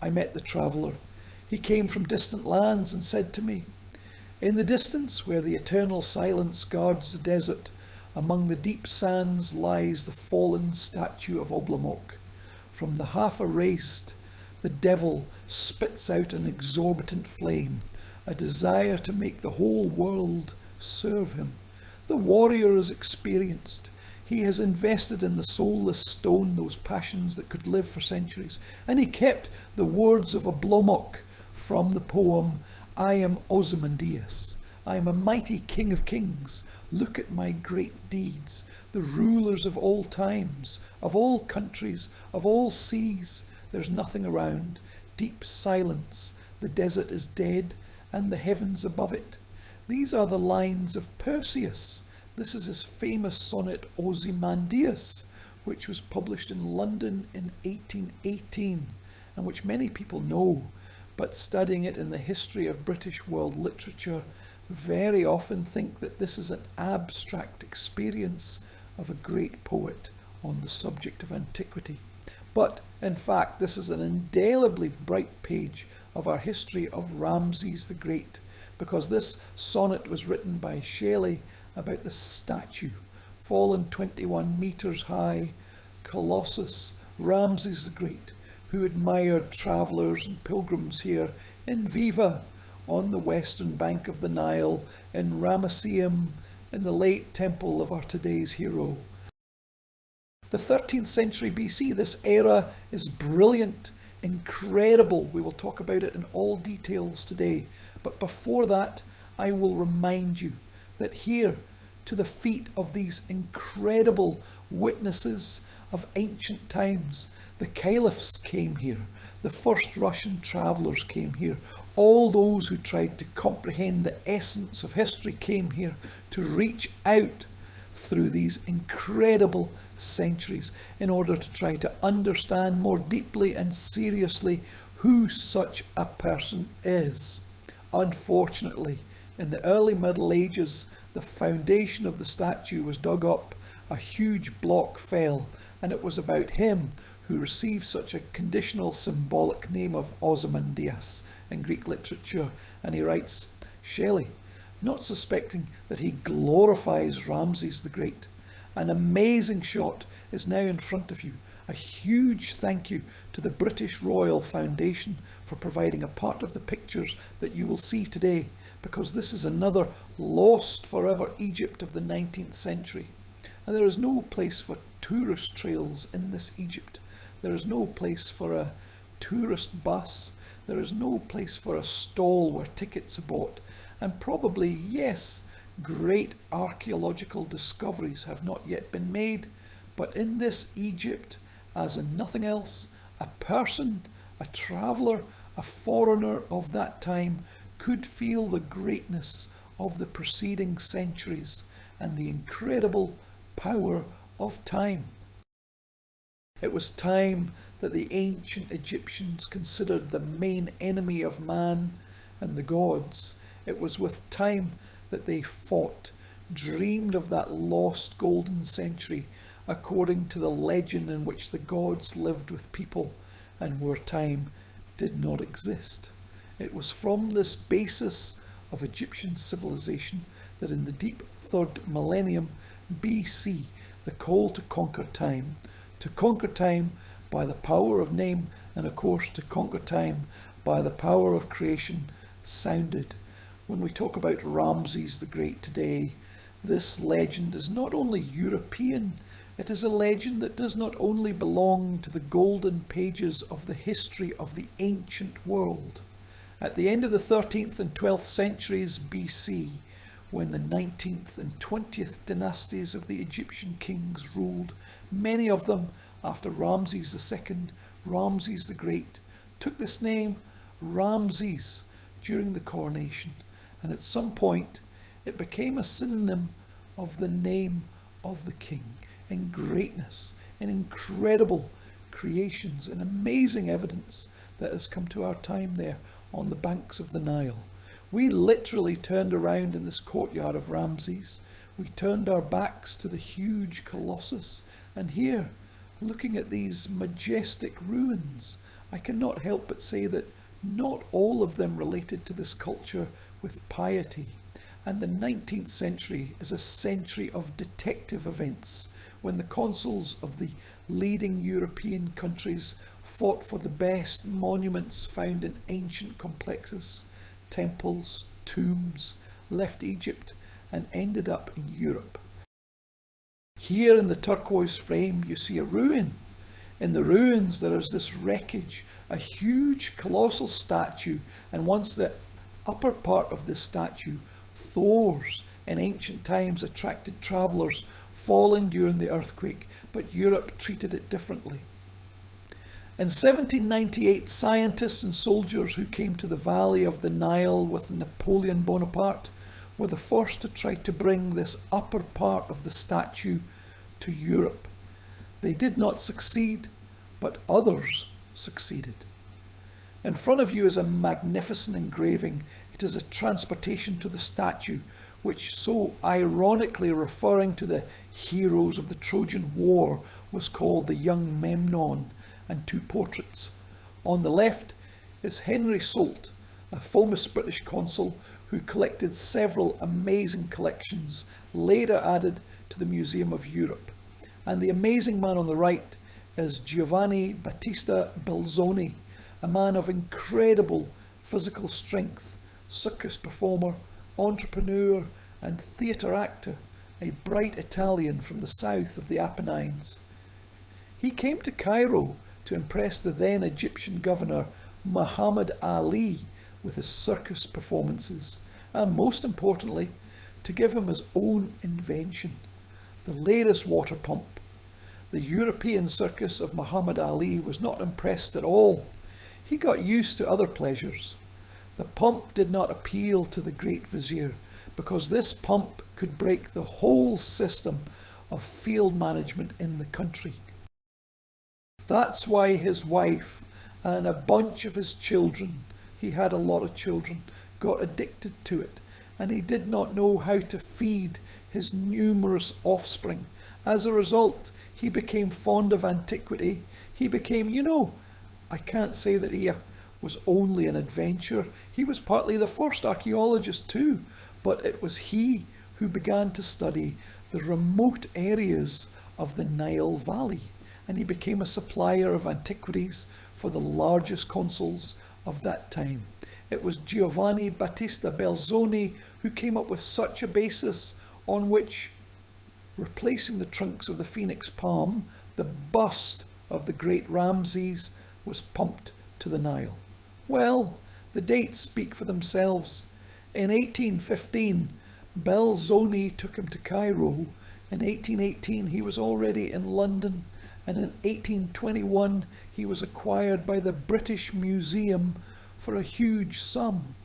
I met the traveller. He came from distant lands and said to me, "In the distance, where the eternal silence guards the desert, among the deep sands lies the fallen statue of Oblamoc. From the half erased, the devil spits out an exorbitant flame, a desire to make the whole world serve him. The warrior is experienced. He has invested in the soulless stone those passions that could live for centuries, and he kept the words of Oblamoc from the poem, 'I am Ozymandias. I am a mighty king of kings. Look at my great deeds. The rulers of all times, of all countries, of all seas. There's nothing around. Deep silence. The desert is dead, and the heavens above it.' These are the lines of Perseus. This is his famous sonnet Ozymandias, which was published in London in 1818, and which many people know, but studying it in the history of British world literature very often think that this is an abstract experience of a great poet on the subject of antiquity. But in fact, this is an indelibly bright page of our history of Ramses the Great, because this sonnet was written by Shelley about the statue, fallen 21 metres high, Colossus, Ramses the Great, who admired travellers and pilgrims here in Viva, on the western bank of the Nile, in Ramesseum, in the late temple of our today's hero. The 13th century BC, this era is brilliant, incredible. We will talk about it in all details today. But before that, I will remind you that here, to the feet of these incredible witnesses of ancient times, the caliphs came here, the first Russian travellers came here, all those who tried to comprehend the essence of history came here to reach out through these incredible centuries in order to try to understand more deeply and seriously who such a person is. Unfortunately, in the early Middle Ages, the foundation of the statue was dug up, a huge block fell, and it was about him who received such a conditional symbolic name of Ozymandias in Greek literature. And he writes, Shelley, not suspecting that he glorifies Ramses the Great. An amazing shot is now in front of you. A huge thank you to the British Royal Foundation for providing a part of the pictures that you will see today, because this is another lost forever Egypt of the 19th century. And there is no place for tourist trails in this Egypt. There is no place for a tourist bus. There is no place for a stall where tickets are bought. And probably, yes, great archaeological discoveries have not yet been made. But in this Egypt, as in nothing else, a person, a traveller, a foreigner of that time could feel the greatness of the preceding centuries and the incredible power of time. It was time that the ancient Egyptians considered the main enemy of man and the gods. It was with time that they fought, dreamed of that lost golden century according to the legend in which the gods lived with people and where time did not exist. It was from this basis of Egyptian civilization that in the deep 3rd millennium BC, the call to conquer time by the power of name, and of course to conquer time by the power of creation, sounded. When we talk about Ramses the Great today, this legend is not only European, it is a legend that does not only belong to the golden pages of the history of the ancient world. At the end of the 13th and 12th centuries BC, when the 19th and 20th dynasties of the Egyptian kings ruled, many of them, after Ramses II, Ramses the Great, took this name Ramses during the coronation, and at some point it became a synonym of the name of the king in greatness, in incredible creations and amazing evidence that has come to our time there on the banks of the Nile. We literally turned around in this courtyard of Ramses. We turned our backs to the huge Colossus, and here, looking at these majestic ruins, I cannot help but say that not all of them related to this culture with piety, and the 19th century is a century of detective events when the consuls of the leading European countries fought for the best monuments found in ancient complexes, temples, tombs, left Egypt and ended up in Europe. Here in the turquoise frame you see a ruin. In the ruins there is this wreckage, a huge colossal statue, and once the upper part of this statue, Thor's, in ancient times attracted travellers falling during the earthquake, but Europe treated it differently. In 1798, scientists and soldiers who came to the valley of the Nile with Napoleon Bonaparte were the first to try to bring this upper part of the statue to Europe. They did not succeed, but others succeeded. In front of you is a magnificent engraving. It is a transportation to the statue, which, so ironically referring to the heroes of the Trojan War, was called the Young Memnon, and two portraits. On the left is Henry Soult, a famous British consul who collected several amazing collections, later added to the Museum of Europe. And the amazing man on the right is Giovanni Battista Belzoni, a man of incredible physical strength, circus performer, entrepreneur and theatre actor, a bright Italian from the south of the Apennines. He came to Cairo to impress the then Egyptian governor Muhammad Ali with his circus performances, and most importantly, to give him his own invention, the latest water pump. The European circus of Muhammad Ali was not impressed at all. He got used to other pleasures. The pump did not appeal to the Great Vizier because this pump could break the whole system of field management in the country. That's why his wife and a bunch of his children, he had a lot of children, got addicted to it, and he did not know how to feed his numerous offspring. As a result, he became fond of antiquity. He became, I can't say that he was only an adventurer. He was partly the first archaeologist too, but it was he who began to study the remote areas of the Nile Valley, and he became a supplier of antiquities for the largest consuls of that time. It was Giovanni Battista Belzoni who came up with such a basis on which, replacing the trunks of the phoenix palm, the bust of the great Ramses was pumped to the Nile. Well, the dates speak for themselves. In 1815, Belzoni took him to Cairo. In 1818, he was already in London, and in 1821, he was acquired by the British Museum for a huge sum.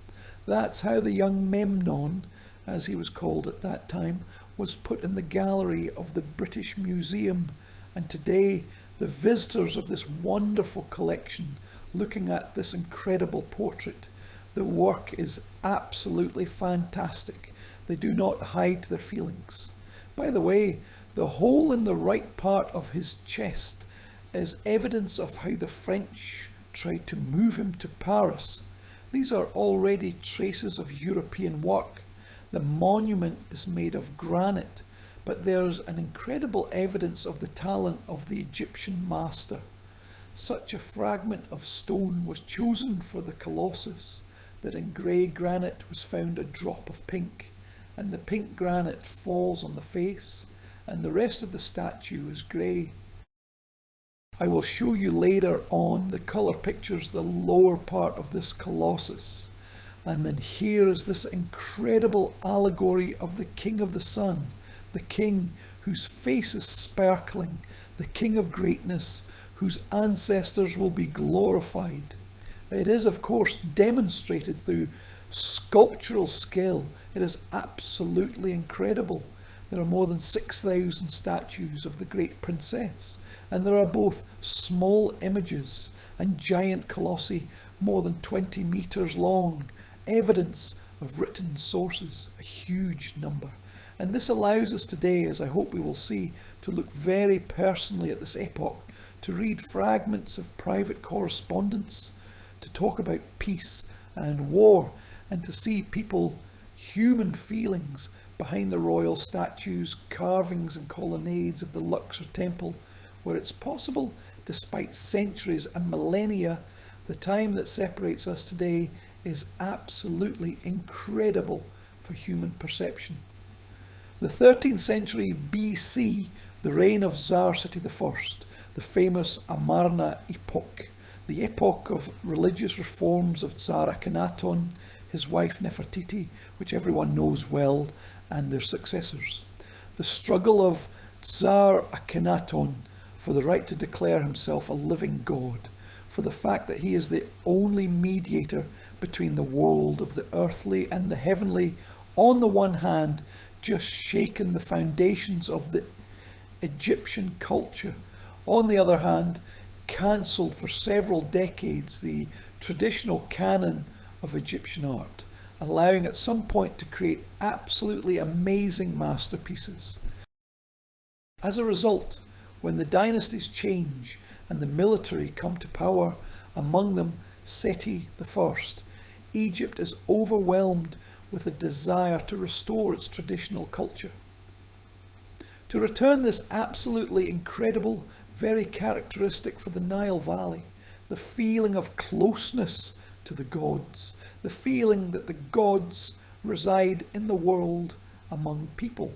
That's how the Young Memnon, as he was called at that time, was put in the gallery of the British Museum, and today the visitors of this wonderful collection looking at this incredible portrait, the work is absolutely fantastic. They do not hide their feelings. By the way, the hole in the right part of his chest is evidence of how the French tried to move him to Paris. These are already traces of European work. The monument is made of granite, but there's an incredible evidence of the talent of the Egyptian master. Such a fragment of stone was chosen for the Colossus that in grey granite was found a drop of pink, and the pink granite falls on the face, and the rest of the statue is grey. I will show you later on the colour pictures the lower part of this Colossus. And then here is this incredible allegory of the King of the Sun, the King whose face is sparkling, the King of greatness, whose ancestors will be glorified. It is, of course, demonstrated through sculptural skill. It is absolutely incredible. There are more than 6,000 statues of the great princess, and there are both small images and giant colossi more than 20 metres long, evidence of written sources, a huge number. And this allows us today, as I hope we will see, to look very personally at this epoch, to read fragments of private correspondence, to talk about peace and war, and to see people, human feelings, behind the royal statues, carvings and colonnades of the Luxor temple, where it's possible, despite centuries and millennia, the time that separates us today is absolutely incredible for human perception. The 13th century BC, the reign of Tsar Seti I, the famous Amarna epoch, the epoch of religious reforms of Tsar Akhenaton, his wife Nefertiti, which everyone knows well, and their successors. The struggle of Tsar Akhenaton for the right to declare himself a living god, for the fact that he is the only mediator between the world of the earthly and the heavenly, on the one hand, just shaken the foundations of the Egyptian culture, on the other hand, cancelled for several decades the traditional canon of Egyptian art, allowing at some point to create absolutely amazing masterpieces. As a result, when the dynasties change and the military come to power, among them Seti I, Egypt is overwhelmed with a desire to restore its traditional culture. To return this absolutely incredible, very characteristic for the Nile Valley, the feeling of closeness to the gods, the feeling that the gods reside in the world among people.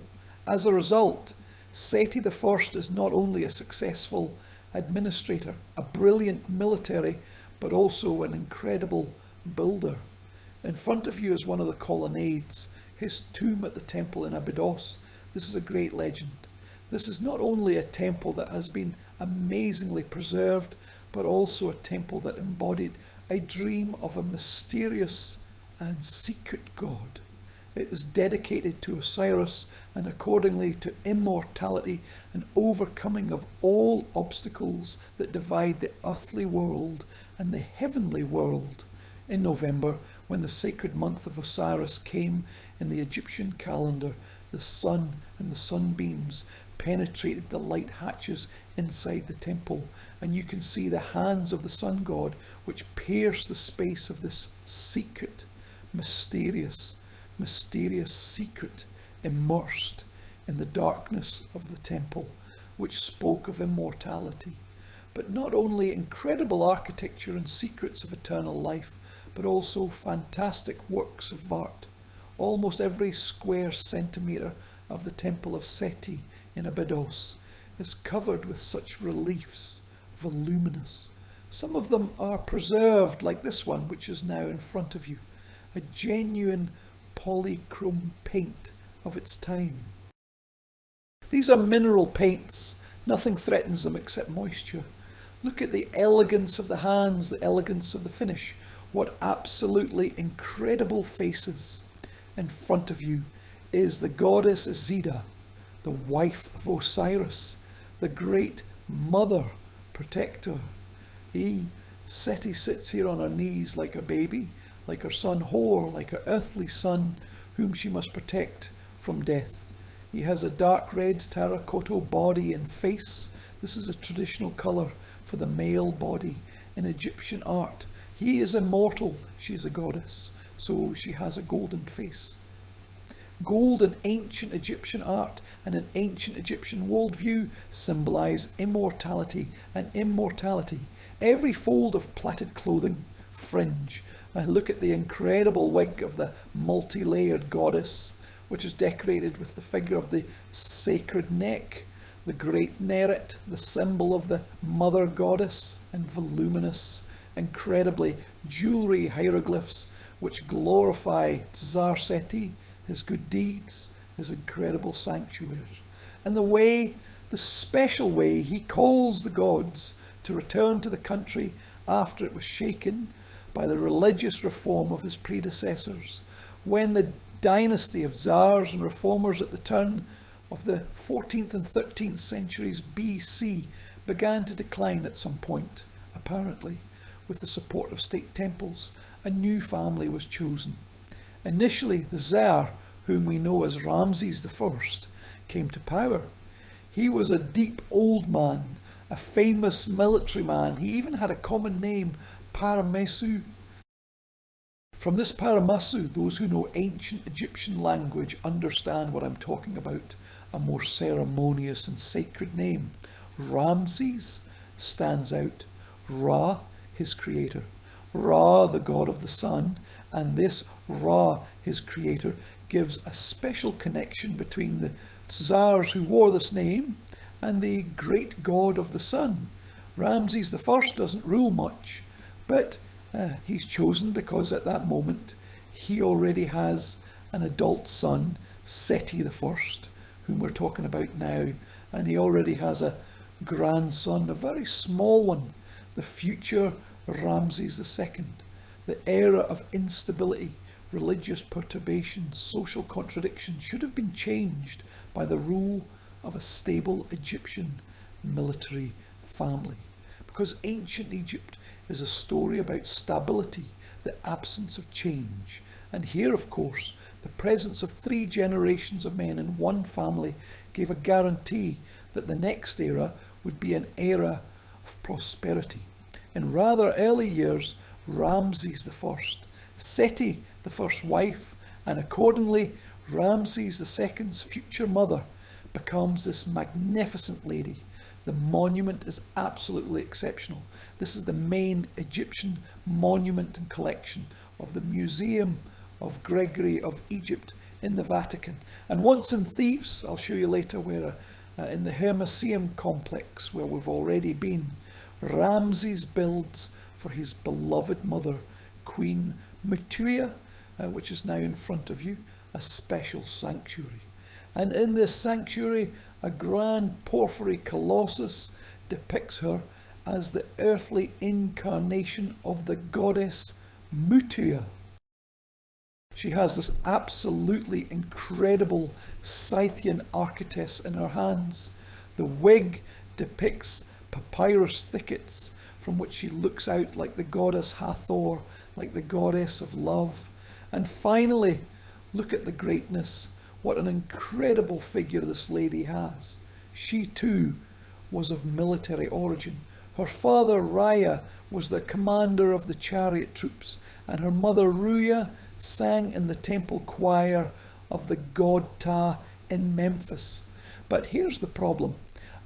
As a result, Seti I is not only a successful administrator, a brilliant military, but also an incredible builder. In front of you is one of the colonnades, his tomb at the temple in Abydos. This is a great legend. This is not only a temple that has been amazingly preserved, but also a temple that embodied a dream of a mysterious and secret god. It was dedicated to Osiris and accordingly to immortality and overcoming of all obstacles that divide the earthly world and the heavenly world. In November, when the sacred month of Osiris came in the Egyptian calendar, the sun and the sunbeams penetrated the light hatches inside the temple, and you can see the hands of the sun god which pierce the space of this secret, mysterious secret immersed in the darkness of the temple, which spoke of immortality. But not only incredible architecture and secrets of eternal life, but also fantastic works of art. Almost every square centimetre of the temple of Seti in Abydos is covered with such reliefs, voluminous. Some of them are preserved, like this one, which is now in front of you, a genuine polychrome paint of its time. These are mineral paints. Nothing threatens them except moisture. Look at the elegance of the hands, the elegance of the finish. What absolutely incredible faces. In front of you is the goddess Zida, the wife of Osiris, the great mother protector. Seti sits here on her knees like a baby, like her son Hor, like her earthly son, whom she must protect from death. He has a dark red terracotta body and face. This is a traditional colour for the male body in Egyptian art. He is immortal, she is a goddess, so she has a golden face. Gold in ancient Egyptian art and an ancient Egyptian worldview symbolise immortality and immortality. Every fold of plaited clothing, fringe. I look at the incredible wig of the multi-layered goddess, which is decorated with the figure of the sacred neck, the great neret, the symbol of the mother goddess, and voluminous, incredibly jewellery hieroglyphs which glorify Tsar Seti, his good deeds, his incredible sanctuary, and the special way he calls the gods to return to the country after it was shaken by the religious reform of his predecessors. When the dynasty of Tsars and reformers at the turn of the 14th and 13th centuries BC began to decline at some point, apparently, with the support of state temples, a new family was chosen. Initially, the Tsar, whom we know as Ramses I, came to power. He was a deep old man, a famous military man. He even had a common name, Paramesu. From this Paramasu, those who know ancient Egyptian language understand what I'm talking about, a more ceremonious and sacred name. Ramses stands out. Ra, his creator. Ra, the god of the sun, and this Ra, his creator, gives a special connection between the Tsars who wore this name and the great god of the sun. Ramses I doesn't rule much, but he's chosen because at that moment he already has an adult son, Seti I, whom we're talking about now, and he already has a grandson, a very small one, the future Ramses II. The era of instability, religious perturbation, social contradiction should have been changed by the rule of a stable Egyptian military family. Because ancient Egypt is a story about stability, the absence of change. And here, of course, the presence of 3 generations of men in one family gave a guarantee that the next era would be an era of prosperity. In rather early years, Ramses I, Seti the first wife, and accordingly Ramses II's future mother, becomes this magnificent lady. The monument is absolutely exceptional. This is the main Egyptian monument and collection of the Museum of Gregory of Egypt in the Vatican. And once in Thebes, I'll show you later where, in the Hermesseum complex where we've already been, Ramses builds for his beloved mother, Queen Mutuia, which is now in front of you, a special sanctuary. And in this sanctuary, a grand porphyry colossus depicts her as the earthly incarnation of the goddess Mutuia. She has this absolutely incredible Scythian archetess in her hands. The wig depicts papyrus thickets from which she looks out like the goddess Hathor, like the goddess of love. And finally, look at the greatness. What an incredible figure this lady has. She too was of military origin. Her father Raya was the commander of the chariot troops, and her mother Ruya sang in the temple choir of the god Ptah in Memphis. But here's the problem.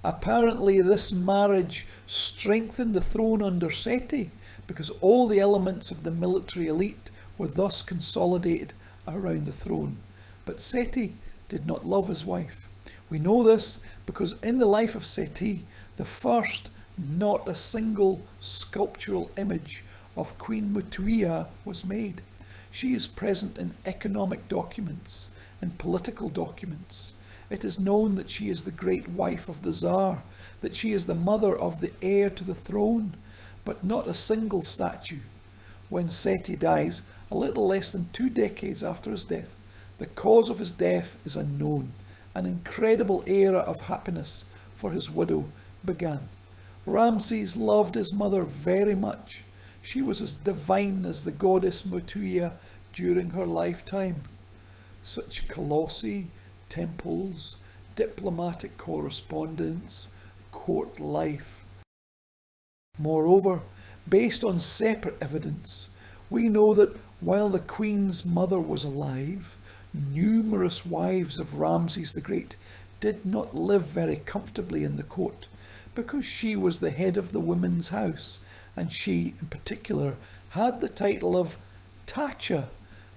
Apparently this marriage strengthened the throne under Seti, because all the elements of the military elite were thus consolidated around the throne. But Seti did not love his wife. We know this because in the life of Seti, the first, not a single sculptural image of Queen Mutuia was made. She is present in economic documents and political documents. It is known that she is the great wife of the Tsar, that she is the mother of the heir to the throne, but not a single statue. When Seti dies, a little less than 2 decades after his death, the cause of his death is unknown. An incredible era of happiness for his widow began. Ramses loved his mother very much. She was as divine as the goddess Mutuia during her lifetime. Such colossi, temples, diplomatic correspondence, court life. Moreover, based on separate evidence, we know that while the queen's mother was alive, numerous wives of Ramses the Great did not live very comfortably in the court, because she was the head of the women's house, and she in particular had the title of Tacha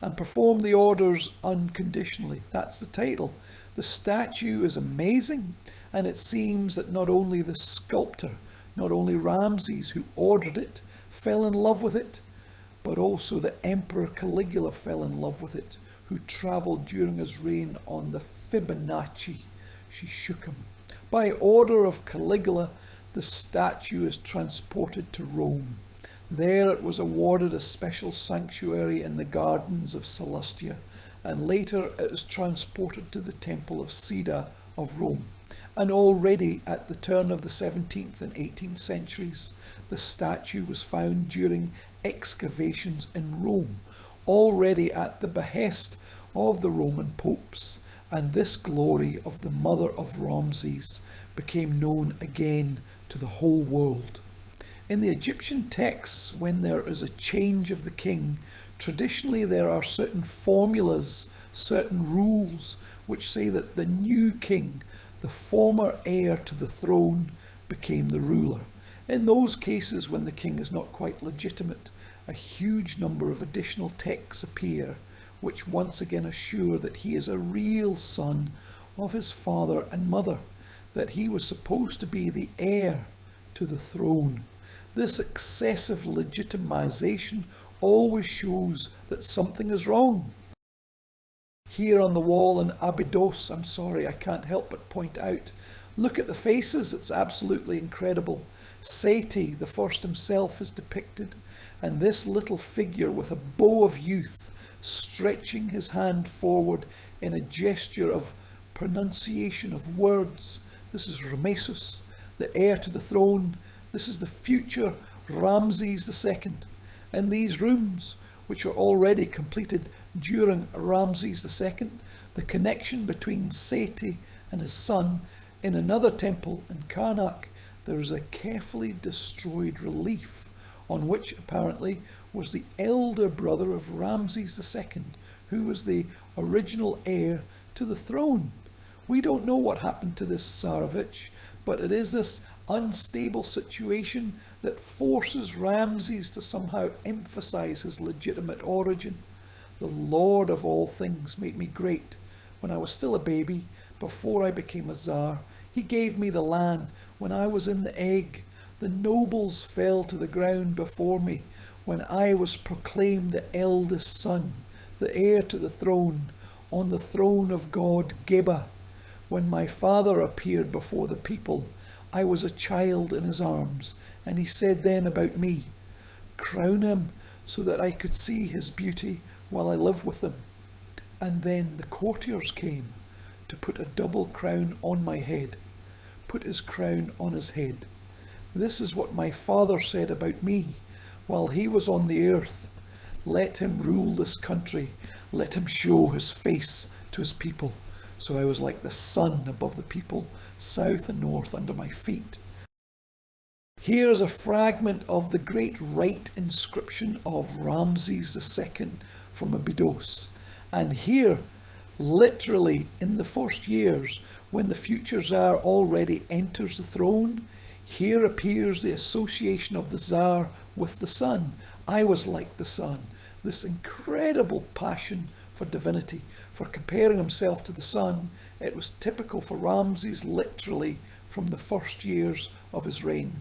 and performed the orders unconditionally. That's the title. The statue is amazing, and it seems that not only the sculptor, not only Ramses who ordered it, fell in love with it, but also the Emperor Caligula fell in love with it, who travelled during his reign on the Fibonacci. She shook him. By order of Caligula, the statue is transported to Rome. There it was awarded a special sanctuary in the gardens of Celestia, and later it was transported to the Temple of Cida of Rome. And already at the turn of the 17th and 18th centuries, the statue was found during excavations in Rome, already at the behest of the Roman popes, and this glory of the mother of Ramses became known again to the whole world. In the Egyptian texts, when there is a change of the king, traditionally there are certain formulas, certain rules, which say that the new king, the former heir to the throne, became the ruler. In those cases when the king is not quite legitimate, a huge number of additional texts appear, which once again assure that he is a real son of his father and mother, that he was supposed to be the heir to the throne. This excessive legitimization always shows that something is wrong. Here on the wall in Abydos, I'm sorry, I can't help but point out, look at the faces, it's absolutely incredible. Seti, the first himself, is depicted, and this little figure with a bow of youth stretching his hand forward in a gesture of pronunciation of words. This is Ramses, the heir to the throne. This is the future Ramses II. In these rooms, which are already completed during Ramses II, the connection between Seti and his son in another temple in Karnak, there is a carefully destroyed relief on which apparently was the elder brother of Ramses II, who was the original heir to the throne. We don't know what happened to this Tsarevich, but it is this unstable situation that forces Ramses to somehow emphasize his legitimate origin. The Lord of all things made me great when I was still a baby, before I became a Tsar. He gave me the land when I was in the egg. The nobles fell to the ground before me when I was proclaimed the eldest son, the heir to the throne, on the throne of God Geba. When my father appeared before the people, I was a child in his arms, and he said then about me, "Crown him so that I could see his beauty while I live with him." And then the courtiers came to put a double crown on my head, put his crown on his head. This is what my father said about me while he was on the earth. Let him rule this country, let him show his face to his people. So I was like the sun above the people, south and north under my feet. Here's a fragment of the great right inscription of Ramses II from Abydos. And here, literally in the first years, when the future Tsar already enters the throne, here appears the association of the Tsar with the sun. I was like the sun. This incredible passion for divinity, for comparing himself to the sun. It was typical for Ramses literally from the first years of his reign.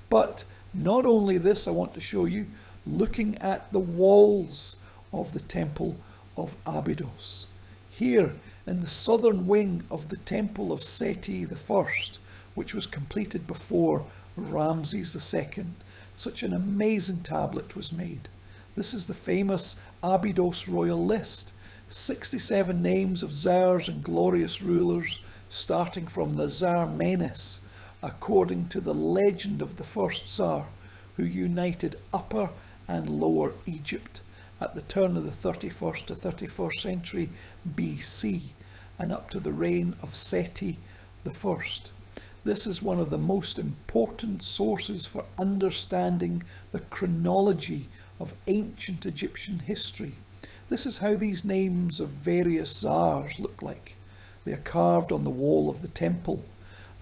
But not only this, I want to show you, looking at the walls of the temple of Abydos. Here in the southern wing of the temple of Seti I, which was completed before Ramses II, such an amazing tablet was made. This is the famous Abydos royal list, 67 names of Tsars and glorious rulers, starting from the Tsar Menes, according to the legend of the first Tsar, who united Upper and Lower Egypt at the turn of the 31st to 31st century BC, and up to the reign of Seti I. This is one of the most important sources for understanding the chronology of ancient Egyptian history. This is how these names of various Tsars look like. They are carved on the wall of the temple.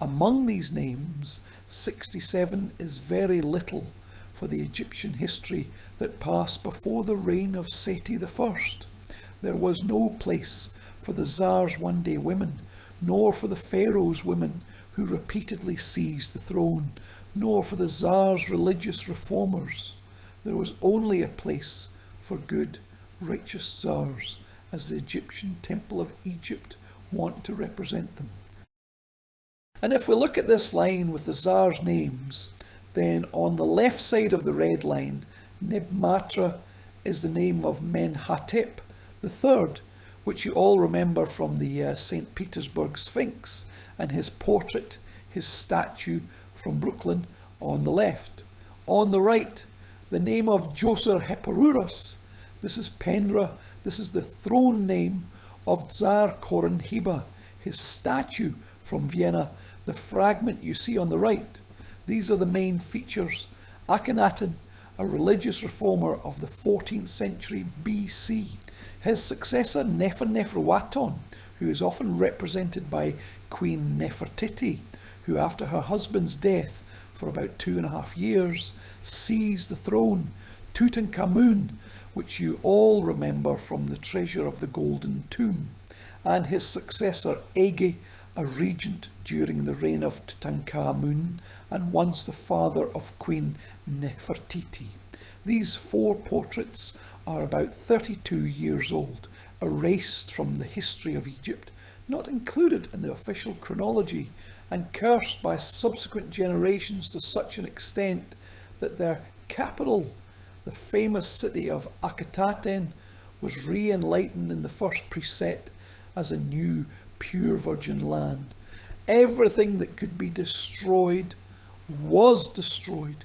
Among these names, 67 is very little for the Egyptian history that passed before the reign of Seti I. There was no place for the Tsar's one-day women, nor for the pharaohs' women who repeatedly seized the throne, nor for the Tsar's religious reformers. There was only a place for good, righteous Tsars, as the Egyptian Temple of Egypt want to represent them. And if we look at this line with the Tsars' names, then on the left side of the red line, Nebmatra is the name of Menhotep III, which you all remember from the St. Petersburg Sphinx and his portrait, his statue from Brooklyn on the left. On the right, the name of Djoser Hephaestus. This is Penra. This is the throne name of Tsar Koronhiba, his statue from Vienna, the fragment you see on the right. These are the main features. Akhenaten, a religious reformer of the 14th century BC. His successor Neferuaton, who is often represented by Queen Nefertiti, who after her husband's death for about 2.5 years seized the throne. Tutankhamun, which you all remember from the treasure of the Golden Tomb, and his successor Ege, a regent during the reign of Tutankhamun and once the father of Queen Nefertiti. These 4 portraits are about 32 years old, erased from the history of Egypt, not included in the official chronology, and cursed by subsequent generations to such an extent that their capital, the famous city of Akhetaten, was re-enlightened in the first precept as a new pure virgin land. Everything that could be destroyed was destroyed.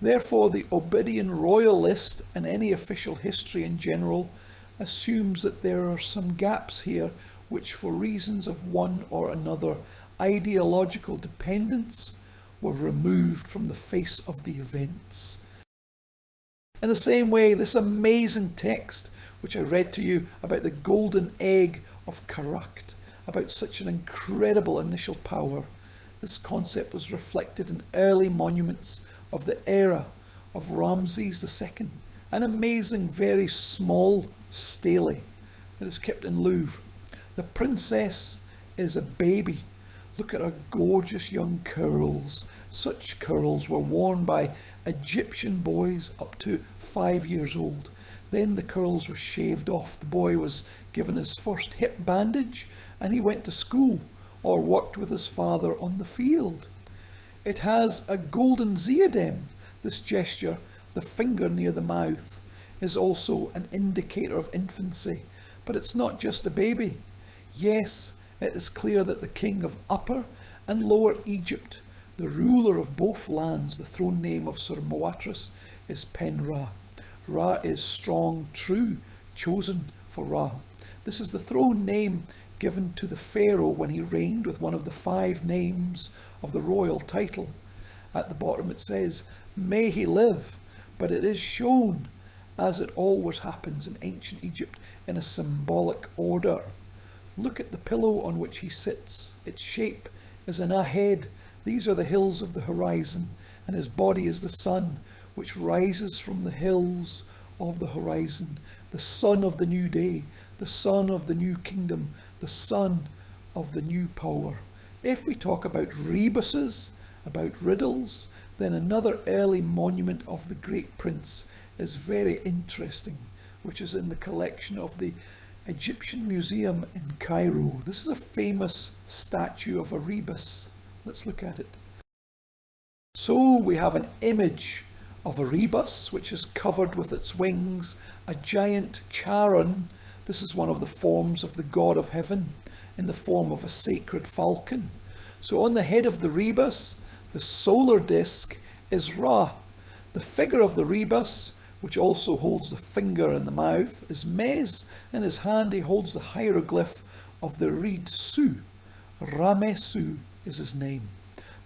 Therefore, the Obidian royal list and any official history in general assumes that there are some gaps here which, for reasons of one or another ideological dependence, were removed from the face of the events. In the same way, this amazing text, which I read to you about the golden egg of Karakt, about such an incredible initial power, this concept was reflected in early monuments of the era of Ramses II, an amazing, very small stele that is kept in Louvre. The princess is a baby. Look at her gorgeous young curls. Such curls were worn by Egyptian boys up to 5 years old. Then the curls were shaved off. The boy was given his first hip bandage and he went to school or worked with his father on the field. It has a golden diadem. This gesture, the finger near the mouth, is also an indicator of infancy. But it's not just a baby. Yes, it is clear that the king of Upper and Lower Egypt, the ruler of both lands, the throne name of Sir Moatris, is Pen-Ra. Ra is strong, true, chosen for Ra. This is the throne name given to the pharaoh when he reigned with one of the 5 names of the royal title. At the bottom it says, "May he live," but it is shown, as it always happens in ancient Egypt, in a symbolic order. Look at the pillow on which he sits. Its shape is an ahead. These are the hills of the horizon, and his body is the sun, which rises from the hills of the horizon, the sun of the new day, the sun of the new kingdom, the sun of the new power. If we talk about rebuses, about riddles, then another early monument of the great prince is very interesting, which is in the collection of the Egyptian Museum in Cairo. This is a famous statue of a rebus. Let's look at it. So we have an image of a rebus, which is covered with its wings, a giant charon. This is one of the forms of the god of heaven, in the form of a sacred falcon. So on the head of the rebus, the solar disk, is Ra. The figure of the rebus, which also holds the finger in the mouth, is Mes. In his hand he holds the hieroglyph of the reed Su. Ramesu is his name.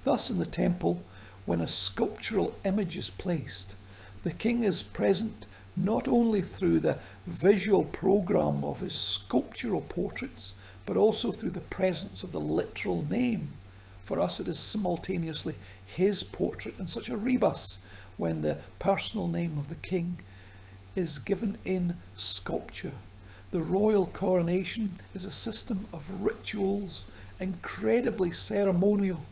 Thus in the temple, when a sculptural image is placed, the king is present not only through the visual program of his sculptural portraits, but also through the presence of the literal name. For us it is simultaneously his portrait and such a rebus when the personal name of the king is given in sculpture. The royal coronation is a system of rituals, incredibly ceremonial,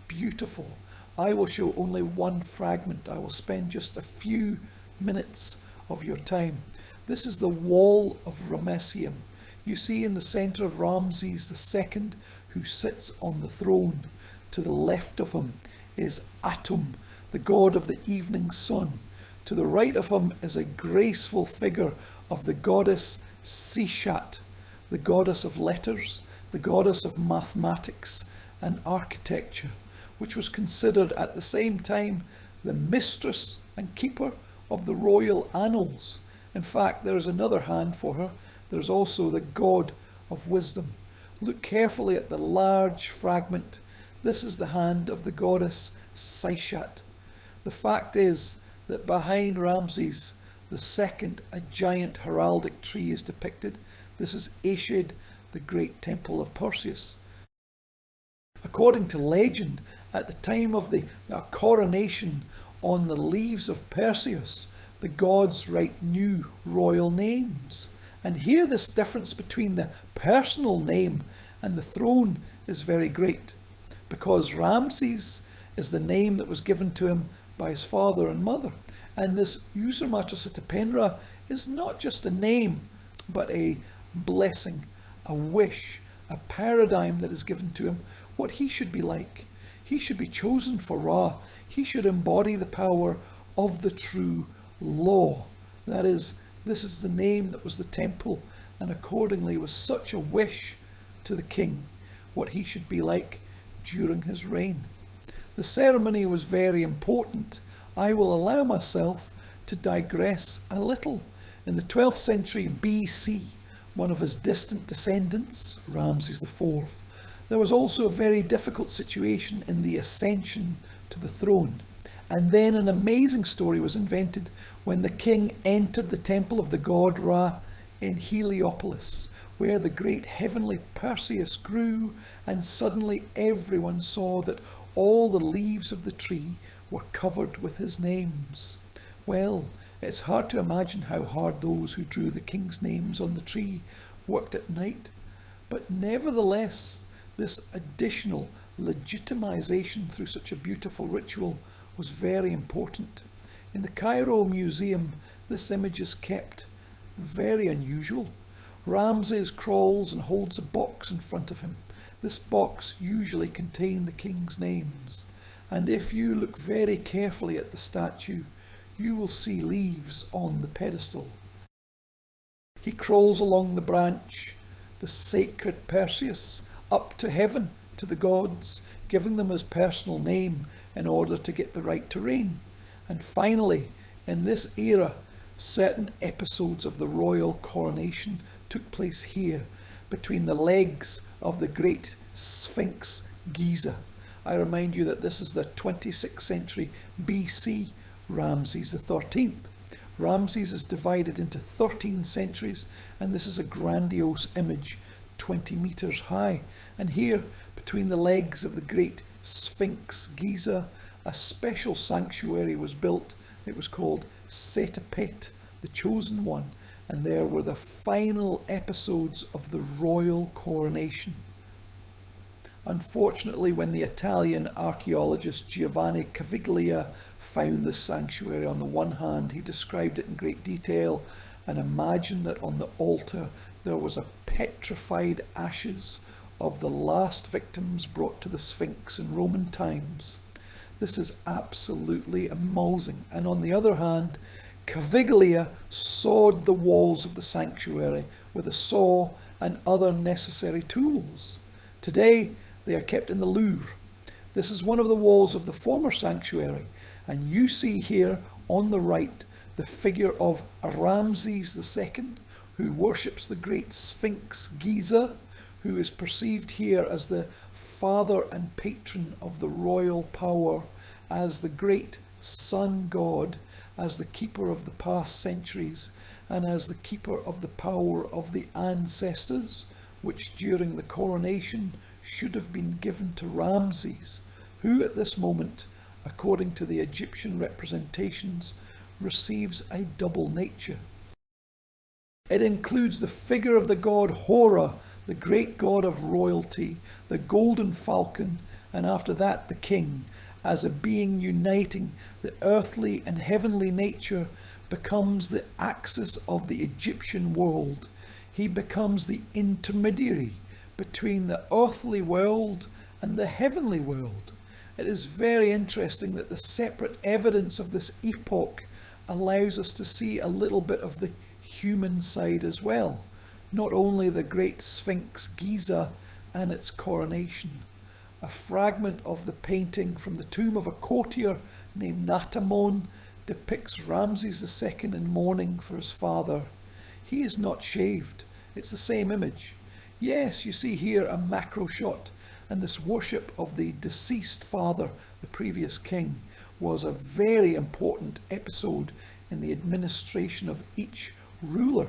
beautiful. I will show only one fragment. I will spend just a few minutes of your time. This is the wall of Ramesseum. You see in the centre of Ramses II, who sits on the throne. To the left of him is Atum, the god of the evening sun. To the right of him is a graceful figure of the goddess Sishat, the goddess of letters, the goddess of mathematics and architecture, which was considered at the same time the mistress and keeper of the royal annals. In fact, there is another hand for her. There is also the god of wisdom. Look carefully at the large fragment. This is the hand of the goddess Saishat. The fact is that behind Ramses II, a giant heraldic tree is depicted. This is Eshed, the great temple of Perseus. According to legend, at the time of the coronation, on the leaves of Perseus, the gods write new royal names. And here this difference between the personal name and the throne is very great, because Ramses is the name that was given to him by his father and mother. And this Usermatrositapenra is not just a name, but a blessing, a wish, a paradigm that is given to him, what he should be like. He should be chosen for Ra. He should embody the power of the true law. That is, this is the name that was the temple, and accordingly was such a wish to the king, what he should be like during his reign. The ceremony was very important. I will allow myself to digress a little. In the 12th century BC, one of his distant descendants, Ramses IV, there was also a very difficult situation in the ascension to the throne. And then an amazing story was invented when the king entered the temple of the god Ra in Heliopolis, where the great heavenly Perseus grew, and suddenly everyone saw that all the leaves of the tree were covered with his names. Well, it's hard to imagine how hard those who drew the king's names on the tree worked at night, but nevertheless, this additional legitimization through such a beautiful ritual was very important. In the Cairo Museum, this image is kept very unusual. Ramses crawls and holds a box in front of him. This box usually contained the king's names, and if you look very carefully at the statue, you will see leaves on the pedestal. He crawls along the branch, the sacred Perseus, up to heaven, to the gods, giving them his personal name in order to get the right to reign. And finally, in this era, certain episodes of the royal coronation took place here, between the legs of the great Sphinx Giza. I remind you that this is the 26th century BC Ramses XIII. Ramses is divided into 13 centuries, and this is a grandiose image, 20 metres high. And here, between the legs of the great Sphinx Giza, a special sanctuary was built. It was called Setepet, the chosen one, and there were the final episodes of the royal coronation. Unfortunately, when the Italian archaeologist Giovanni Caviglia found this sanctuary, on the one hand, he described it in great detail and imagined that on the altar there was a petrified ashes of the last victims brought to the Sphinx in Roman times. This is absolutely amusing. And on the other hand, Caviglia sawed the walls of the sanctuary with a saw and other necessary tools. Today, they are kept in the Louvre. This is one of the walls of the former sanctuary, and you see here on the right the figure of Ramses II, who worships the great Sphinx Giza, who is perceived here as the father and patron of the royal power, as the great sun god, as the keeper of the past centuries, and as the keeper of the power of the ancestors, which during the coronation should have been given to Ramses, who at this moment, according to the Egyptian representations, receives a double nature. It includes the figure of the god Hora, the great god of royalty, the golden falcon, and after that the king, as a being uniting the earthly and heavenly nature, becomes the axis of the Egyptian world. He becomes the intermediary between the earthly world and the heavenly world. It is very interesting that the separate evidence of this epoch allows us to see a little bit of the human side as well, not only the great Sphinx Giza and its coronation. A fragment of the painting from the tomb of a courtier named Natamon depicts Ramses II in mourning for his father. He is not shaved. It's the same image. Yes, you see here a macro shot, And this worship of the deceased father, the previous king, was a very important episode in the administration of each ruler,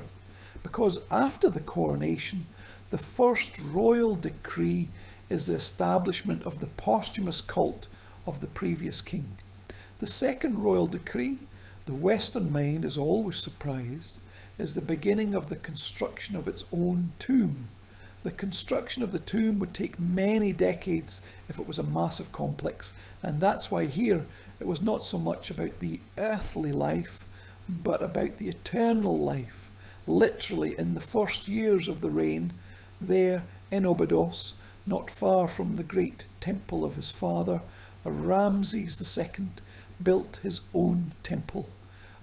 because after the coronation, the first royal decree is the establishment of the posthumous cult of the previous king. The second royal decree, the Western mind is always surprised, is the beginning of the construction of its own tomb. The construction of the tomb would take many decades if it was a massive complex, and that's why here it was not so much about the earthly life, but about the eternal life. Literally in the first years of the reign, there in Abydos, not far from the great temple of his father, Ramses II built his own temple.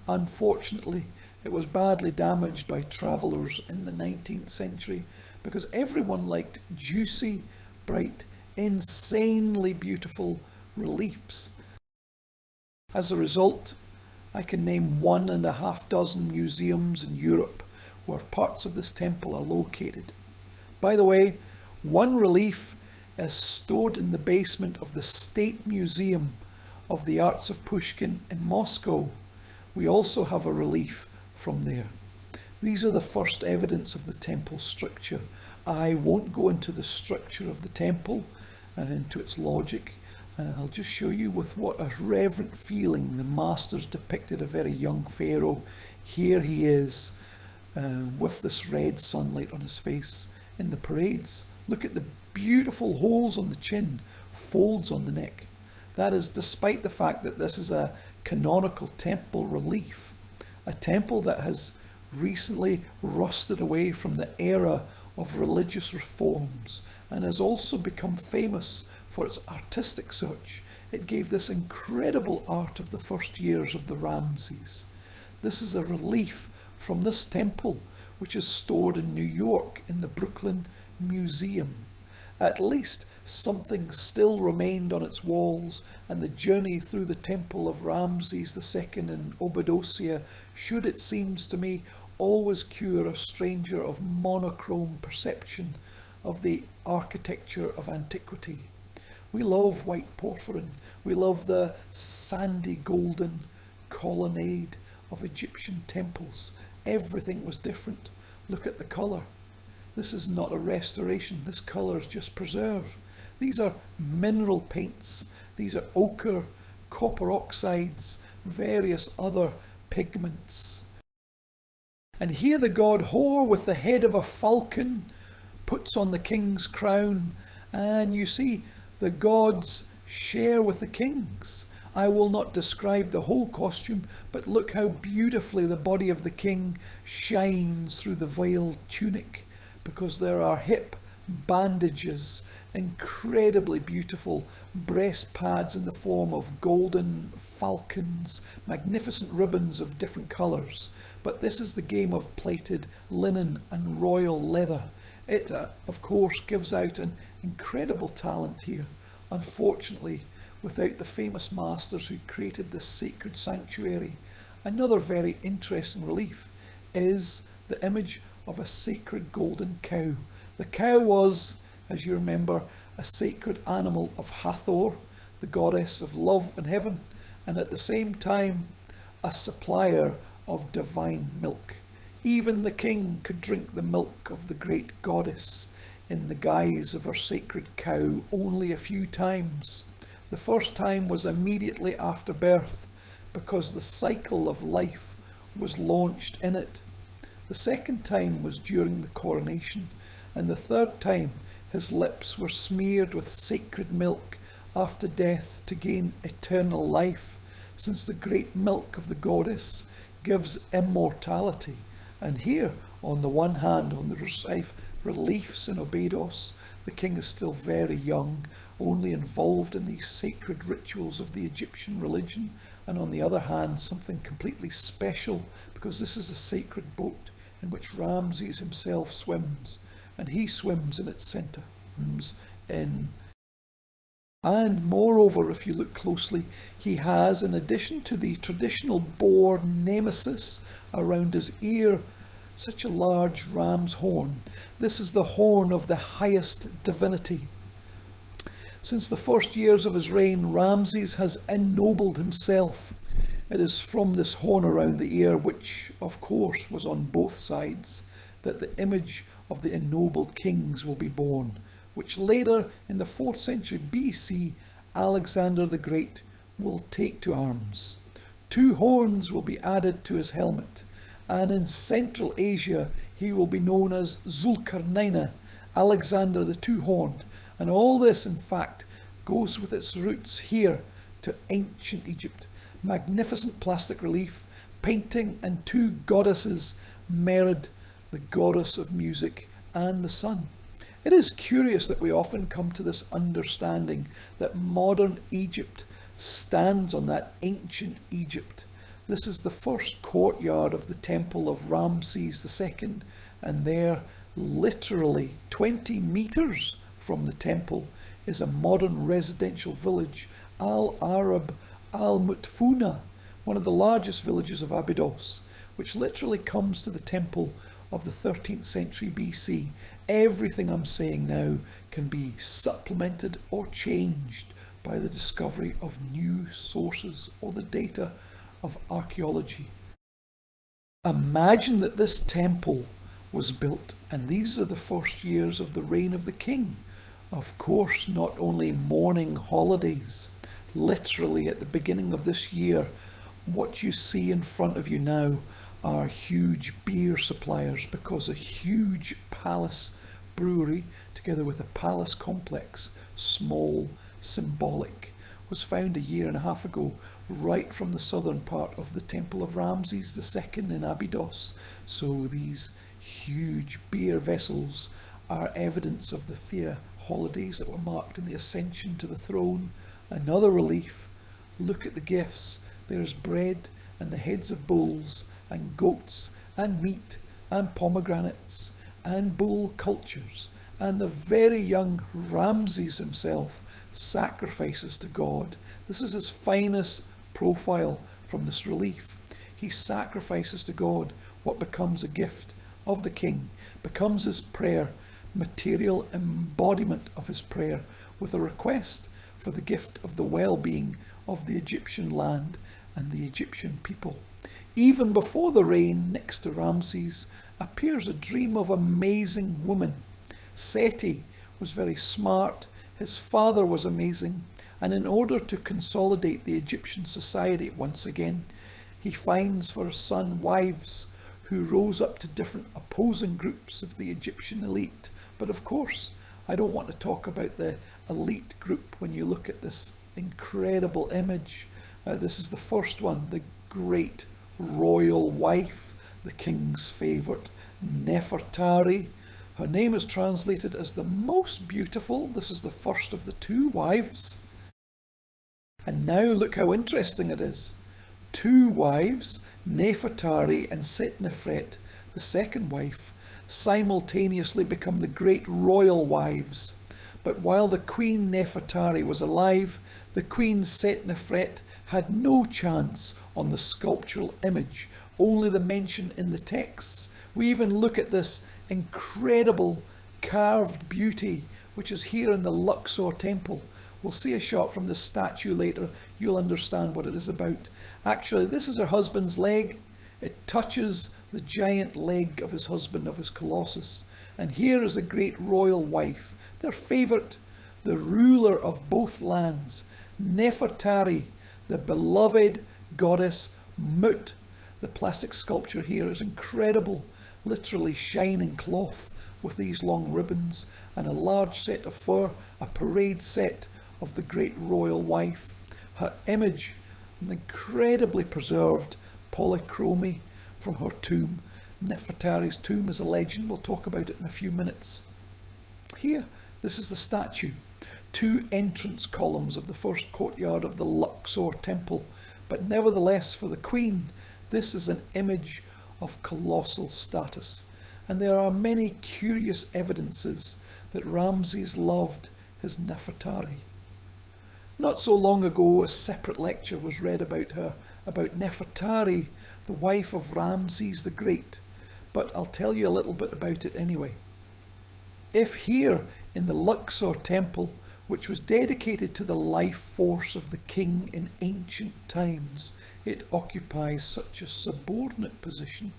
Unfortunately, it was badly damaged by travellers in the 19th century because everyone liked juicy, bright, insanely beautiful reliefs. As a result, I can name 1.5 dozen museums in Europe where parts of this temple are located. By the way, one relief is stored in the basement of the State Museum of the Arts of Pushkin in Moscow. We also have a relief from there. These are the first evidence of the temple structure. I won't go into the structure of the temple and into its logic. I'll just show you with what a reverent feeling the masters depicted a very young pharaoh. Here he is with this red sunlight on his face in the parades. Look at the beautiful holes on the chin, folds on the neck. That is despite the fact that this is a canonical temple relief, a temple that has recently rusted away from the era of religious reforms and has also become famous for its artistic search. It gave this incredible art of the first years of the Ramses. This is a relief from this temple, which is stored in New York in the Brooklyn Museum. At least something still remained on its walls, and the journey through the temple of Ramses II in Abbadosia should, it seems to me, always cure a stranger of monochrome perception of the architecture of antiquity. We love white porphyrin. We love the sandy golden colonnade of Egyptian temples. Everything was different. Look at the colour. This is not a restoration. This colour is just preserved. These are mineral paints. These are ochre, copper oxides, various other pigments. And here the god Hor with the head of a falcon puts on the king's crown, and you see the gods share with the kings. I will not describe the whole costume, but look how beautifully the body of the king shines through the veiled tunic, because there are hip bandages, incredibly beautiful breast pads in the form of golden falcons, magnificent ribbons of different colours. But this is the game of plated linen and royal leather. It, of course, gives out an incredible talent here. Unfortunately, without the famous masters who created this sacred sanctuary. Another very interesting relief is the image of a sacred golden cow. The cow was, as you remember, a sacred animal of Hathor, the goddess of love and heaven, and at the same time a supplier of divine milk. Even the king could drink the milk of the great goddess in the guise of her sacred cow only a few times. The first time was immediately after birth, because the cycle of life was launched in it. The second time was during the coronation, and the third time his lips were smeared with sacred milk after death to gain eternal life, since the great milk of the goddess gives immortality. And here, on the one hand, on the reliefs in Abydos, the king is still very young, only involved in these sacred rituals of the Egyptian religion, and on the other hand, something completely special, because this is a sacred boat in which Ramses himself swims, and he swims in its centre. And moreover, if you look closely, he has, in addition to the traditional boar nemesis around his ear, such a large ram's horn. This is the horn of the highest divinity. Since the first years of his reign, Ramses has ennobled himself. It is from this horn around the ear, which of course was on both sides, that the image of the ennobled kings will be born, which later in the 4th century BC Alexander the Great will take to arms. 2 horns will be added to his helmet, and in Central Asia he will be known as Zulkarnain, Alexander the Two-Horned, and all this in fact goes with its roots here to ancient Egypt. Magnificent plastic relief, painting, and 2 goddesses, Merid, the goddess of music, and the sun. It is curious that we often come to this understanding that modern Egypt stands on that ancient Egypt. This is the first courtyard of the temple of Ramses II, and there, literally 20 meters from the temple, is a modern residential village, Al-Arab Al-Mutfuna, one of the largest villages of Abydos, which literally comes to the temple of the 13th century BC. Everything I'm saying now can be supplemented or changed by the discovery of new sources or the data of archaeology. Imagine that this temple was built, and these are the first years of the reign of the king. Of course, not only mourning holidays, literally at the beginning of this year, what you see in front of you now are huge beer suppliers, because a huge palace brewery, together with a palace complex, small, symbolic, was found a year and a half ago, right from the southern part of the temple of Ramses II in Abydos. So these huge beer vessels are evidence of the Thea holidays that were marked in the ascension to the throne. Another relief, look at the gifts. There's bread and the heads of bulls and goats and meat and pomegranates and bull cultures, and the very young Ramses himself sacrifices to God. This is his finest profile from this relief. He sacrifices to God what becomes a gift of the king, becomes his prayer, material embodiment of his prayer, with a request for the gift of the well-being of the Egyptian land and the Egyptian people. Even before the reign, next to Ramses, appears a dream of amazing woman. Seti was very smart, his father was amazing, and in order to consolidate the Egyptian society once again, he finds for his son wives who rose up to different opposing groups of the Egyptian elite. But of course, I don't want to talk about the elite group when you look at this incredible image. This is the first one, the great royal wife, the king's favourite, Nefertari. Her name is translated as the most beautiful. This is the first of the 2 wives. And now look how interesting it is. 2 wives, Nefertari and Setnefret, the second wife, simultaneously become the great royal wives. But while the Queen Nefertari was alive, the Queen Setnefret had no chance on the sculptural image, only the mention in the texts. We even look at this incredible carved beauty which is here in the Luxor temple. We'll see a shot from the statue later, you'll understand what it is about. Actually, this is her husband's leg. It touches the giant leg of his husband, of his Colossus. And here is a great royal wife, their favourite, the ruler of both lands, Nefertari, the beloved goddess Mut. The plastic sculpture here is incredible, literally shining cloth with these long ribbons and a large set of fur, a parade set of the great royal wife. Her image, an incredibly preserved polychromy from her tomb. Nefertari's tomb is a legend, we'll talk about it in a few minutes. Here, this is the statue. 2 entrance columns of the first courtyard of the Luxor temple, but nevertheless for the queen, this is an image of colossal status. And there are many curious evidences that Ramses loved his Nefertari. Not so long ago, a separate lecture was read about her, about Nefertari, the wife of Ramses the Great, but I'll tell you a little bit about it anyway. If here in the Luxor temple which was dedicated to the life force of the king in ancient times, it occupies such a subordinate position.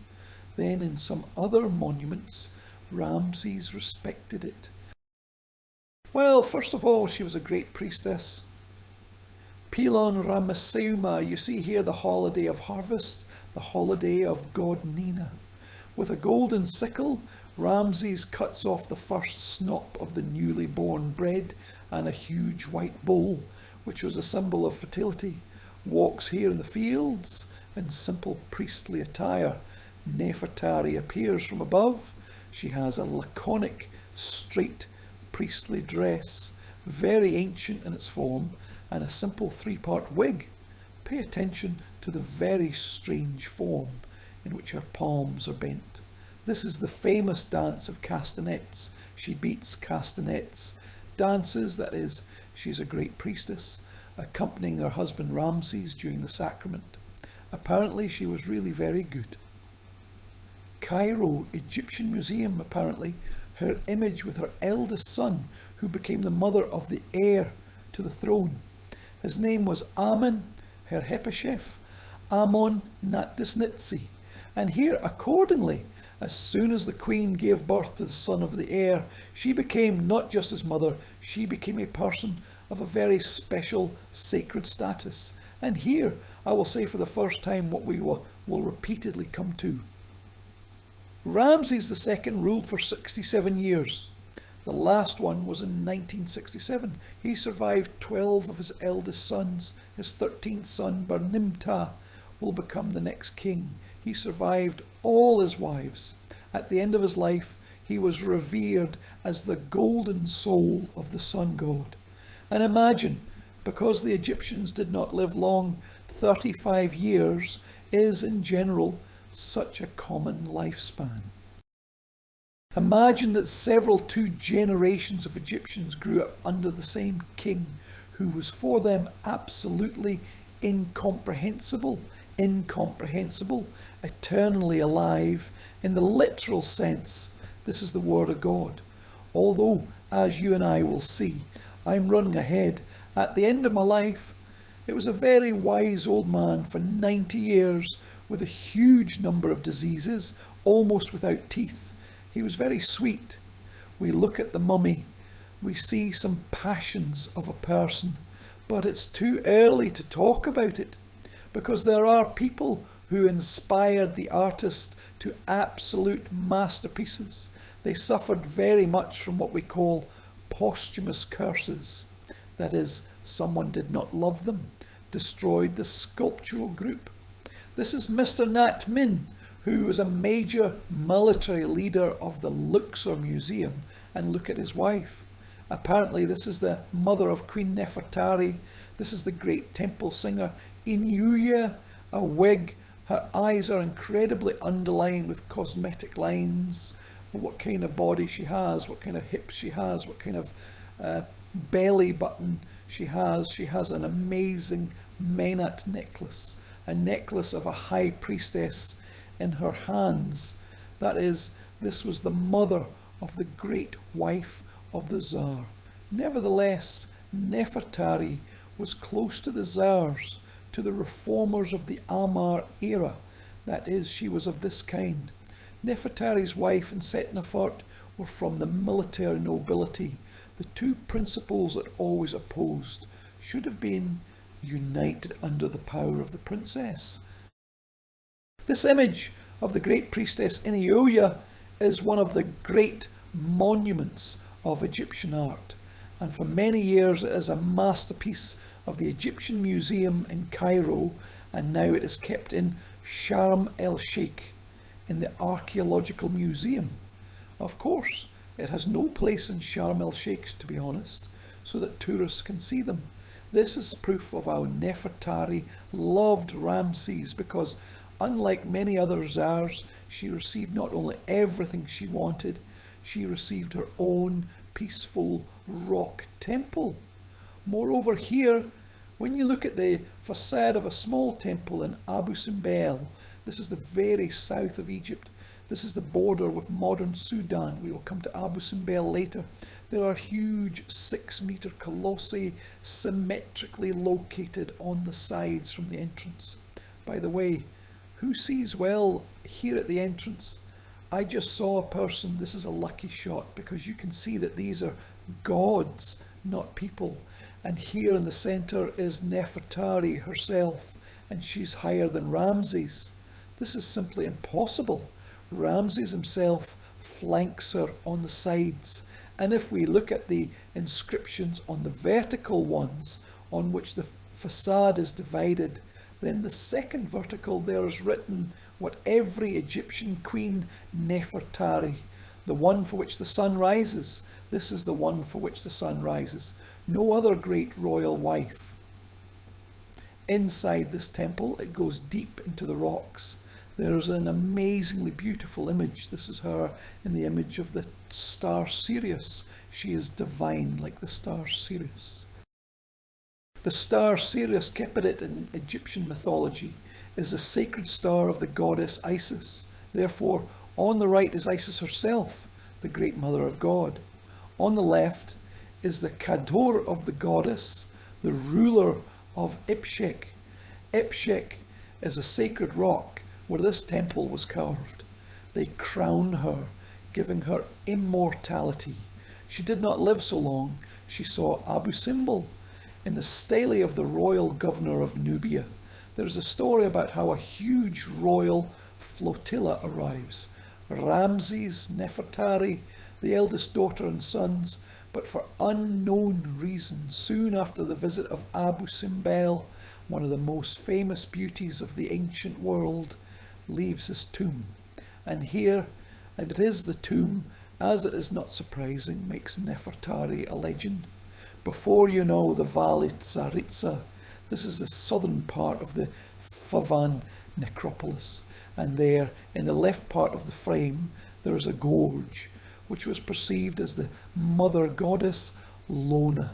Then in some other monuments, Ramses respected it. Well, first of all, she was a great priestess. Pilon Ramaseuma, you see here the holiday of harvest, the holiday of god Nina. With a golden sickle, Ramses cuts off the first snop of the newly born bread and a huge white bowl, which was a symbol of fertility, walks here in the fields in simple priestly attire. Nefertari appears from above. She has a laconic, straight, priestly dress, very ancient in its form, and a simple three-part wig. Pay attention to the very strange form in which her palms are bent. This is the famous dance of castanets. She beats castanets. Dances, that is, she's a great priestess, accompanying her husband Ramses during the sacrament. Apparently she was really very good. Cairo Egyptian Museum, apparently, her image with her eldest son, who became the mother of the heir to the throne. His name was Amen Herhepeshef, Amon Natdisnitsi. And here, accordingly, as soon as the queen gave birth to the son of the heir, she became not just his mother, she became a person of a very special sacred status. And here, I will say for the first time what we will repeatedly come to. Ramses II ruled for 67 years. The last one was in 1967. He survived 12 of his eldest sons. His 13th son, Bernimta, will become the next king. He survived all his wives. At the end of his life, he was revered as the golden soul of the sun god. And imagine, because the Egyptians did not live long, 35 years is in general such a common lifespan. Imagine that two generations of Egyptians grew up under the same king, who was for them absolutely incomprehensible, eternally alive in the literal sense. This is the word of God. Although, as you and I will see, I'm running ahead. At the end of my life, it was a very wise old man for 90 years with a huge number of diseases, almost without teeth. He was very sweet. We look at the mummy, we see some passions of a person, but it's too early to talk about it, because there are people who inspired the artist to absolute masterpieces. They suffered very much from what we call posthumous curses. That is, someone did not love them, destroyed the sculptural group. This is Mr. Nat Min, who was a major military leader of the Luxor Museum, and look at his wife. Apparently this is the mother of Queen Nefertari. This is the great temple singer Inuya, a wig. Her eyes are incredibly underlined with cosmetic lines. What kind of body she has, what kind of hips she has, what kind of belly button she has. She has an amazing Menat necklace, a necklace of a high priestess in her hands. That is, this was the mother of the great wife of the Tsar. Nevertheless, Nefertari was close to the Tsars, to the reformers of the Amar era. That is, she was of this kind. Nefertari's wife and Setnefert were from the military nobility. The two principles that always opposed should have been united under the power of the princess. This image of the great priestess Inuya is one of the great monuments of Egyptian art, and for many years it is a masterpiece of the Egyptian Museum in Cairo, and now it is kept in Sharm el-Sheikh in the Archaeological Museum. Of course, it has no place in Sharm el-Sheikh, to be honest, so that tourists can see them. This is proof of how Nefertari loved Ramses, because unlike many other Tsars, she received not only everything she wanted, she received her own peaceful rock temple. Moreover, here, when you look at the facade of a small temple in Abu Simbel, this is the very south of Egypt, This is the border with modern Sudan. We will come to Abu Simbel later. There are huge 6-metre colossi symmetrically located on the sides from the entrance. By the way, who sees well here at the entrance? I just saw a person. This is a lucky shot because you can see that these are gods, not people. And here in the centre is Nefertari herself, and she's higher than Ramses. This is simply impossible. Ramses himself flanks her on the sides. And if we look at the inscriptions on the vertical ones on which the facade is divided, then the second vertical there is written what every Egyptian queen, Nefertari, the one for which the sun rises. This is the one for which the sun rises. No other great royal wife. Inside this temple, it goes deep into the rocks. There's an amazingly beautiful image. This is her in the image of the star Sirius. She is divine like the star Sirius. The star Sirius Kepirit in Egyptian mythology is the sacred star of the goddess Isis. Therefore, on the right is Isis herself, the great mother of God. On the left is the Kador of the goddess, the ruler of Ipshek. Ipshek is a sacred rock where this temple was carved. They crown her, giving her immortality. She did not live so long. She saw Abu Simbel in the stele of the royal governor of Nubia. There's a story about how a huge royal flotilla arrives. Ramses, Nefertari, the eldest daughter and sons, but for unknown reasons, soon after the visit of Abu Simbel, one of the most famous beauties of the ancient world, leaves his tomb. And here, and it is the tomb, as it is not surprising, makes Nefertari a legend. Before you know the Valley Tsaritsa, this is the southern part of the Favan necropolis. And there, in the left part of the frame, there is a gorge, which was perceived as the mother goddess Lona.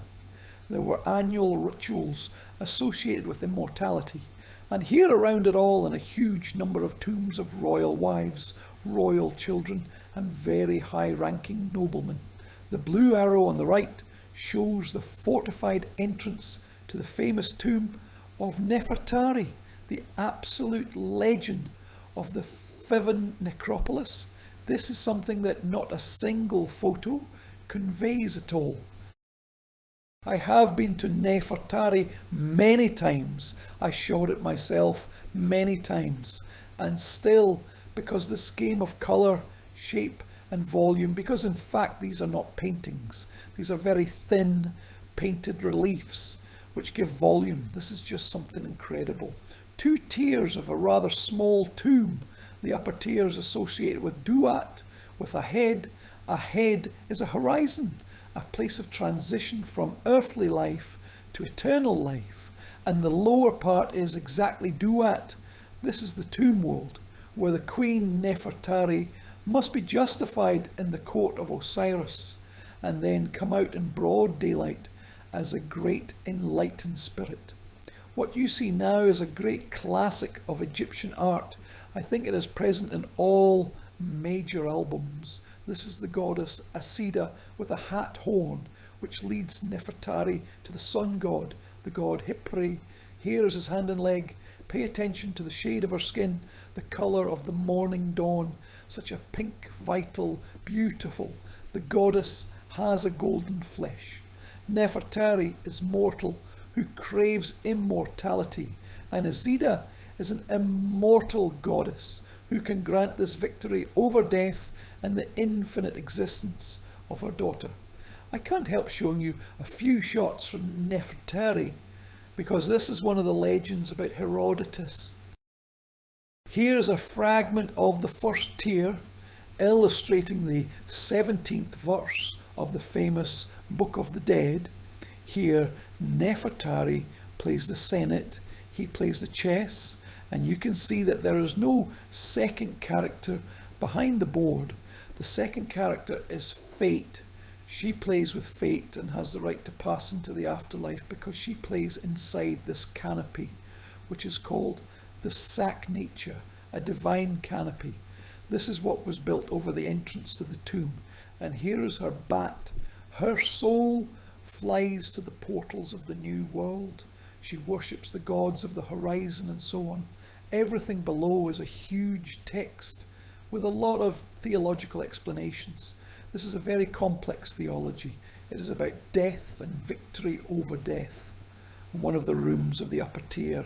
There were annual rituals associated with immortality, and here around it all, in a huge number of tombs of royal wives, royal children, and very high-ranking noblemen. The blue arrow on the right shows the fortified entrance to the famous tomb of Nefertari, the absolute legend of the Favan necropolis. This is something that not a single photo conveys at all. I have been to Nefertari many times. I showed it myself many times. And still, because this game of colour, shape and volume, because in fact these are not paintings. These are very thin painted reliefs which give volume. This is just something incredible. 2 tiers of a rather small tomb. The upper tier is associated with Duat, with a head. A head is a horizon, a place of transition from earthly life to eternal life. And the lower part is exactly Duat. This is the tomb world, where the Queen Nefertari must be justified in the court of Osiris, and then come out in broad daylight as a great enlightened spirit. What you see now is a great classic of Egyptian art. I think it is present in all major albums. This is the goddess Asida with a hat horn, which leads Nefertari to the sun god, the god Hipri. Here is his hand and leg. Pay attention to the shade of her skin, the colour of the morning dawn, such a pink, vital, beautiful. The goddess has a golden flesh. Nefertari is mortal, who craves immortality, and Asida is an immortal goddess who can grant this victory over death and the infinite existence of her daughter. I can't help showing you a few shots from Nefertari, because this is one of the legends about Herodotus. Here's a fragment of the first tier, illustrating the 17th verse of the famous Book of the Dead. Here, Nefertari plays the Senate, he plays the chess, and you can see that there is no second character behind the board. The second character is Fate. She plays with fate and has the right to pass into the afterlife because she plays inside this canopy, which is called the Sac Nature, a divine canopy. This is what was built over the entrance to the tomb. And here is her bat. Her soul flies to the portals of the new world. She worships the gods of the horizon and so on. Everything below is a huge text with a lot of theological explanations. This is a very complex theology. It is about death and victory over death. One of the rooms of the upper tier.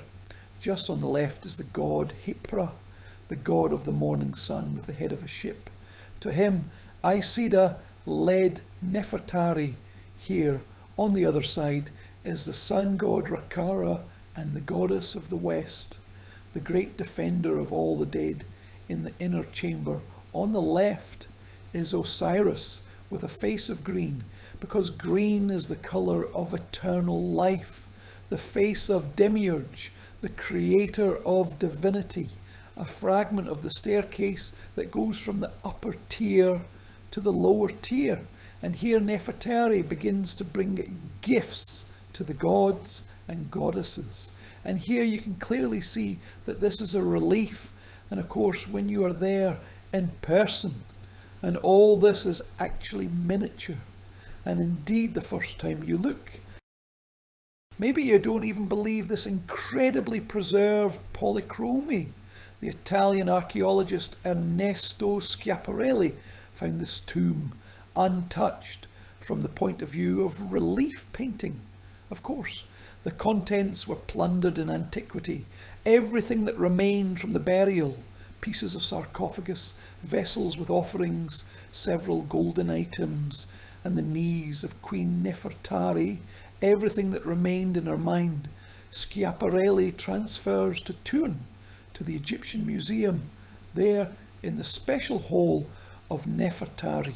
Just on the left is the god Hipra, the god of the morning sun with the head of a ship. To him, Aisida led Nefertari. Here, on the other side, is the sun god Rakara and the goddess of the west, the great defender of all the dead in the inner chamber. On the left is Osiris with a face of green, because green is the colour of eternal life, the face of Demiurge, the creator of divinity, a fragment of the staircase that goes from the upper tier to the lower tier. And here Nefertari begins to bring gifts to the gods and goddesses. And here you can clearly see that this is a relief. And of course, when you are there in person, and all this is actually miniature, and indeed the first time you look, maybe you don't even believe this incredibly preserved polychromy. The Italian archaeologist Ernesto Schiaparelli found this tomb untouched from the point of view of relief painting. Of course, the contents were plundered in antiquity. Everything that remained from the burial, pieces of sarcophagus, vessels with offerings, several golden items, and the knees of Queen Nefertari, everything that remained in her mind, Schiaparelli transfers to Turin, to the Egyptian Museum, there in the special hall of Nefertari.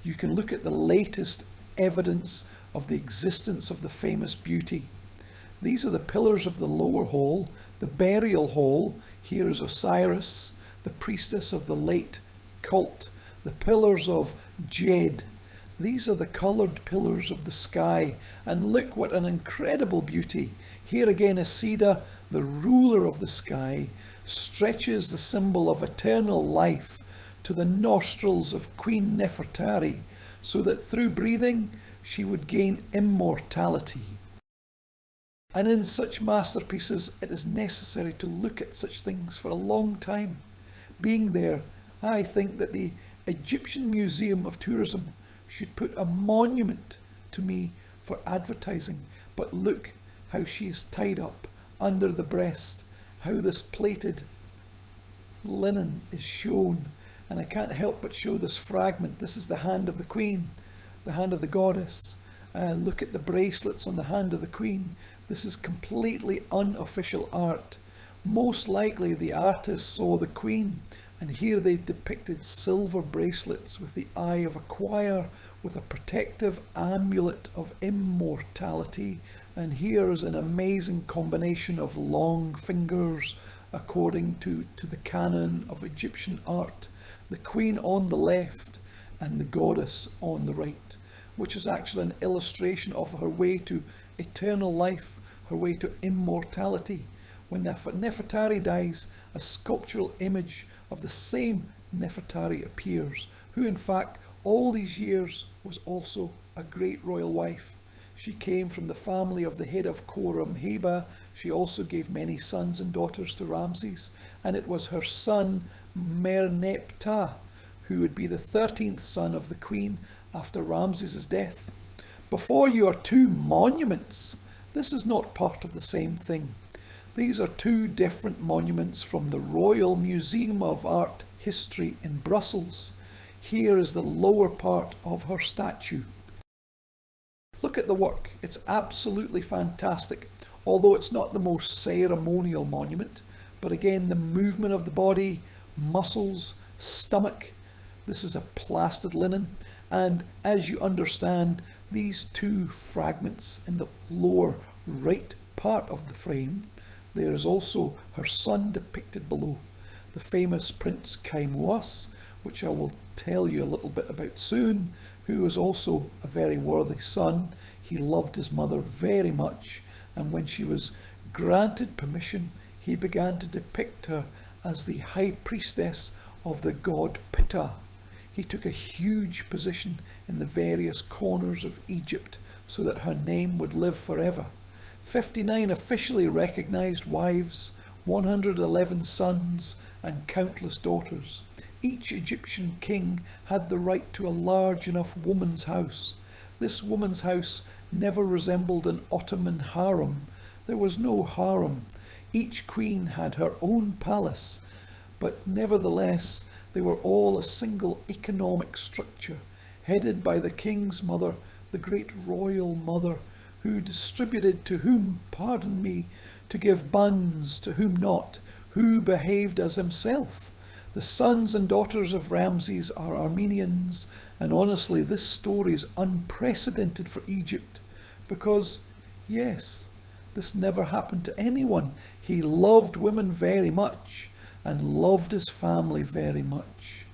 You can look at the latest evidence of the existence of the famous beauty. These are the pillars of the lower hall, the burial hall. Here is Osiris, the priestess of the late cult. The pillars of Jed. These are the coloured pillars of the sky. And look what an incredible beauty. Here again Isida, the ruler of the sky, stretches the symbol of eternal life to the nostrils of Queen Nefertari, so that through breathing she would gain immortality. And in such masterpieces it is necessary to look at such things for a long time. Being there, I think that the Egyptian Museum of Tourism should put a monument to me for advertising. But look how she is tied up under the breast, how this plated linen is shown. And I can't help but show this fragment. This is the hand of the queen, the hand of the goddess. Look at the bracelets on the hand of the queen. This is completely unofficial art. Most likely the artist saw the queen, and here they depicted silver bracelets with the eye of a choir, with a protective amulet of immortality. And here is an amazing combination of long fingers according to the canon of Egyptian art. The queen on the left and the goddess on the right, which is actually an illustration of her way to eternal life, her way to immortality. When Nefertari dies, a sculptural image of the same Nefertari appears, who in fact all these years was also a great royal wife. She came from the family of the head of Khorram Heba. She also gave many sons and daughters to Ramses, and it was her son Merneptah who would be the 13th son of the queen after Ramses' death. Before you are two monuments. This is not part of the same thing. These are two different monuments from the Royal Museum of Art History in Brussels. Here is the lower part of her statue. Look at the work. It's absolutely fantastic, although it's not the most ceremonial monument. But again, the movement of the body, muscles, stomach. This is a plastered linen. And as you understand, these two fragments in the lower right part of the frame, there is also her son depicted below, the famous Prince Kaimuas, which I will tell you a little bit about soon, who was also a very worthy son. He loved his mother very much, and when she was granted permission, he began to depict her as the high priestess of the god Ptah. He took a huge position in the various corners of Egypt so that her name would live forever. 59 officially recognized wives, 111 sons, and countless daughters. Each Egyptian king had the right to a large enough woman's house. This woman's house never resembled an Ottoman harem. There was no harem. Each queen had her own palace, but nevertheless they were all a single economic structure, headed by the king's mother, the great royal mother, who distributed to whom, pardon me, to give buns to whom not, who behaved as himself. The sons and daughters of Ramses are Armenians, and honestly this story is unprecedented for Egypt, because, yes, this never happened to anyone. He loved women very much, and loved his family very much.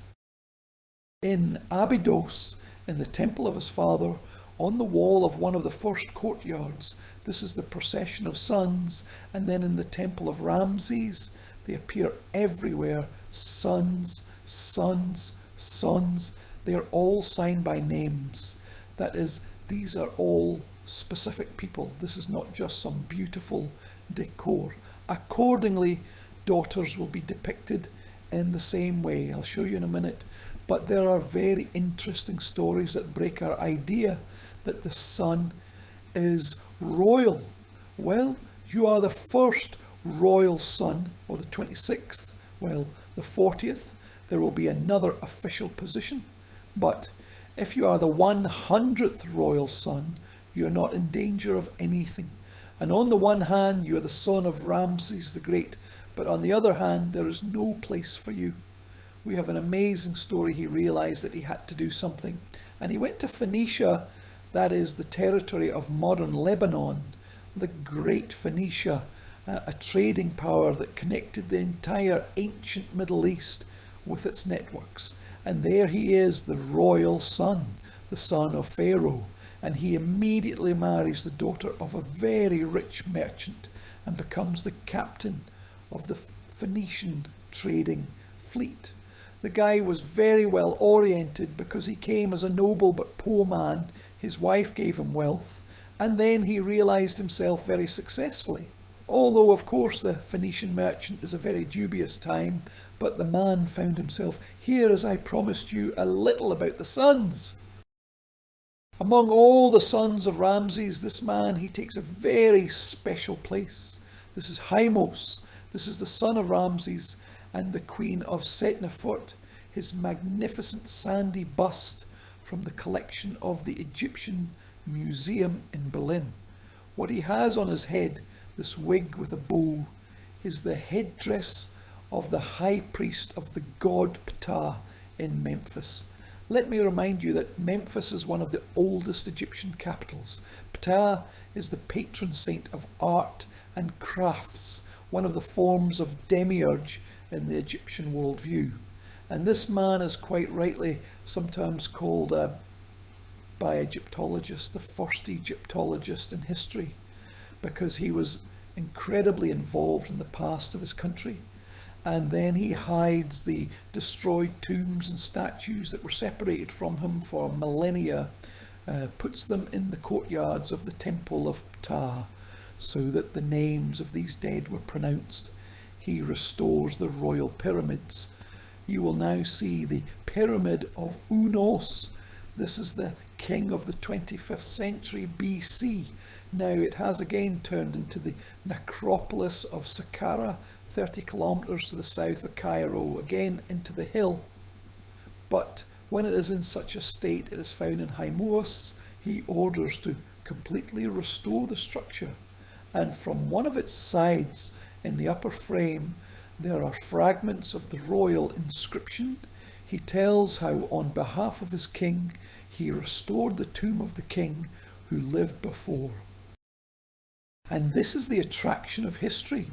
In Abydos, in the temple of his father, on the wall of one of the first courtyards, this is the procession of sons, and then in the temple of Ramses, they appear everywhere. Sons, sons, sons. They are all signed by names. That is, these are all specific people. This is not just some beautiful decor. Accordingly, daughters will be depicted in the same way. I'll show you in a minute. But there are very interesting stories that break our idea that the son is royal. Well, you are the first royal son, or the 26th. Well, the 40th, there will be another official position. But if you are the 100th royal son, you are not in danger of anything. And on the one hand, you are the son of Ramses the Great, but on the other hand, there is no place for you. We have an amazing story. He realized that he had to do something, and he went to Phoenicia, that is the territory of modern Lebanon, the great Phoenicia, a trading power that connected the entire ancient Middle East with its networks. And there he is, the royal son, the son of Pharaoh, and he immediately marries the daughter of a very rich merchant and becomes the captain of the Phoenician trading fleet. The guy was very well oriented because he came as a noble but poor man. His wife gave him wealth, and then he realized himself very successfully. Although, of course, the Phoenician merchant is a very dubious time, but the man found himself, here as I promised you a little about the sons. Among all the sons of Ramses, this man, he takes a very special place. This is Hymos. This is the son of Ramses and the queen of Setnefort, his magnificent sandy bust from the collection of the Egyptian Museum in Berlin. What he has on his head, this wig with a bow, is the headdress of the high priest of the god Ptah in Memphis. Let me remind you that Memphis is one of the oldest Egyptian capitals. Ptah is the patron saint of art and crafts, one of the forms of demiurge in the Egyptian worldview. And this man is quite rightly sometimes called by Egyptologists the first Egyptologist in history, because he was incredibly involved in the past of his country. And then he hides the destroyed tombs and statues that were separated from him for millennia, puts them in the courtyards of the temple of Ptah so that the names of these dead were pronounced. He restores the royal pyramids. You will now see the pyramid of Unos. This is the king of the 25th century BC. Now it has again turned into the necropolis of Saqqara, 30 kilometers to the south of Cairo, again into the hill. But when it is in such a state, it is found in Hymos. He orders to completely restore the structure, and from one of its sides in the upper frame there are fragments of the royal inscription. He tells how on behalf of his king he restored the tomb of the king who lived before. And this is the attraction of history.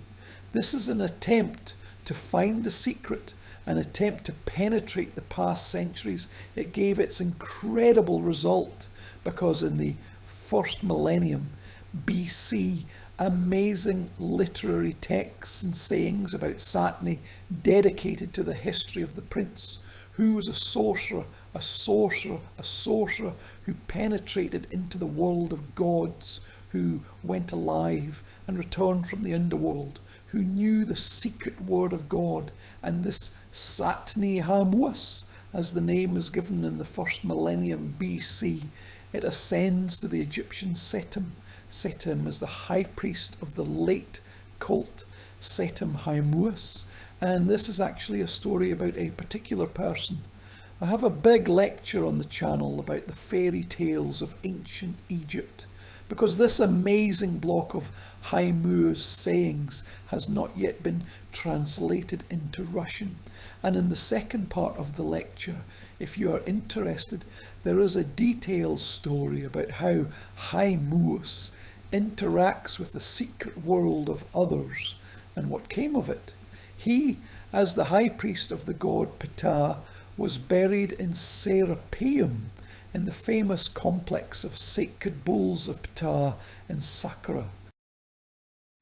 This is an attempt to find the secret, an attempt to penetrate the past centuries. It gave its incredible result because in the first millennium, BC, amazing literary texts and sayings about Satni dedicated to the history of the prince, who was a sorcerer, a sorcerer, a sorcerer who penetrated into the world of gods, who went alive and returned from the underworld, who knew the secret word of God. And this Satni Hamuas, as the name is given in the first millennium BC, it ascends to the Egyptian Setim. Setim is the high priest of the late cult Setim Hamuas, and this is actually a story about a particular person. I have a big lecture on the channel about the fairy tales of ancient Egypt, because this amazing block of Hamuas sayings has not yet been translated into Russian. And in the second part of the lecture, if you are interested, there is a detailed story about how Hamuas interacts with the secret world of others and what came of it. He, as the high priest of the god Ptah, was buried in Serapeum, in the famous complex of sacred bulls of Ptah in Saqqara.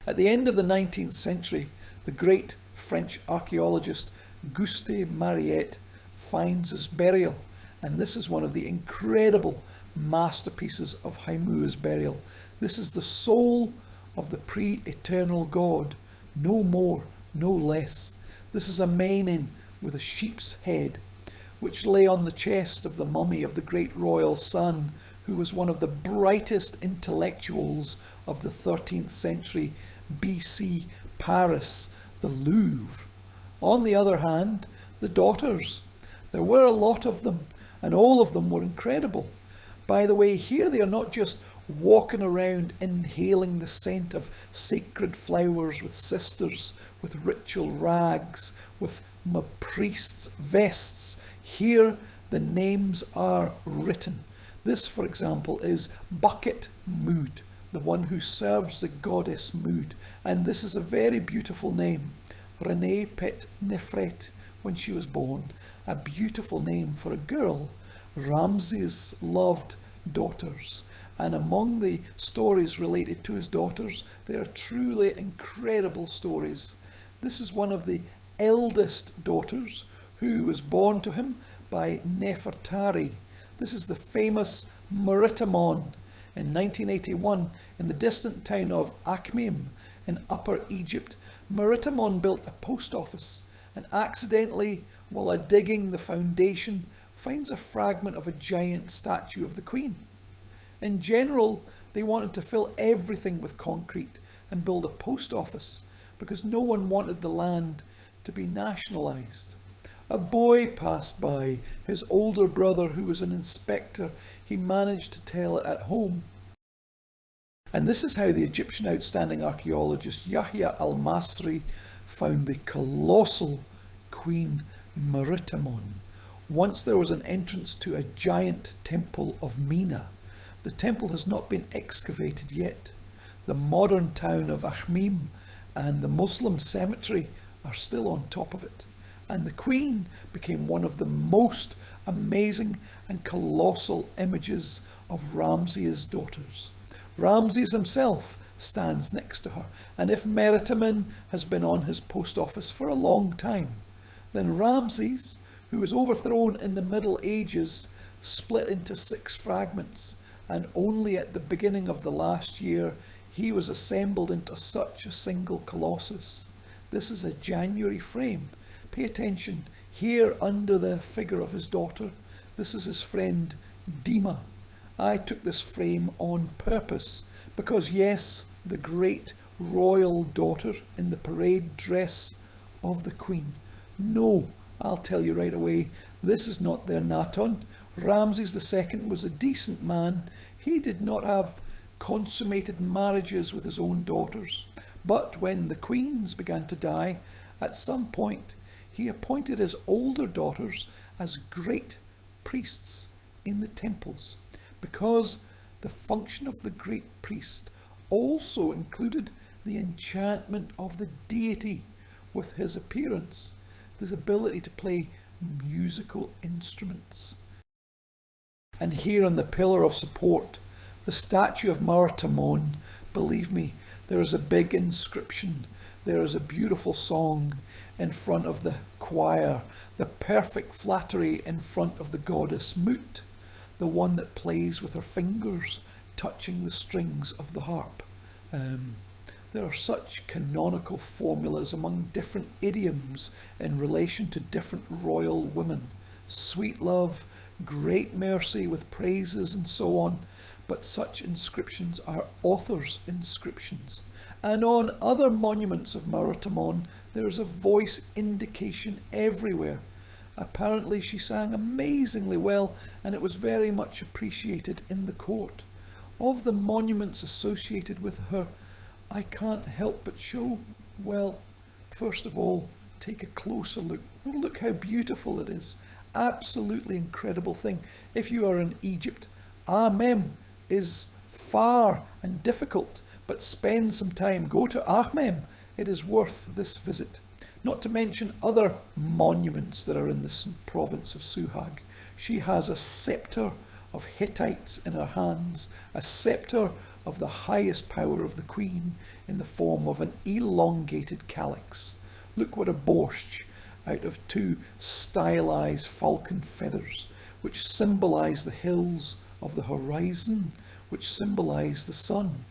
At the end of the 19th century, the great French archaeologist Gustave Mariette finds his burial, and this is one of the incredible masterpieces of Hamua's burial. This is the soul of the pre-eternal god, no more, no less. This is a menin with a sheep's head, which lay on the chest of the mummy of the great royal son, who was one of the brightest intellectuals of the 13th century BC Paris, the Louvre. On the other hand, the daughters. There were a lot of them, and all of them were incredible. By the way, here they are not just walking around inhaling the scent of sacred flowers with sisters, with ritual rags, with priests' vests. Here the names are written. This, for example, is Bucket Mood, the one who serves the goddess Mood, and this is a very beautiful name. Renee Pet Nefret, when she was born, a beautiful name for a girl. Ramses loved daughters, and among the stories related to his daughters, they are truly incredible stories. This is one of the eldest daughters, who was born to him by Nefertari. This is the famous Maritamon in 1981 in the distant town of Akhmim in Upper Egypt. Maritamon built a post office and accidentally, while digging the foundation, finds a fragment of a giant statue of the Queen. In general, they wanted to fill everything with concrete and build a post office because no one wanted the land to be nationalised. A boy passed by, his older brother who was an inspector. He managed to tell it at home. And this is how the Egyptian outstanding archaeologist Yahya al-Masri found the colossal Queen Maritamon. Once there was an entrance to a giant temple of Mina. The temple has not been excavated yet. The modern town of Akhmim and the Muslim cemetery are still on top of it. And the Queen became one of the most amazing and colossal images of Ramses' daughters. Ramses himself stands next to her, and if Meritamen has been on his post office for a long time, then Ramses, who was overthrown in the Middle Ages, split into 6 fragments, and only at the beginning of the last year he was assembled into such a single colossus. This is a January frame. Pay attention, here under the figure of his daughter, this is his friend Dima. I took this frame on purpose because, yes, the great royal daughter in the parade dress of the Queen. No, I'll tell you right away, this is not their Naton. Ramses II was a decent man. He did not have consummated marriages with his own daughters. But when the queens began to die, at some point he appointed his older daughters as great priests in the temples, because the function of the great priest also included the enchantment of the deity with his appearance, the ability to play musical instruments. And here on the pillar of support, the statue of Maritamon Believe me, there is a big inscription. There is a beautiful song in front of the choir, the perfect flattery in front of the goddess Mut, the one that plays with her fingers, touching the strings of the harp. There are such canonical formulas among different idioms in relation to different royal women. Sweet love, great mercy with praises and so on. But such inscriptions are authors' inscriptions. And on other monuments of Marathon, there is a voice indication everywhere. Apparently she sang amazingly well, and it was very much appreciated in the court. Of the monuments associated with her, I can't help but show, well, first of all, take a closer look. Look how beautiful it is. Absolutely incredible thing. If you are in Egypt, Amem is far and difficult, but spend some time, go to Ahmem. It is worth this visit. Not to mention other monuments that are in this province of Suhag. She has a scepter of Hittites in her hands, a scepter of the highest power of the queen in the form of an elongated calyx. Look what a borscht out of two stylized falcon feathers, which symbolize the hills of the horizon, which symbolize the sun.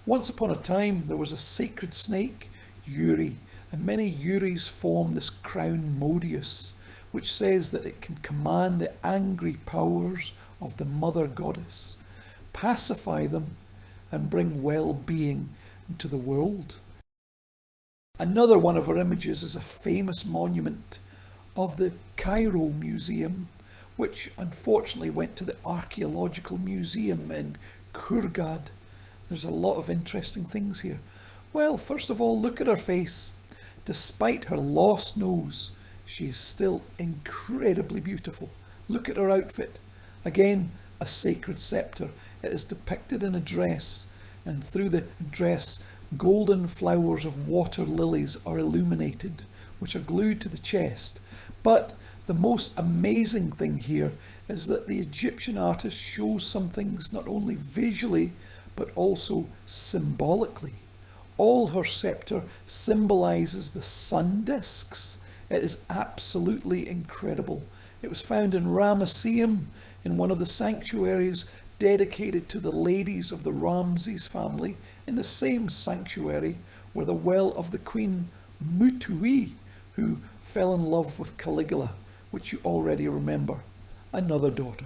Once upon a time there was a sacred snake, Uri, and many Uris form this crown modius, which says that it can command the angry powers of the mother goddess, pacify them, and bring well-being into the world. Another one of her images is a famous monument of the Cairo Museum, which unfortunately went to the Archaeological Museum in Hurghada. There's a lot of interesting things here. Well, first of all, look at her face. Despite her lost nose, she is still incredibly beautiful. Look at her outfit. Again, a sacred scepter. It is depicted in a dress, and through the dress, golden flowers of water lilies are illuminated, which are glued to the chest. But the most amazing thing here is that the Egyptian artist shows some things not only visually, but also symbolically. All her scepter symbolizes the sun discs. It is absolutely incredible. It was found in Ramesseum, in one of the sanctuaries dedicated to the ladies of the Ramses family, in the same sanctuary where the well of the queen Mutui, who fell in love with Caligula, which you already remember, another daughter.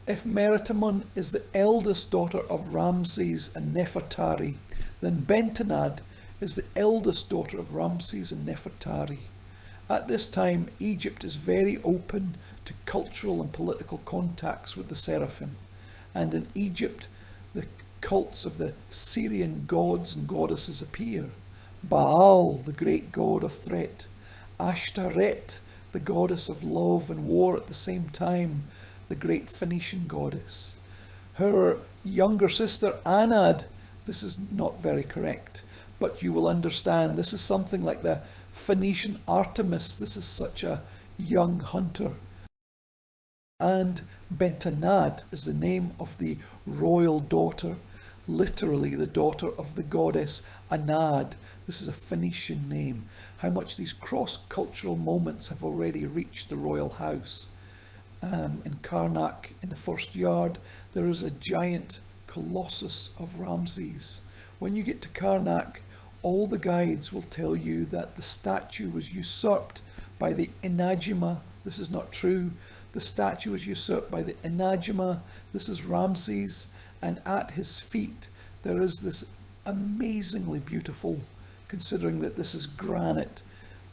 If Meritamon is the eldest daughter of Ramses and Nefertari, then Bentenad is the eldest daughter of Ramses and Nefertari. At this time, Egypt is very open to cultural and political contacts with the Seraphim, and in Egypt, the cults of the Syrian gods and goddesses appear. Baal, the great god of threat, Ashtaret, the goddess of love and war at the same time, the great Phoenician goddess. Her younger sister Anad, this is not very correct, but you will understand this is something like the Phoenician Artemis. This is such a young hunter. And Bentenad is the name of the royal daughter, literally the daughter of the goddess Anad. This is a Phoenician name. How much these cross-cultural moments have already reached the royal house. In Karnak, in the first yard, there is a giant colossus of Ramses. When you get to Karnak, all the guides will tell you that the statue was usurped by the Enagima. This is not true. The statue was usurped by the Enagima. This is Ramses, and at his feet there is this amazingly beautiful, considering that this is granite,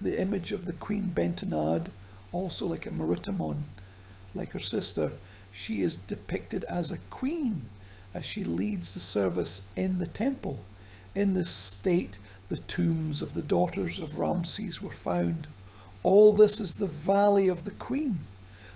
the image of the Queen Bentenad, also like a Meritamon, like her sister. She is depicted as a queen as she leads the service in the temple. In this state, the tombs of the daughters of Ramses were found. All this is the Valley of the Queen.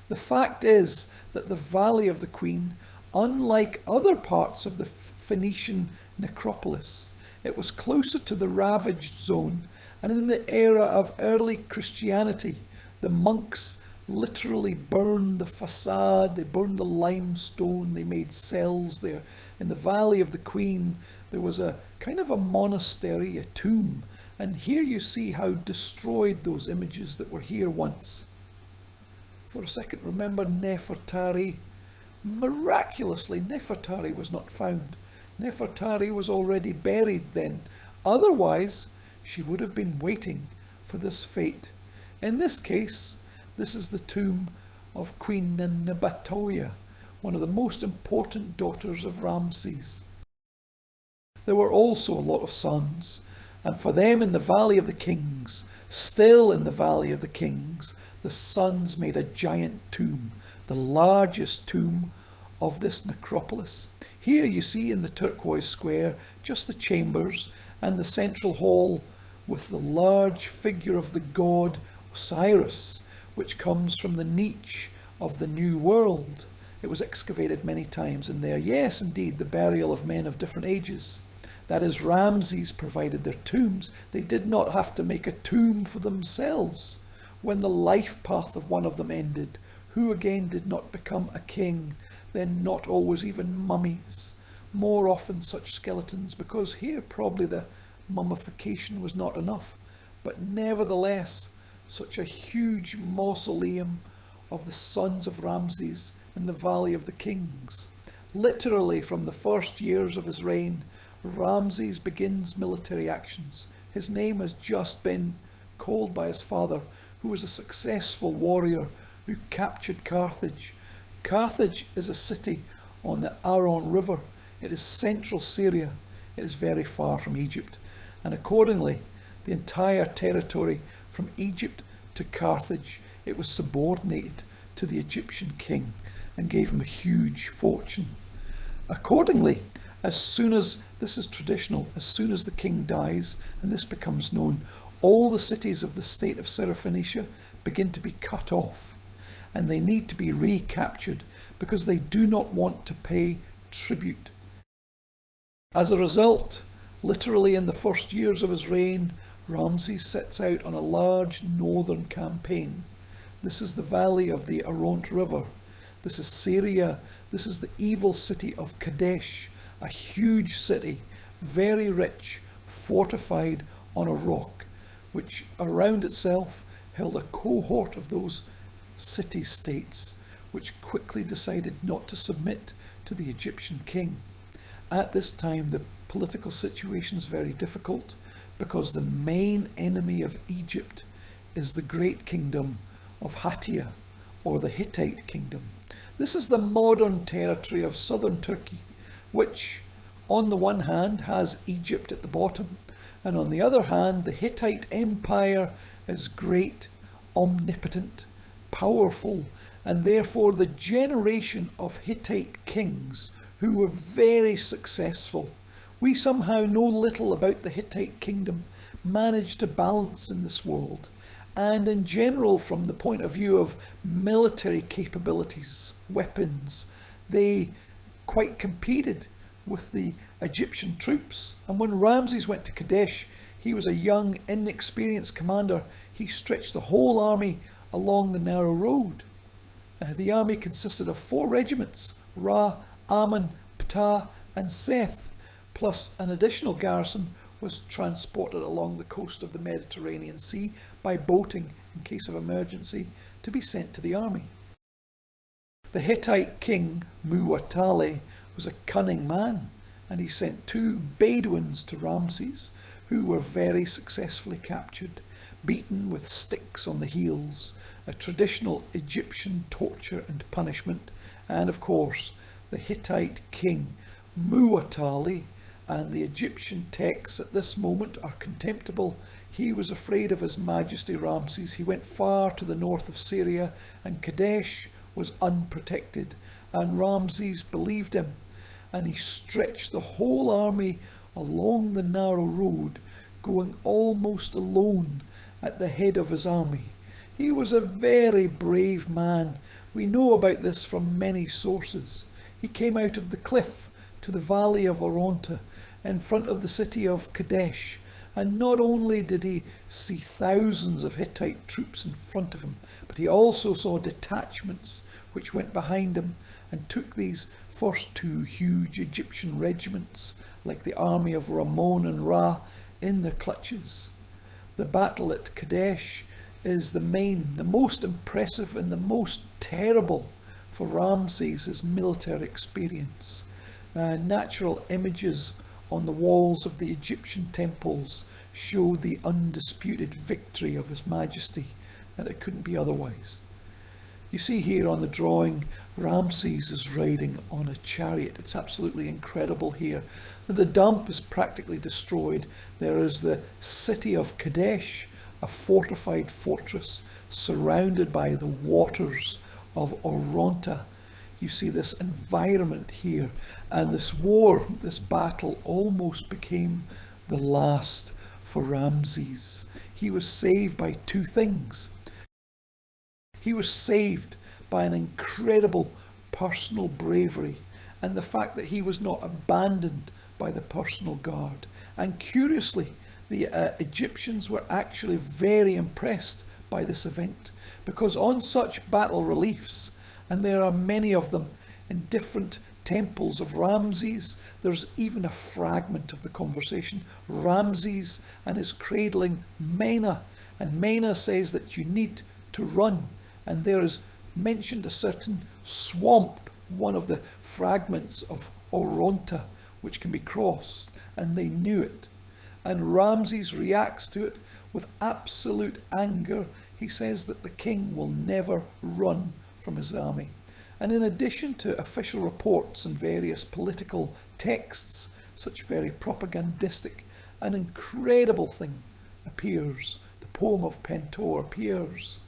The fact is that the Valley of the Queen, unlike other parts of the Phoenician necropolis, it was closer to the ravaged zone, and in the era of early Christianity, the monks literally burned the facade, they burned the limestone, they made cells there. In the Valley of the Queen, there was a kind of a monastery, a tomb, and here you see how destroyed those images that were here once. For a second, remember Nefertari? Miraculously, Nefertari was not found. Nefertari was already buried then. Otherwise, she would have been waiting for this fate. In this case, this is the tomb of Queen Nineveh, one of the most important daughters of Ramses. There were also a lot of sons, and for them in the Valley of the Kings, still in the Valley of the Kings, the sons made a giant tomb, the largest tomb of this necropolis. Here you see in the turquoise square just the chambers and the central hall with the large figure of the god Osiris, which comes from the niche of the New World. It was excavated many times in there. Yes, indeed, the burial of men of different ages. That is, Ramses provided their tombs. They did not have to make a tomb for themselves. When the life path of one of them ended, who again did not become a king, then not always even mummies, more often such skeletons, because here probably the mummification was not enough. But nevertheless, such a huge mausoleum of the sons of Ramses in the Valley of the Kings. Literally from the first years of his reign, Ramses begins military actions. His name has just been called by his father, who was a successful warrior who captured Carthage. Carthage is a city on the Aron River. It is central Syria. It is very far from Egypt. And accordingly, the entire territory from Egypt to Carthage, it was subordinated to the Egyptian king and gave him a huge fortune. Accordingly, as soon as, this is traditional, as soon as the king dies, and this becomes known, all the cities of the state of Syrophoenicia begin to be cut off, and they need to be recaptured because they do not want to pay tribute. As a result, literally in the first years of his reign, Ramses sets out on a large northern campaign. This is the valley of the Aron River. This is Syria. This is the evil city of Kadesh, a huge city, very rich, fortified on a rock, which around itself held a cohort of those city-states, which quickly decided not to submit to the Egyptian king. At this time, the political situation is very difficult because the main enemy of Egypt is the great kingdom of Hattia, or the Hittite kingdom. This is the modern territory of southern Turkey, which on the one hand has Egypt at the bottom, and on the other hand the Hittite Empire is great, omnipotent, powerful, and therefore the generation of Hittite kings who were very successful. We somehow know little about the Hittite kingdom, managed to balance in this world, and in general from the point of view of military capabilities, weapons, they quite competed with the Egyptian troops. And when Ramses went to Kadesh, he was a young, inexperienced commander. He stretched the whole army along the narrow road. The army consisted of 4 regiments, Ra, Ammon, Ptah and Seth, plus an additional garrison was transported along the coast of the Mediterranean Sea by boating in case of emergency to be sent to the army. The Hittite king Muwatalli was a cunning man, and he sent 2 Bedouins to Ramses, who were very successfully captured, beaten with sticks on the heels, a traditional Egyptian torture and punishment. And of course, the Hittite king Muwatalli, and the Egyptian texts at this moment are contemptible. He was afraid of his majesty Ramses. He went far to the north of Syria, and Kadesh was unprotected, and Ramses believed him, and he stretched the whole army along the narrow road, going almost alone at the head of his army. He was a very brave man. We know about this from many sources. He came out of the cliff to the valley of Oronta in front of the city of Kadesh, And not only did he see thousands of Hittite troops in front of him, but he also saw detachments which went behind him and took these first two huge Egyptian regiments, like the army of Ramon and Ra, in their clutches. The battle at Kadesh is the most impressive and the most terrible for Ramses' military experience. Natural images on the walls of the Egyptian temples show the undisputed victory of His Majesty, and it couldn't be otherwise. You see here on the drawing, Ramses is riding on a chariot. It's absolutely incredible here. The dump is practically destroyed. There is the city of Kadesh, a fortified fortress surrounded by the waters of Oronta. You see this environment here, and this war, this battle almost became the last for Ramses. He was saved by two things. He was saved by an incredible personal bravery and the fact that he was not abandoned by the personal guard. And curiously, the Egyptians were actually very impressed by this event, because on such battle reliefs, and there are many of them in different temples of Ramses, there's even a fragment of the conversation, Ramses and his cradling Mena. And Mena says that you need to run. And there is mentioned a certain swamp, one of the fragments of Oronta, which can be crossed, and they knew it. And Ramses reacts to it with absolute anger. He says that the king will never run from his army. And in addition to official reports and various political texts, such very propagandistic, an incredible thing appears. The poem of Pentor appears.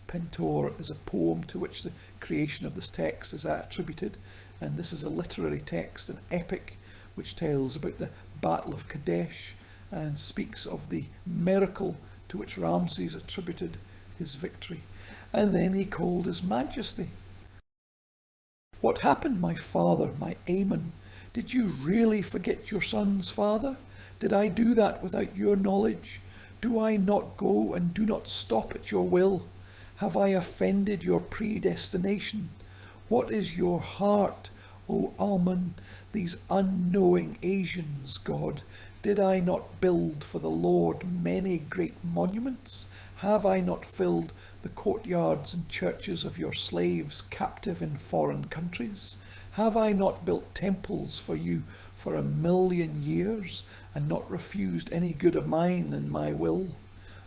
Pentor is a poem to which the creation of this text is attributed, and this is a literary text, an epic, which tells about the Battle of Kadesh and speaks of the miracle to which Ramses attributed his victory. And then he called His Majesty. What happened, my father, my Amun? Did you really forget your sons, father? Did I do that without your knowledge? Do I not go and do not stop at your will? Have I offended your predestination? What is your heart, O Amun, these unknowing Asians, God? Did I not build for the Lord many great monuments? Have I not filled the courtyards and churches of your slaves captive in foreign countries? Have I not built temples for you for 1,000,000 years, and not refused any good of mine in my will?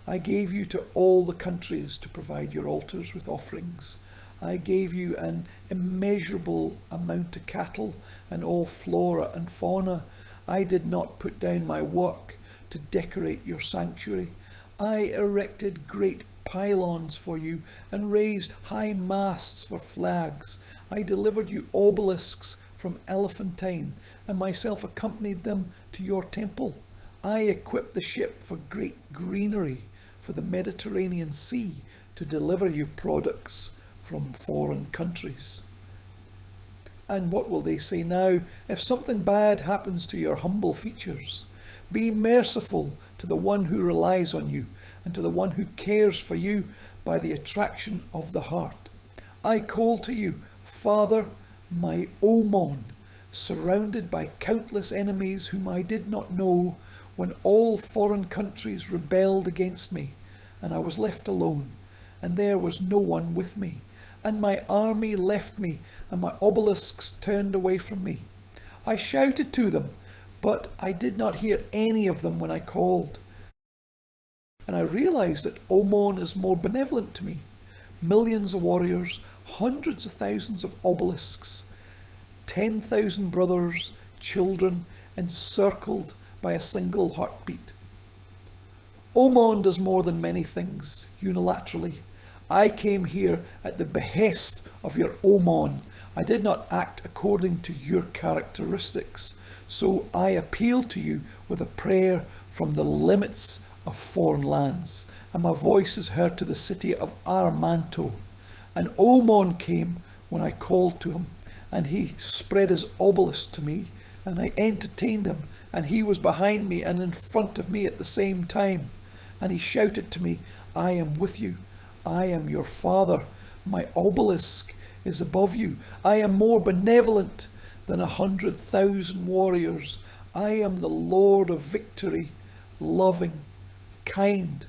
I gave you to all the countries to provide your altars with offerings. I gave you an immeasurable amount of cattle and all flora and fauna. I did not put down my work to decorate your sanctuary. I erected great pylons for you and raised high masts for flags. I delivered you obelisks from Elephantine and myself accompanied them to your temple. I equipped the ship for great greenery for the Mediterranean Sea to deliver you products from foreign countries. And what will they say now if something bad happens to your humble features? Be merciful to the one who relies on you and to the one who cares for you by the attraction of the heart. I call to you, Father, my Omon, surrounded by countless enemies whom I did not know, when all foreign countries rebelled against me, and I was left alone, and there was no one with me, and my army left me, and my obelisks turned away from me. I shouted to them, but I did not hear any of them when I called. And I realized that Omon is more benevolent to me. Millions of warriors, hundreds of thousands of obelisks, 10,000 brothers, children, encircled by a single heartbeat. Omon does more than many things, unilaterally. I came here at the behest of your Omon. I did not act according to your characteristics. So I appeal to you with a prayer from the limits of foreign lands. And my voice is heard to the city of Armanto. And Omon came when I called to him, and he spread his obelisk to me, and I entertained him, and he was behind me and in front of me at the same time. And he shouted to me, I am with you. I am your father. My obelisk is above you. I am more benevolent than 100,000 warriors. I am the Lord of victory, loving, kind.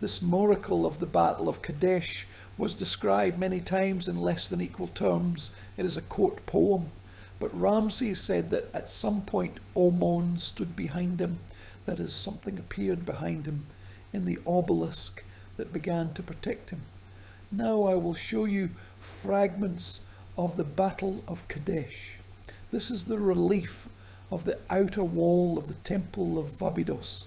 This miracle of the Battle of Kadesh was described many times in less than equal terms. It is a court poem. But Ramses said that at some point Omon stood behind him, that is, something appeared behind him in the obelisk that began to protect him. Now I will show you fragments of the Battle of Kadesh. This is the relief of the outer wall of the Temple of Abydos.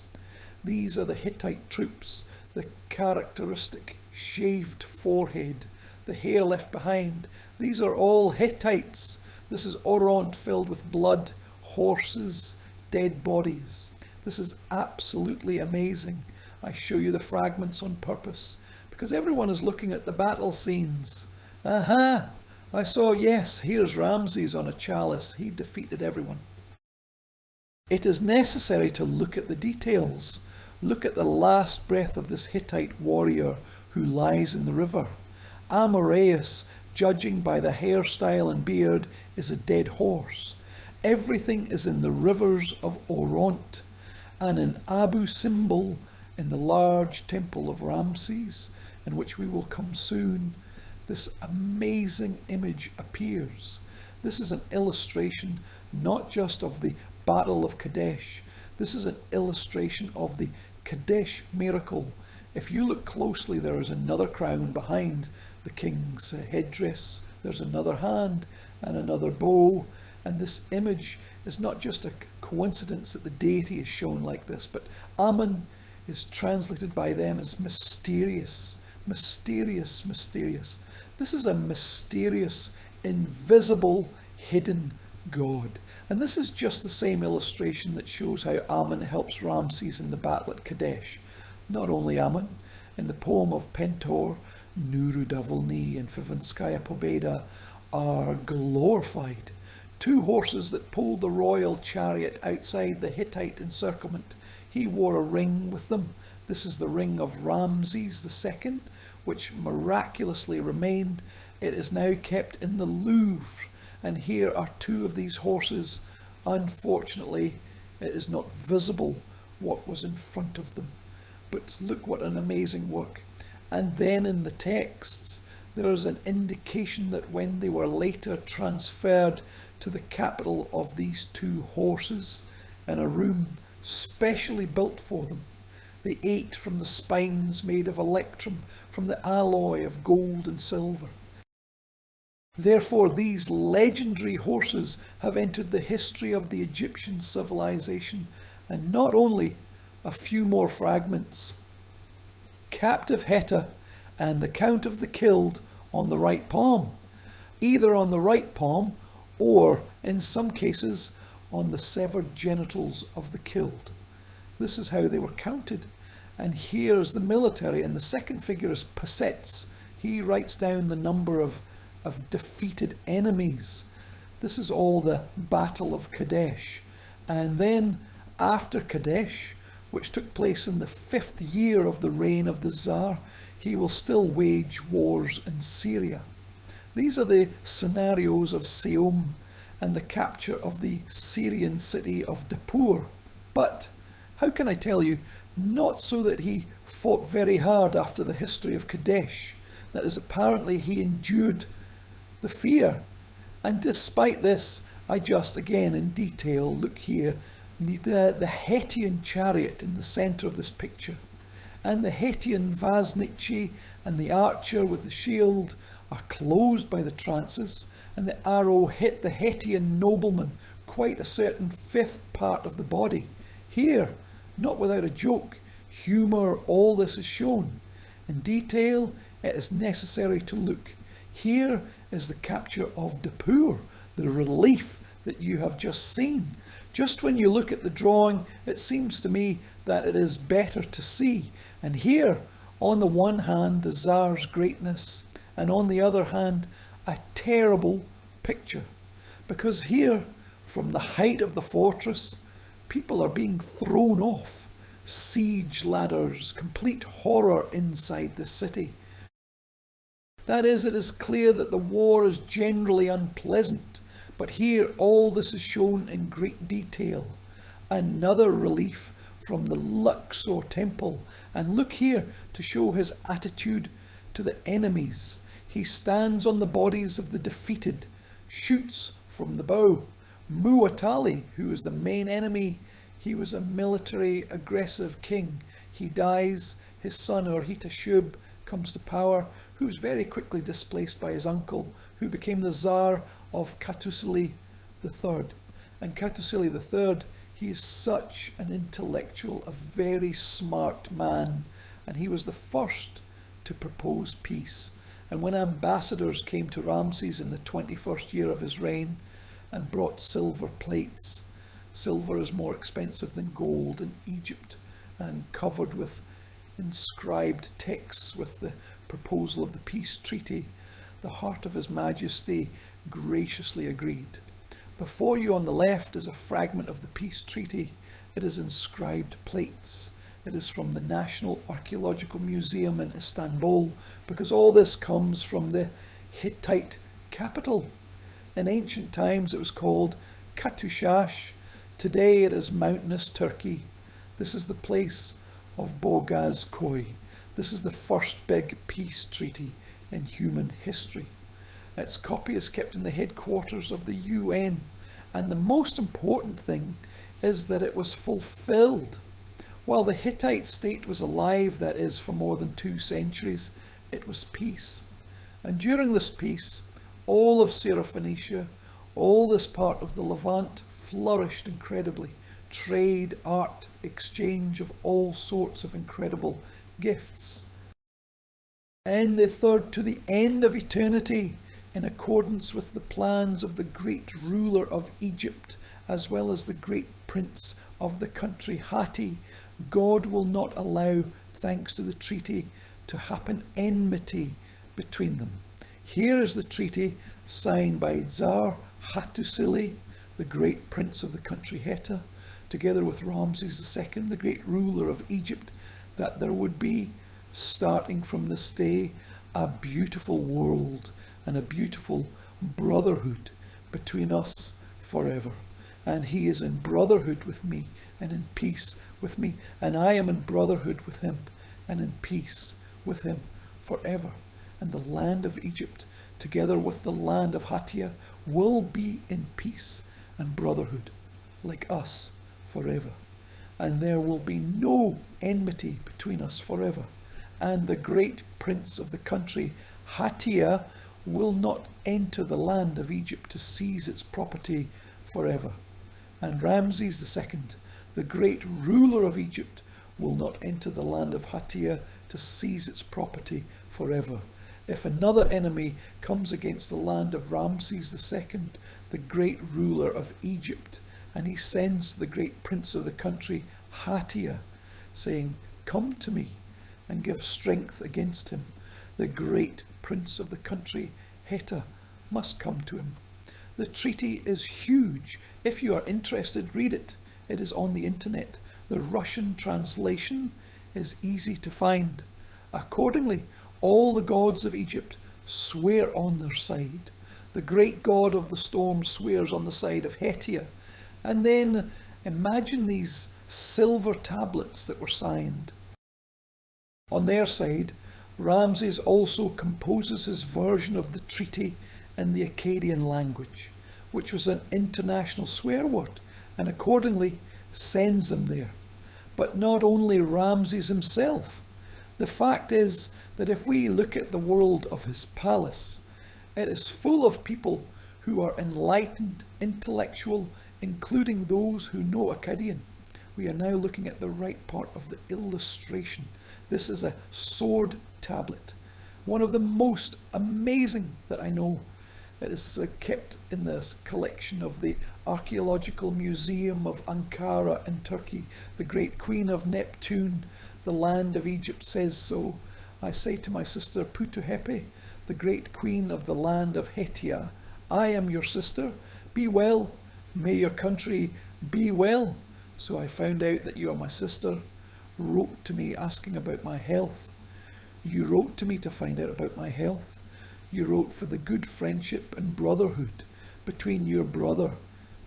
These are the Hittite troops, the characteristic shaved forehead, the hair left behind. These are all Hittites. This is Oront filled with blood, horses, dead bodies. This is absolutely amazing. I show you the fragments on purpose, because everyone is looking at the battle scenes. Aha! I saw, yes, here's Ramses on a chalice. He defeated everyone. It is necessary to look at the details. Look at the last breath of this Hittite warrior who lies in the river. Amareus, judging by the hairstyle and beard, is a dead horse. Everything is in the rivers of Oront, and in Abu Simbel, in the large temple of Ramses, in which we will come soon, this amazing image appears. This is an illustration not just of the Battle of Kadesh. This is an illustration of the Kadesh miracle. If you look closely, there is another crown behind the king's headdress. There's another hand and another bow. And this image is not just a coincidence that the deity is shown like this, but Amun is translated by them as mysterious, mysterious, mysterious. This is a mysterious, invisible, hidden God. And this is just the same illustration that shows how Amun helps Ramses in the battle at Kadesh. Not only Amun, in the poem of Pentor, Nuru Davolni and Fivanskaya Pobeda are glorified. Two horses that pulled the royal chariot outside the Hittite encirclement. He wore a ring with them. This is the ring of Ramses II, which miraculously remained. It is now kept in the Louvre. And here are two of these horses. Unfortunately, it is not visible what was in front of them. But look what an amazing work. And then in the texts, there is an indication that when they were later transferred to the capital of these two horses, in a room specially built for them, they ate from the spines made of electrum, from the alloy of gold and silver. Therefore, these legendary horses have entered the history of the Egyptian civilization, and not only a few more fragments. Captive Hetta and the count of the killed on the right palm, either on the right palm or, in some cases, on the severed genitals of the killed. This is how they were counted. And here's the military, and the second figure is Pasets. He writes down the number of defeated enemies. This is all the Battle of Kadesh. And then after Kadesh, which took place in the 5th year of the reign of the Tsar, he will still wage wars in Syria. These are the scenarios of Seum and the capture of the Syrian city of Dapur. But how can I tell you, not so that he fought very hard after the history of Kadesh. That is, apparently he endured the fear. And despite this, I just again in detail look here, the Hettian chariot in the centre of this picture, and the Hettian Vasnichi and the archer with the shield are closed by the trances, and the arrow hit the Hettian nobleman quite a certain 5th part of the body. Here, not without a joke, humour, all this is shown. In detail, it is necessary to look. Here is the capture of Dapur, the relief that you have just seen. Just when you look at the drawing, it seems to me that it is better to see. And here, on the one hand, the Tsar's greatness, and on the other hand, a terrible picture. Because here, From the height of the fortress, people are being thrown off. Siege ladders, complete horror inside the city. That is, it is clear that the war is generally unpleasant, but here all this is shown in great detail. Another relief from the Luxor temple, and look here to show his attitude to the enemies. He stands on the bodies of the defeated, shoots from the bow. Mu'atali, who is the main enemy, he was a military aggressive king. He dies, his son Urhitashub comes to power, who was very quickly displaced by his uncle, who became the Tsar of Hattusili III. And Hattusili III, he is such an intellectual, a very smart man, and he was the first to propose peace. And when ambassadors came to Ramses in the 21st year of his reign and brought silver plates, silver is more expensive than gold in Egypt, and covered with inscribed texts with the proposal of the peace treaty, the heart of His Majesty graciously agreed. Before you on the left is a fragment of the peace treaty. It is inscribed plates. It is from the National Archaeological Museum in Istanbul, because all this comes from the Hittite capital. In ancient times it was called Kattushash. Today it is mountainous Turkey. This is the place of Bogazkoy. This is the first big peace treaty in human history. Its copy is kept in the headquarters of the UN, and the most important thing is that it was fulfilled. While the Hittite state was alive, that is, for more than 2 centuries, it was peace. And during this peace, all of Syrophoenicia, all this part of the Levant flourished incredibly. Trade, art, exchange of all sorts of incredible gifts. And the third, to the end of eternity, in accordance with the plans of the great ruler of Egypt, as well as the great prince of the country Hatti, God will not allow, thanks to the treaty, to happen enmity between them. Here is the treaty signed by Tsar Hattusili, the great prince of the country Hetta, together with Ramses II, the great ruler of Egypt, that there would be, starting from this day, a beautiful world and a beautiful brotherhood between us forever. And he is in brotherhood with me and in peace with me, and I am in brotherhood with him and in peace with him forever. And the land of Egypt, together with the land of Hattia, will be in peace and brotherhood like us forever. And there will be no enmity between us forever. And the great prince of the country Hattia will not enter the land of Egypt to seize its property forever. And Ramses II, the great ruler of Egypt, will not enter the land of Hattia to seize its property forever. If another enemy comes against the land of Ramses II, the great ruler of Egypt, and he sends the great prince of the country Hattia, saying, "Come to me," and give strength against him, the great prince of the country Hetta must come to him. The treaty is huge. If you are interested, read it. It is on the internet. The Russian translation is easy to find. Accordingly, all the gods of Egypt swear on their side. The great god of the storm swears on the side of Hettia. And then imagine these silver tablets that were signed. On their side, Ramses also composes his version of the treaty in the Akkadian language, which was an international swear word, and accordingly sends them there. But not only Ramses himself. The fact is that if we look at the world of his palace, it is full of people who are enlightened, intellectual, including those who know Akkadian. We are now looking at the right part of the illustration. This is a sword tablet, one of the most amazing that I know. It is kept in this collection of the Archaeological Museum of Ankara in Turkey. The great queen of Neptune, the land of Egypt, says so. I say to my sister Putuhepe, the great queen of the land of Hettia, I am your sister. Be well May your country be well. So I found out that you are my sister, wrote to me asking about my health. You wrote to me to find out about my health. You wrote for the good friendship and brotherhood between your brother,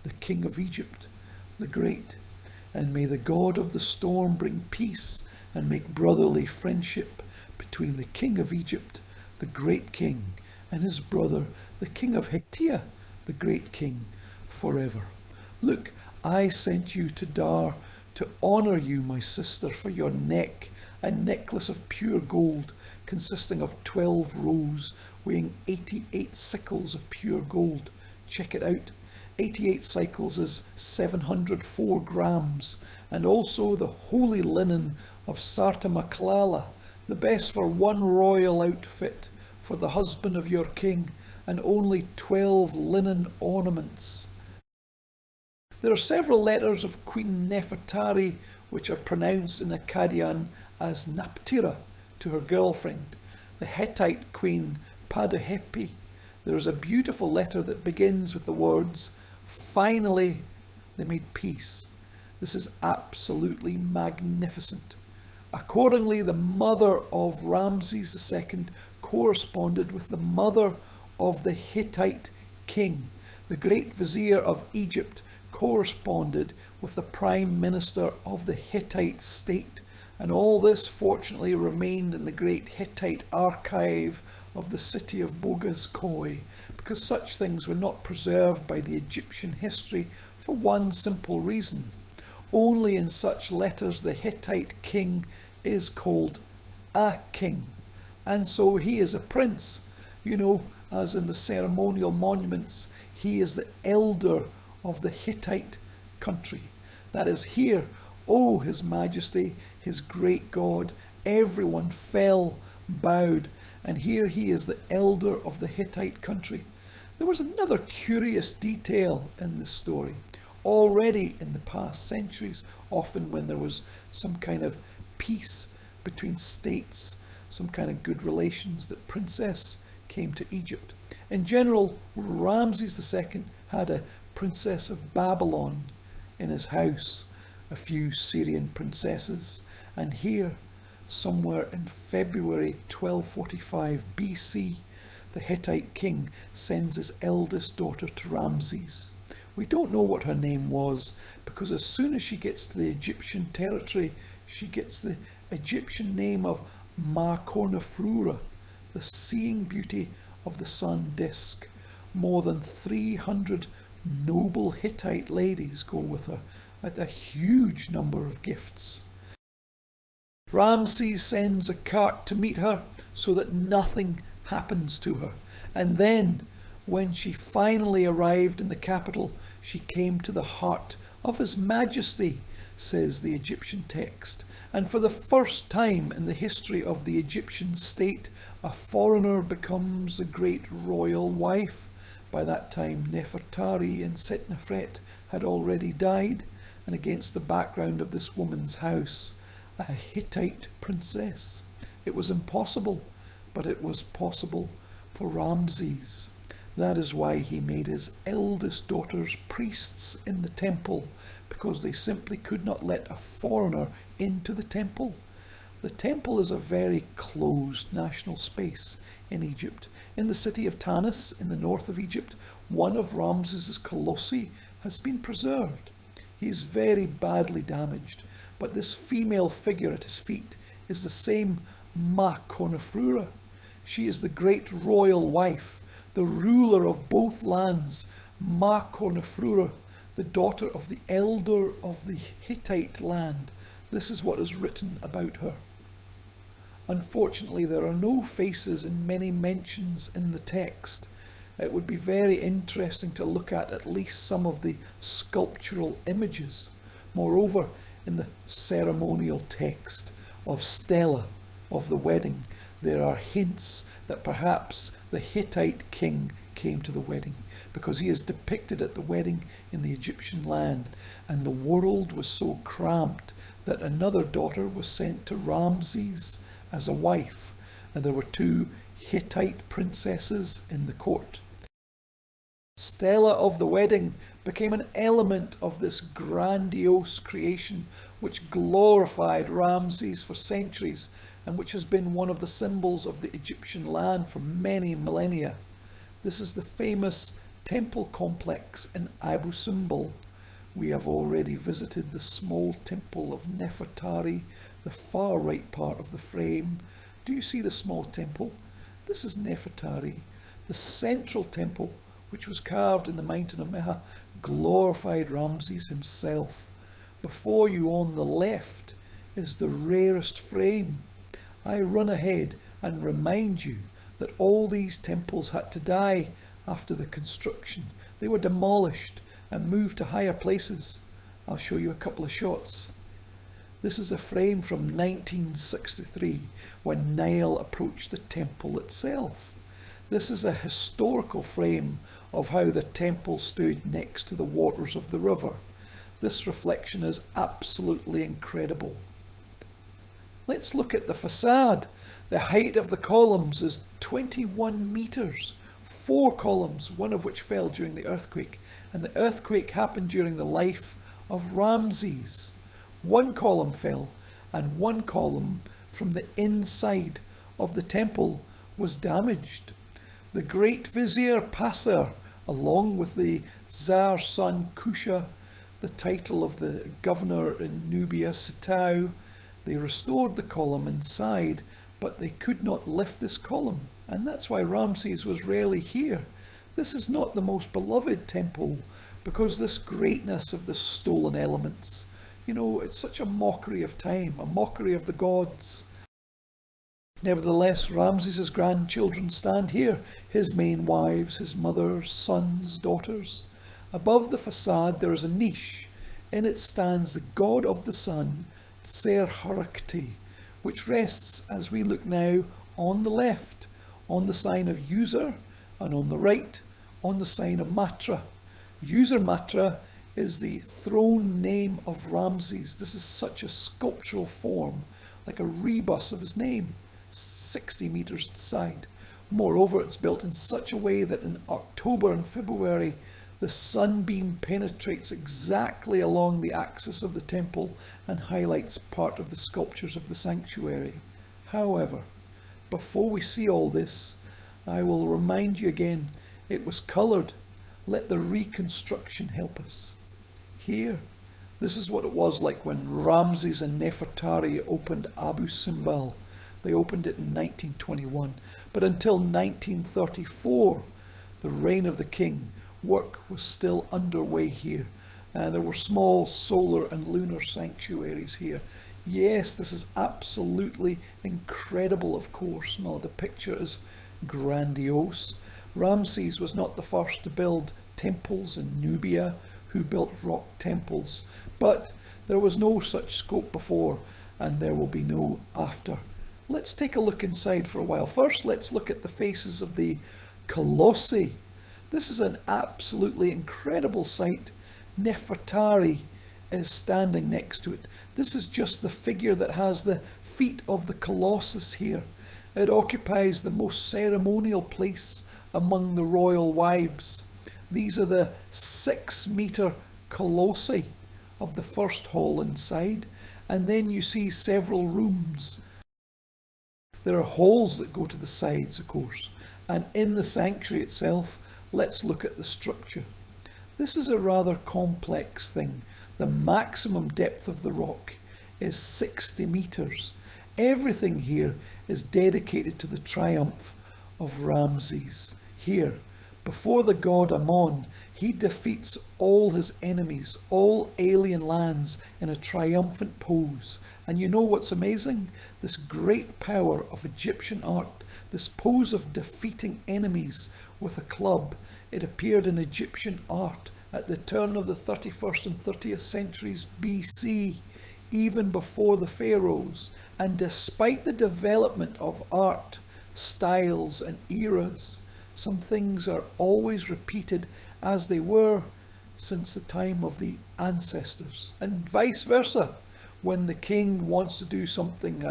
the king of Egypt, the Great. And may the God of the storm bring peace and make brotherly friendship between the king of Egypt, the great king, and his brother, the king of Hittia, the great king, forever. Look, I sent you to Dar to honour you, my sister, for your neck, a necklace of pure gold consisting of 12 rows weighing 88 sickles of pure gold. Check it out. 88 cycles is 704 grams, and also the holy linen of Sartamaklala, the best for one royal outfit for the husband of your king, and only 12 linen ornaments. There are several letters of Queen Nefertari which are pronounced in Akkadian as Naptira to her girlfriend, the Hittite queen Padahepi. There is a beautiful letter that begins with the words, "Finally, they made peace." This is absolutely magnificent. Accordingly, the mother of Ramses II corresponded with the mother of the Hittite king. The great vizier of Egypt corresponded with the prime minister of the Hittite state, and all this fortunately remained in the great Hittite archive of the city of Boghaz-Köi, because such things were not preserved by the Egyptian history for one simple reason. Only in such letters the Hittite king is called a king, and so he is a prince. You know, as in the ceremonial monuments, he is the elder of the Hittite country. That is, here, O His Majesty, His great God, everyone fell, bowed, and here he is the elder of the Hittite country. There was another curious detail in this story. Already in the past centuries, often when there was some kind of peace between states, some kind of good relations, that princess came to Egypt. In general, Ramses II had a princess of Babylon in his house, a few Syrian princesses, and here, somewhere in February 1245 BC, the Hittite king sends his eldest daughter to Ramses. We don't know what her name was, because as soon as she gets to the Egyptian territory, she gets the Egyptian name of Ma Cornafrura, the seeing beauty of the sun disk. More than 300 noble Hittite ladies go with her, at a huge number of gifts. Ramses sends a cart to meet her so that nothing happens to her. And then, when she finally arrived in the capital, she came to the heart of His Majesty, says the Egyptian text. And for the first time in the history of the Egyptian state, a foreigner becomes the great royal wife. By that time, Nefertari and Setnefret had already died, and against the background of this woman's house, a Hittite princess. It was impossible, but it was possible for Ramses. That is why he made his eldest daughters priests in the temple, because they simply could not let a foreigner into the temple. The temple is a very closed national space in Egypt. In the city of Tanis, in the north of Egypt, one of Ramses's colossi has been preserved. He is very badly damaged, but this female figure at his feet is the same Ma Cornafrura. She is the great royal wife, the ruler of both lands, Ma Cornafrura, the daughter of the elder of the Hittite land. This is what is written about her. Unfortunately, there are no faces in many mentions in the text. It would be very interesting to look at least some of the sculptural images. Moreover, in the ceremonial text of Stela of the wedding, there are hints that perhaps the Hittite king came to the wedding, because he is depicted at the wedding in the Egyptian land, and the world was so cramped that another daughter was sent to Ramses as a wife, and there were 2 Hittite princesses in the court. Stela of the wedding became an element of this grandiose creation which glorified Ramses for centuries and which has been one of the symbols of the Egyptian land for many millennia. This is the famous temple complex in Abu Simbel. We have already visited the small temple of Nefertari, the far right part of the frame. Do you see the small temple? This is Nefertari. The central temple, which was carved in the mountain of Meha, glorified Ramses himself. Before you on the left is the rarest frame. I run ahead and remind you that all these temples had to die after the construction. They were demolished and moved to higher places. I'll show you a couple of shots. This is a frame from 1963 when Nile approached the temple itself. This is a historical frame of how the temple stood next to the waters of the river. This reflection is absolutely incredible. Let's look at the facade. The height of the columns is 21 meters. 4 columns, one of which fell during the earthquake, and the earthquake happened during the life of Ramses. 1 column fell, and 1 column from the inside of the temple was damaged. The great vizier Passer, along with the Tsar's son Kusha, the title of the governor in Nubia, Sitau, they restored the column inside, but they could not lift this column, and that's why Ramses was rarely here. This is not the most beloved temple because this greatness of the stolen elements. You know, it's such a mockery of time, a mockery of the gods. Nevertheless, Ramses' grandchildren stand here, his main wives, his mothers, sons, daughters. Above the facade there is a niche. In it stands the god of the sun, Tser-Harakti, which rests, as we look now, on the left, on the sign of User, and on the right, on the sign of Matra. User Matra is the throne name of Ramses. This is such a sculptural form, like a rebus of his name, 60 meters side. Moreover, it's built in such a way that in October and February, the sunbeam penetrates exactly along the axis of the temple and highlights part of the sculptures of the sanctuary. However, before we see all this, I will remind you again, it was coloured. Let the reconstruction help us. Here, this is what it was like when Ramses and Nefertari opened Abu Simbel. They opened it in 1921, but until 1934, the reign of the king, work was still underway here. There were small solar and lunar sanctuaries here. Yes, this is absolutely incredible, of course. No, the picture is grandiose. Ramses was not the first to build temples in Nubia, who built rock temples, but there was no such scope before, and there will be no after. Let's take a look inside for a while. First, let's look at the faces of the colossi. This is an absolutely incredible sight. Nefertari is standing next to it. This is just the figure that has the feet of the colossus here. It occupies the most ceremonial place among the royal wives. These are the 6-meter colossi of the first hall inside, and then you see several rooms. There are halls that go to the sides, of course, and in the sanctuary itself, let's look at the structure. This is a rather complex thing. The maximum depth of the rock is 60 meters. Everything here is dedicated to the triumph of Ramses. Here, before the god Amon, he defeats all his enemies, all alien lands, in a triumphant pose. And you know what's amazing? This great power of Egyptian art, this pose of defeating enemies with a club, it appeared in Egyptian art at the turn of the 31st and 30th centuries BC, even before the pharaohs. And despite the development of art, styles and eras, some things are always repeated as they were since the time of the ancestors, and vice versa. When the king wants to do something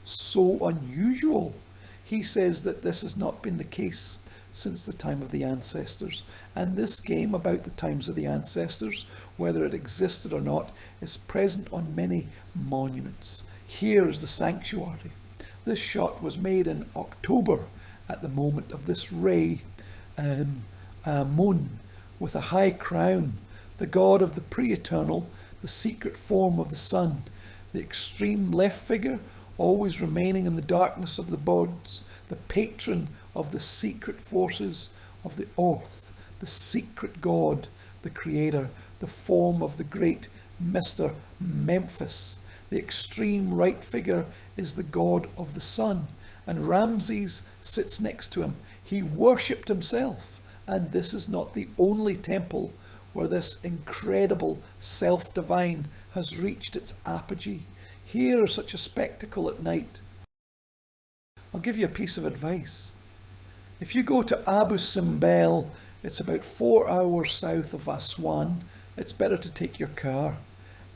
so unusual, he says that this has not been the case since the time of the ancestors. And this game about the times of the ancestors, whether it existed or not, is present on many monuments. Here is the sanctuary. This shot was made in October at the moment of this Re Amun, with a high crown, the god of the pre-eternal, the secret form of the sun, the extreme left figure always remaining in the darkness of the boards, the patron of the secret forces of the earth, the secret god, the creator, the form of the great Mr. Memphis. The extreme right figure is the god of the sun, and Ramses sits next to him. He worshipped himself, and this is not the only temple where this incredible self-divine has reached its apogee. Here, such a spectacle at night. I'll give you a piece of advice. If you go to Abu Simbel, it's about 4 hours south of Aswan. It's better to take your car.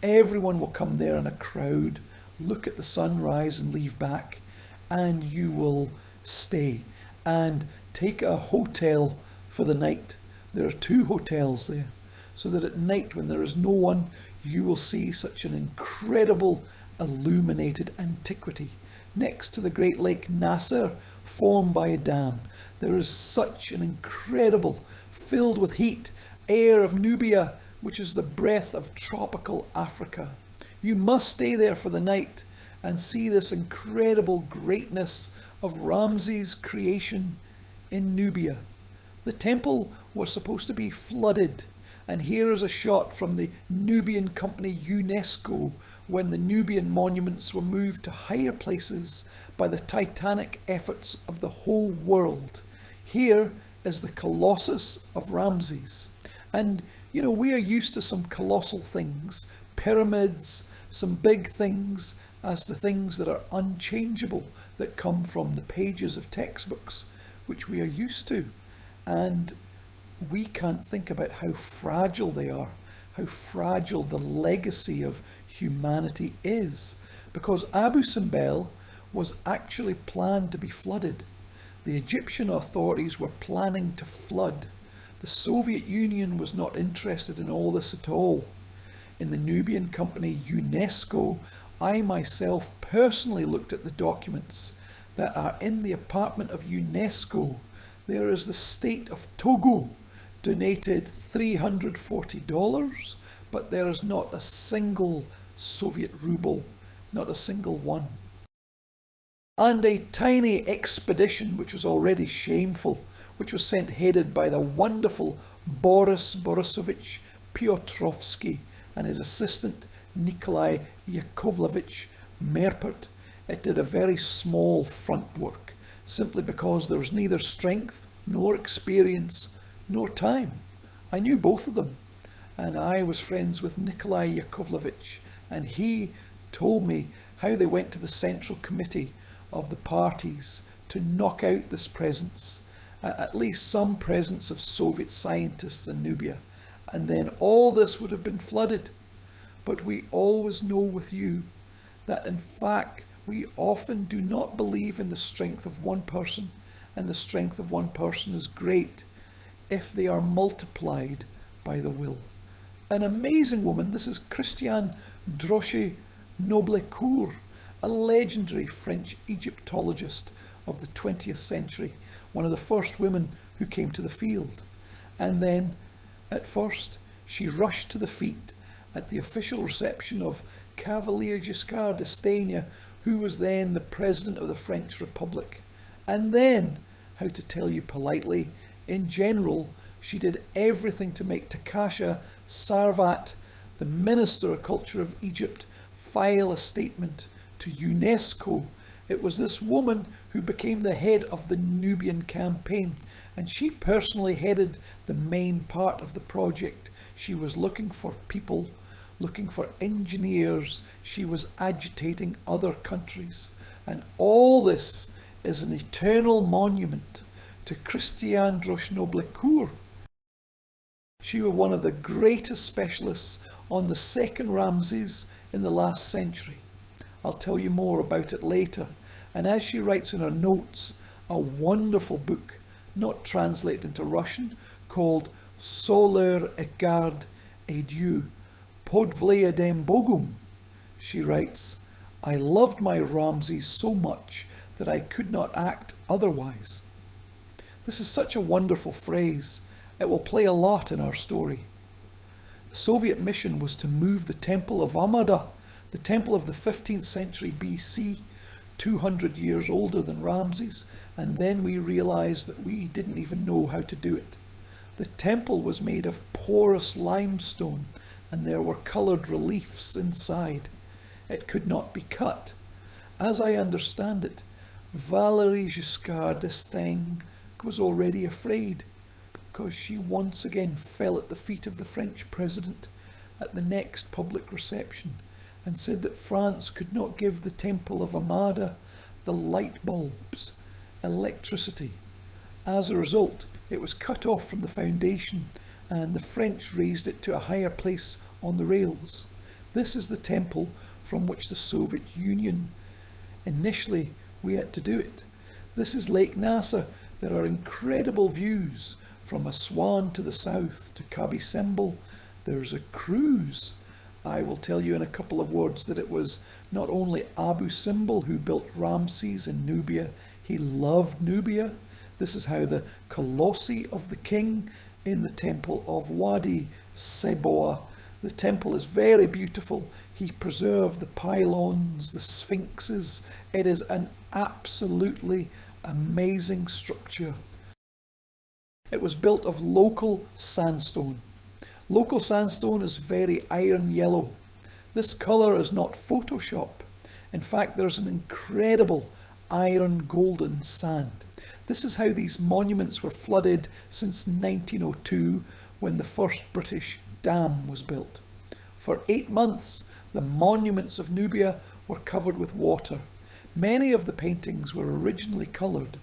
Everyone will come there in a crowd, look at the sunrise and leave back, and you will stay and take a hotel for the night. There are 2 hotels there, so that at night when there is no one, you will see such an incredible illuminated antiquity. Next to the great lake Nasser, formed by a dam, there is such an incredible, filled with heat, air of Nubia, which is the breath of tropical Africa. You must stay there for the night and see this incredible greatness of Ramses' creation in Nubia. The temple was supposed to be flooded, and here is a shot from the Nubian company UNESCO when the Nubian monuments were moved to higher places by the titanic efforts of the whole world. Here is the Colossus of Ramses. And you know, we are used to some colossal things, pyramids, some big things, as to things that are unchangeable, that come from the pages of textbooks, which we are used to. And we can't think about how fragile they are, how fragile the legacy of humanity is, because Abu Simbel was actually planned to be flooded. The Egyptian authorities were planning to flood. The Soviet Union was not interested in all this at all. In the Nubian company UNESCO, I myself personally looked at the documents that are in the apartment of UNESCO. There is the state of Togo donated $340, but there is not a single Soviet ruble, not a single one. And a tiny expedition, which was already shameful, which was sent headed by the wonderful Boris Borisovich Piotrowski and his assistant Nikolai Yakovlevich Merpert. It did a very small front work, simply because there was neither strength, nor experience, nor time. I knew both of them, and I was friends with Nikolai Yakovlevich, and he told me how they went to the Central Committee of the parties to knock out this presence, at least some presence of Soviet scientists in Nubia, and then all this would have been flooded. But we always know with you that in fact we often do not believe in the strength of one person, and the strength of one person is great if they are multiplied by the will. An amazing woman, this is Christiane Drochet-Noblecourt, a legendary French Egyptologist of the 20th century, one of the first women who came to the field. And then, at first, she rushed to the feet at the official reception of Cavalier Giscard d'Estaing, who was then the President of the French Republic. And then, how to tell you politely, in general, she did everything to make Takasha Sarvat, the Minister of Culture of Egypt, file a statement to UNESCO. It was this woman who became the head of the Nubian campaign, and she personally headed the main part of the project. She was looking for people, looking for engineers. She was agitating other countries. And all this is an eternal monument to Christiane Drochet-Noblecourt. She was one of the greatest specialists on the second Ramses in the last century. I'll tell you more about it later. And as she writes in her notes, a wonderful book not translated into Russian, called Soler Egard Edieu, Podvleadem Bogum. She writes, I loved my Ramses so much that I could not act otherwise. This is such a wonderful phrase. It will play a lot in our story. The Soviet mission was to move the Temple of Amada, the temple of the 15th century BC, 200 years older than Ramses, and then we realised that we didn't even know how to do it. The temple was made of porous limestone, and there were coloured reliefs inside. It could not be cut. As I understand it, Valéry Giscard d'Estaing was already afraid, because she once again fell at the feet of the French president at the next public reception and said that France could not give the Temple of Amada the light bulbs, electricity. As a result, it was cut off from the foundation and the French raised it to a higher place on the rails. This is the temple from which the Soviet Union initially we had to do it. This is Lake Nasser. There are incredible views from Aswan to the south to Abu Simbel. There's a cruise. I will tell you in a couple of words that it was not only Abu Simbel who built Ramses in Nubia, he loved Nubia. This is how the colossi of the king in the temple of Wadi Seboa. The temple is very beautiful. He preserved the pylons, the sphinxes. It is an absolutely amazing structure. It was built of local sandstone. Local sandstone is very iron yellow. This colour is not Photoshop. In fact, there's an incredible iron golden sand. This is how these monuments were flooded since 1902, when the first British dam was built. For 8 months, the monuments of Nubia were covered with water. Many of the paintings were originally coloured.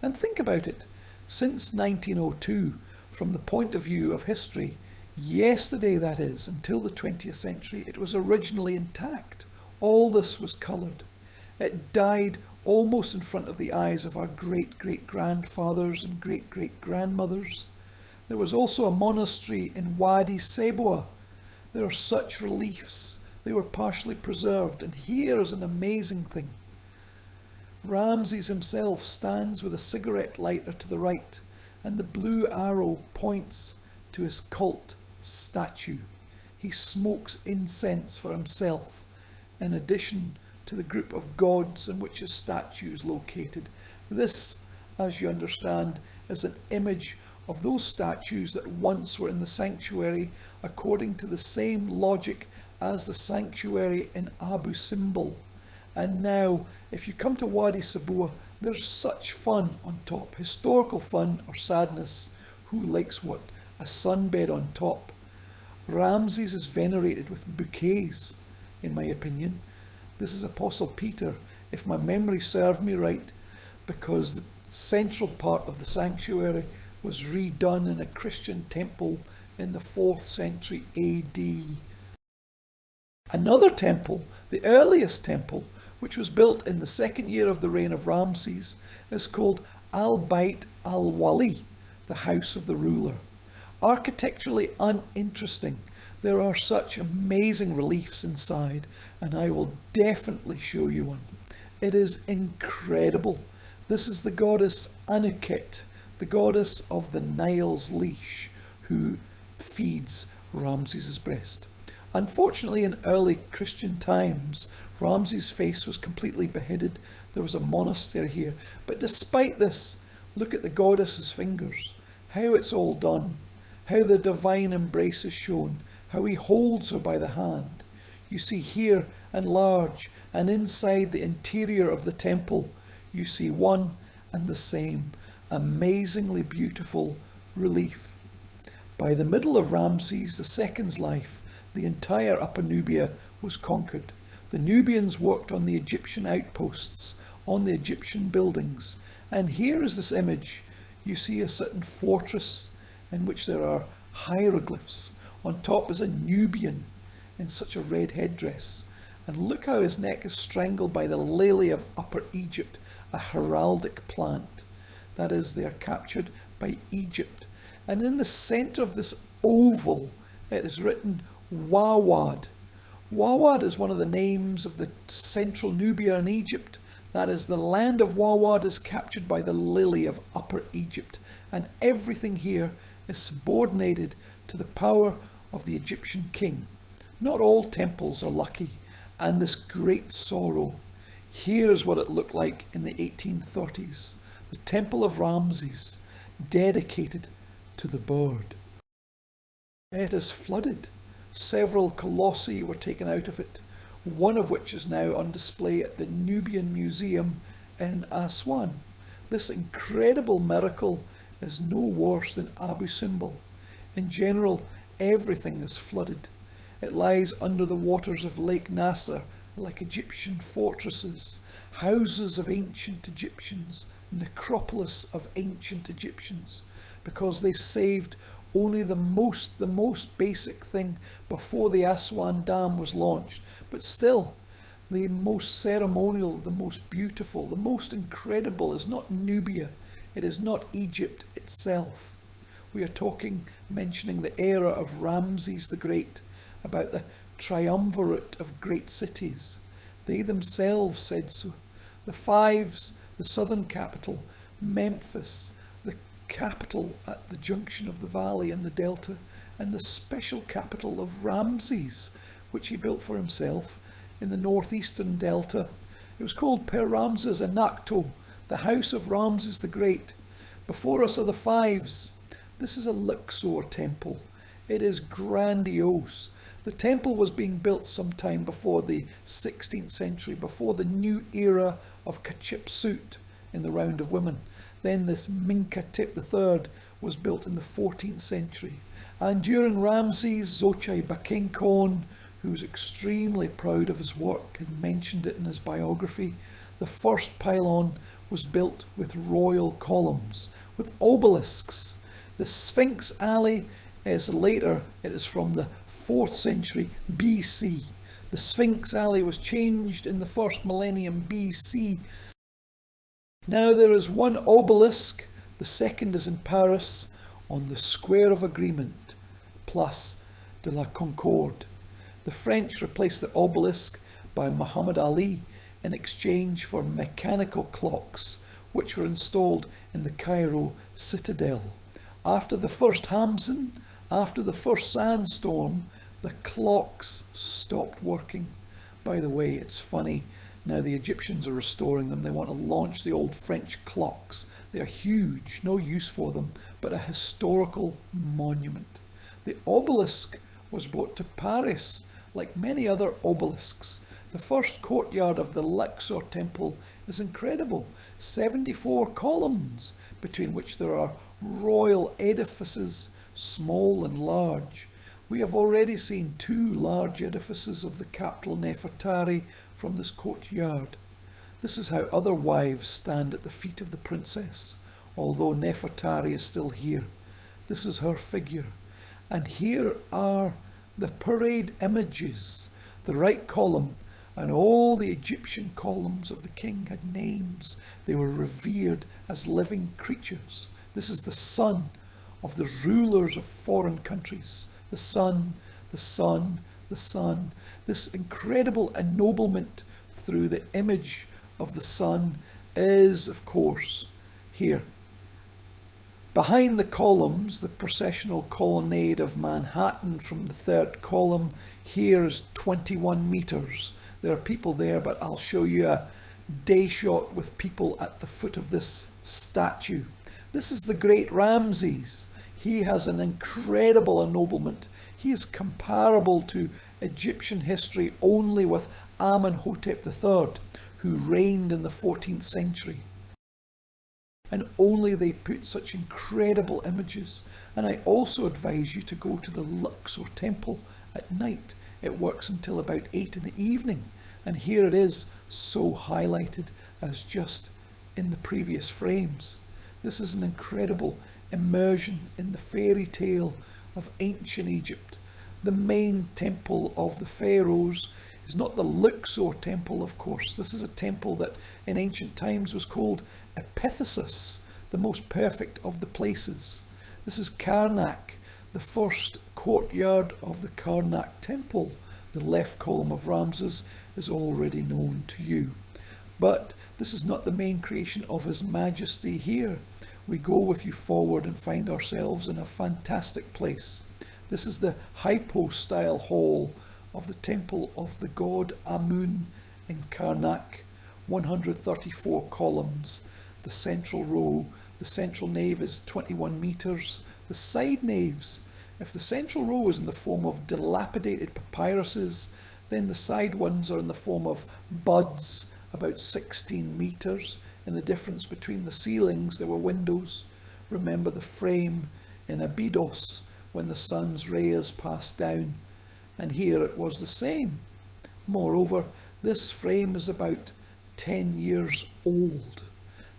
And think about it, since 1902, from the point of view of history, yesterday that is, until the 20th century, it was originally intact. All this was coloured. It died almost in front of the eyes of our great-great-grandfathers and great-great-grandmothers. There was also a monastery in Wadi Seboa. There are such reliefs. They were partially preserved. And here is an amazing thing. Ramses himself stands with a cigarette lighter to the right, and the blue arrow points to his cult statue. He smokes incense for himself, in addition to the group of gods in which his statue is located. This, as you understand, is an image of those statues that once were in the sanctuary according to the same logic as the sanctuary in Abu Simbel. And now, if you come to Wadi Seboa, there's such fun on top, historical fun or sadness. Who likes what? A sunbed on top. Ramses is venerated with bouquets, in my opinion. This is Apostle Peter, if my memory served me right, because the central part of the sanctuary was redone in a Christian temple in the 4th century AD. Another temple, the earliest temple, which was built in the 2nd year of the reign of Ramses, is called Al-Bayt al-Wali, the house of the ruler. Architecturally uninteresting, there are such amazing reliefs inside, and I will definitely show you one. It is incredible. This is the goddess Anuket, the goddess of the Nile's leash, who feeds Ramses' breast. Unfortunately, in early Christian times, Ramses' face was completely beheaded. There was a monastery here. But despite this, look at the goddess's fingers, how it's all done, how the divine embrace is shown, how he holds her by the hand. You see here and large, and inside the interior of the temple, you see one and the same amazingly beautiful relief. By the middle of Ramses II's life, the entire Upper Nubia was conquered. The Nubians worked on the Egyptian outposts, on the Egyptian buildings. And here is this image. You see a certain fortress in which there are hieroglyphs. On top is a Nubian in such a red headdress. And look how his neck is strangled by the lily of Upper Egypt, a heraldic plant. That is, they are captured by Egypt. And in the centre of this oval, it is written Wawad. Wawad is one of the names of the central Nubia in Egypt. That is, the land of Wawad is captured by the lily of Upper Egypt, and everything here is subordinated to the power of the Egyptian king. Not all temples are lucky, and this great sorrow. Here's what it looked like in the 1830s. The Temple of Ramses, dedicated to the bird. It is flooded. Several colossi were taken out of it, one of which is now on display at the Nubian Museum in Aswan. This incredible miracle is no worse than Abu Simbel. In general, everything is flooded. It lies under the waters of Lake Nasser, like Egyptian fortresses, houses of ancient Egyptians, necropolis of ancient Egyptians, because they saved only the most basic thing before the Aswan Dam was launched. But still, the most ceremonial, the most beautiful, the most incredible is not Nubia. It is not Egypt itself. We are mentioning the era of Ramses the Great, about the triumvirate of great cities. They themselves said so. The Fives, the southern capital, Memphis, the capital at the junction of the valley and the delta, and the special capital of Ramses, which he built for himself in the northeastern delta. It was called Per Ramses Anakto, the house of Ramses the Great. Before us are the Fives. This is a Luxor temple. It is grandiose. The temple was being built sometime before the 16th century, before the new era of Hatshepsut in the Round of Women. Then this Minkatip III was built in the 14th century. And during Ramses, Zochai Bakinkon, who was extremely proud of his work and mentioned it in his biography, the first pylon was built with royal columns, with obelisks. The Sphinx Alley is later, it is from the 4th century BC. The Sphinx Alley was changed in the first millennium BC. Now there is one obelisk, the second is in Paris, on the Square of Agreement, Place de la Concorde. The French replaced the obelisk by Muhammad Ali in exchange for mechanical clocks, which were installed in the Cairo citadel. After the first Hamsun, after the first sandstorm, the clocks stopped working. By the way, it's funny, now the Egyptians are restoring them. They want to launch the old French clocks. They are huge, no use for them, but a historical monument. The obelisk was brought to Paris, like many other obelisks. The first courtyard of the Luxor temple is incredible. 74 columns, between which there are royal edifices, small and large. We have already seen 2 large edifices of the capital Nefertari from this courtyard. This is how other wives stand at the feet of the princess, although Nefertari is still here. This is her figure. And here are the parade images. The right column and all the Egyptian columns of the king had names. They were revered as living creatures. This is the son of the rulers of foreign countries. The sun, the sun, the sun. This incredible ennoblement through the image of the sun is, of course, here. Behind the columns, the processional colonnade of Manhattan from the 3rd column, here is 21 metres. There are people there, but I'll show you a day shot with people at the foot of this statue. This is the great Ramses. He has an incredible ennoblement. He is comparable to Egyptian history only with Amenhotep III, who reigned in the 14th century. And only they put such incredible images. And I also advise you to go to the Luxor temple at night. It works until about 8 in the evening. And here it is, so highlighted as just in the previous frames. This is an incredible immersion in the fairy tale of ancient Egypt. The main temple of the pharaohs is not the Luxor temple, of course. This is a temple that in ancient times was called Ephesus, the most perfect of the places. This is Karnak, the first courtyard of the Karnak temple. The left column of Ramses is already known to you. But this is not the main creation of His Majesty here. We go with you forward and find ourselves in a fantastic place. This is the hypo-style hall of the temple of the god Amun in Karnak. 134 columns. The central row, the central nave is 21 metres. The side naves, if the central row is in the form of dilapidated papyruses, then the side ones are in the form of buds, about 16 metres. In the difference between the ceilings, there were windows. Remember the frame in Abydos when the sun's rays passed down, and here it was the same. Moreover, this frame is about 10 years old.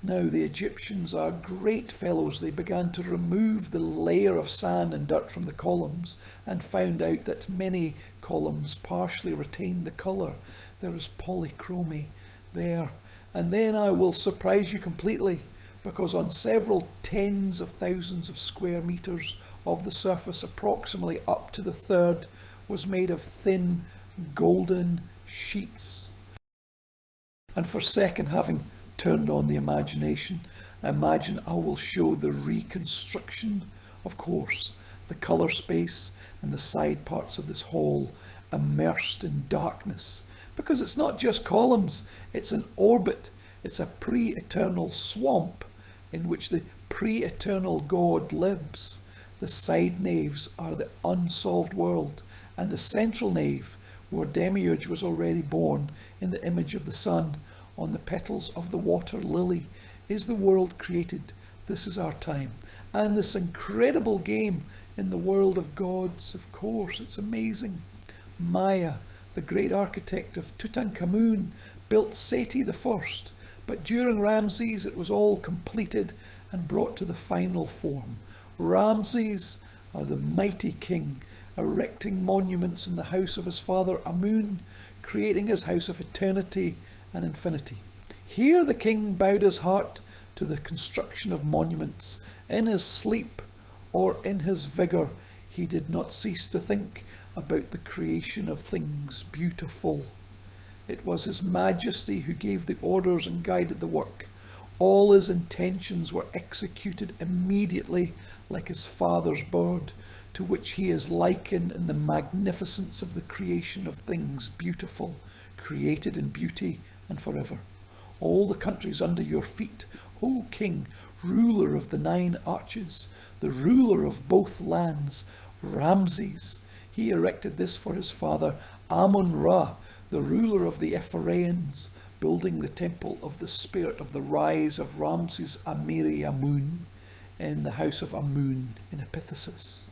Now the Egyptians are great fellows. They began to remove the layer of sand and dirt from the columns and found out that many columns partially retained the colour. There is polychromy there. And then I will surprise you completely, because on several tens of thousands of square metres of the surface, approximately up to the third, was made of thin golden sheets. And for a second, having turned on the imagination, imagine I will show the reconstruction. Of course, the colour space and the side parts of this hall immersed in darkness, because it's not just columns, it's an orbit. It's a pre-eternal swamp in which the pre-eternal God lives. The side naves are the unsolved world, and the central nave, where Demiurge was already born in the image of the sun on the petals of the water lily, is the world created. This is our time. And this incredible game in the world of gods, of course, it's amazing. Maya, the great architect of Tutankhamun, built Seti I, but during Ramses it was all completed and brought to the final form. Ramses, the mighty king, erecting monuments in the house of his father Amun, creating his house of eternity and infinity. Here the king bowed his heart to the construction of monuments. In his sleep or in his vigour, he did not cease to think about the creation of things beautiful. It was His Majesty who gave the orders and guided the work. All his intentions were executed immediately, like his father's bird, to which he is likened in the magnificence of the creation of things beautiful, created in beauty and forever. All the countries under your feet, O King, ruler of the 9 arches, the ruler of both lands, Ramses. He erected this for his father Amun-Ra, the ruler of the Ephraeans, building the temple of the spirit of the rise of Ramses Amiri-Amun in the house of Amun in Epiphysus.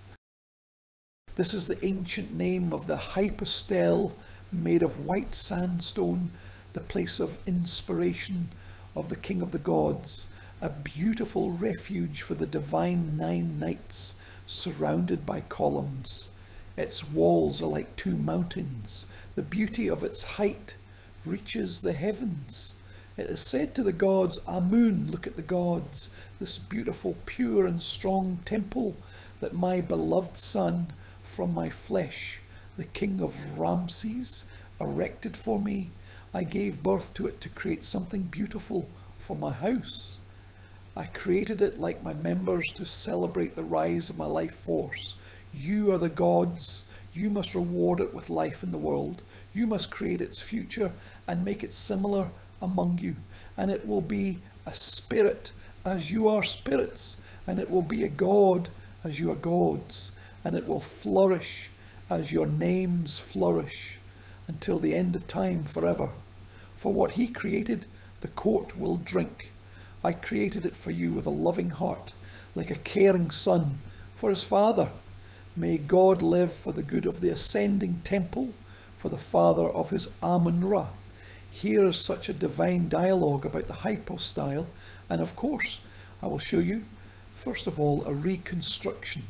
This is the ancient name of the hypostyle made of white sandstone, the place of inspiration of the King of the Gods, a beautiful refuge for the divine 9 nights, surrounded by columns. Its walls are like 2 mountains. The beauty of its height reaches the heavens. It is said to the gods, Amun, look at the gods, this beautiful, pure and strong temple that my beloved son from my flesh, the king of Ramses, erected for me. I gave birth to it to create something beautiful for my house. I created it like my members to celebrate the rise of my life force. You are the gods. You must reward it with life in the world. You must create its future and make it similar among you. And it will be a spirit as you are spirits. And it will be a god as you are gods. And it will flourish as your names flourish until the end of time forever. For what he created, the court will drink. I created it for you with a loving heart, like a caring son for his father. May God live for the good of the ascending temple, for the father of his Amun-Ra. Here is such a divine dialogue about the hypostyle, and of course, I will show you, first of all, a reconstruction.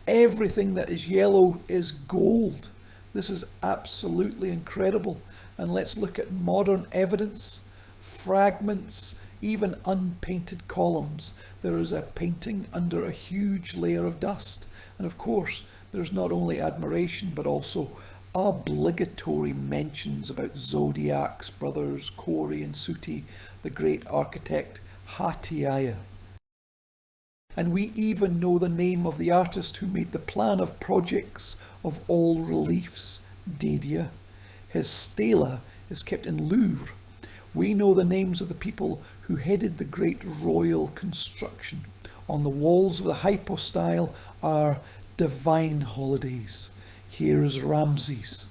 Everything that is yellow is gold. This is absolutely incredible. And let's look at modern evidence, fragments, even unpainted columns, there is a painting under a huge layer of dust. And of course, there's not only admiration, but also obligatory mentions about zodiacs, brothers Kori and Suti, the great architect Hatiaya. And we even know the name of the artist who made the plan of projects of all reliefs, Dedia. His stela is kept in Louvre. We know the names of the people who headed the great royal construction. On the walls of the hypostyle are divine holidays. Here is Ramses.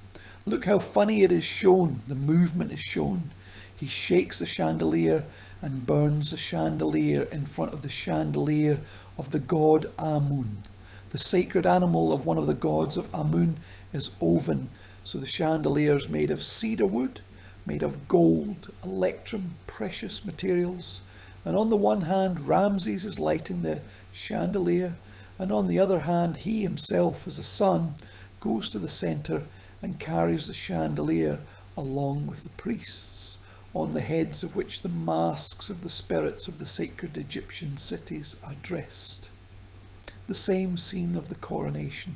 Look how funny it is shown. The movement is shown. He shakes the chandelier and burns the chandelier in front of the chandelier of the god Amun. The sacred animal of one of the gods of Amun is oven, so the chandelier is made of cedar wood, made of gold, electrum, precious materials. And on the one hand, Ramses is lighting the chandelier, and on the other hand, he himself, as the sun, goes to the centre and carries the chandelier along with the priests, on the heads of which the masks of the spirits of the sacred Egyptian cities are dressed. The same scene of the coronation.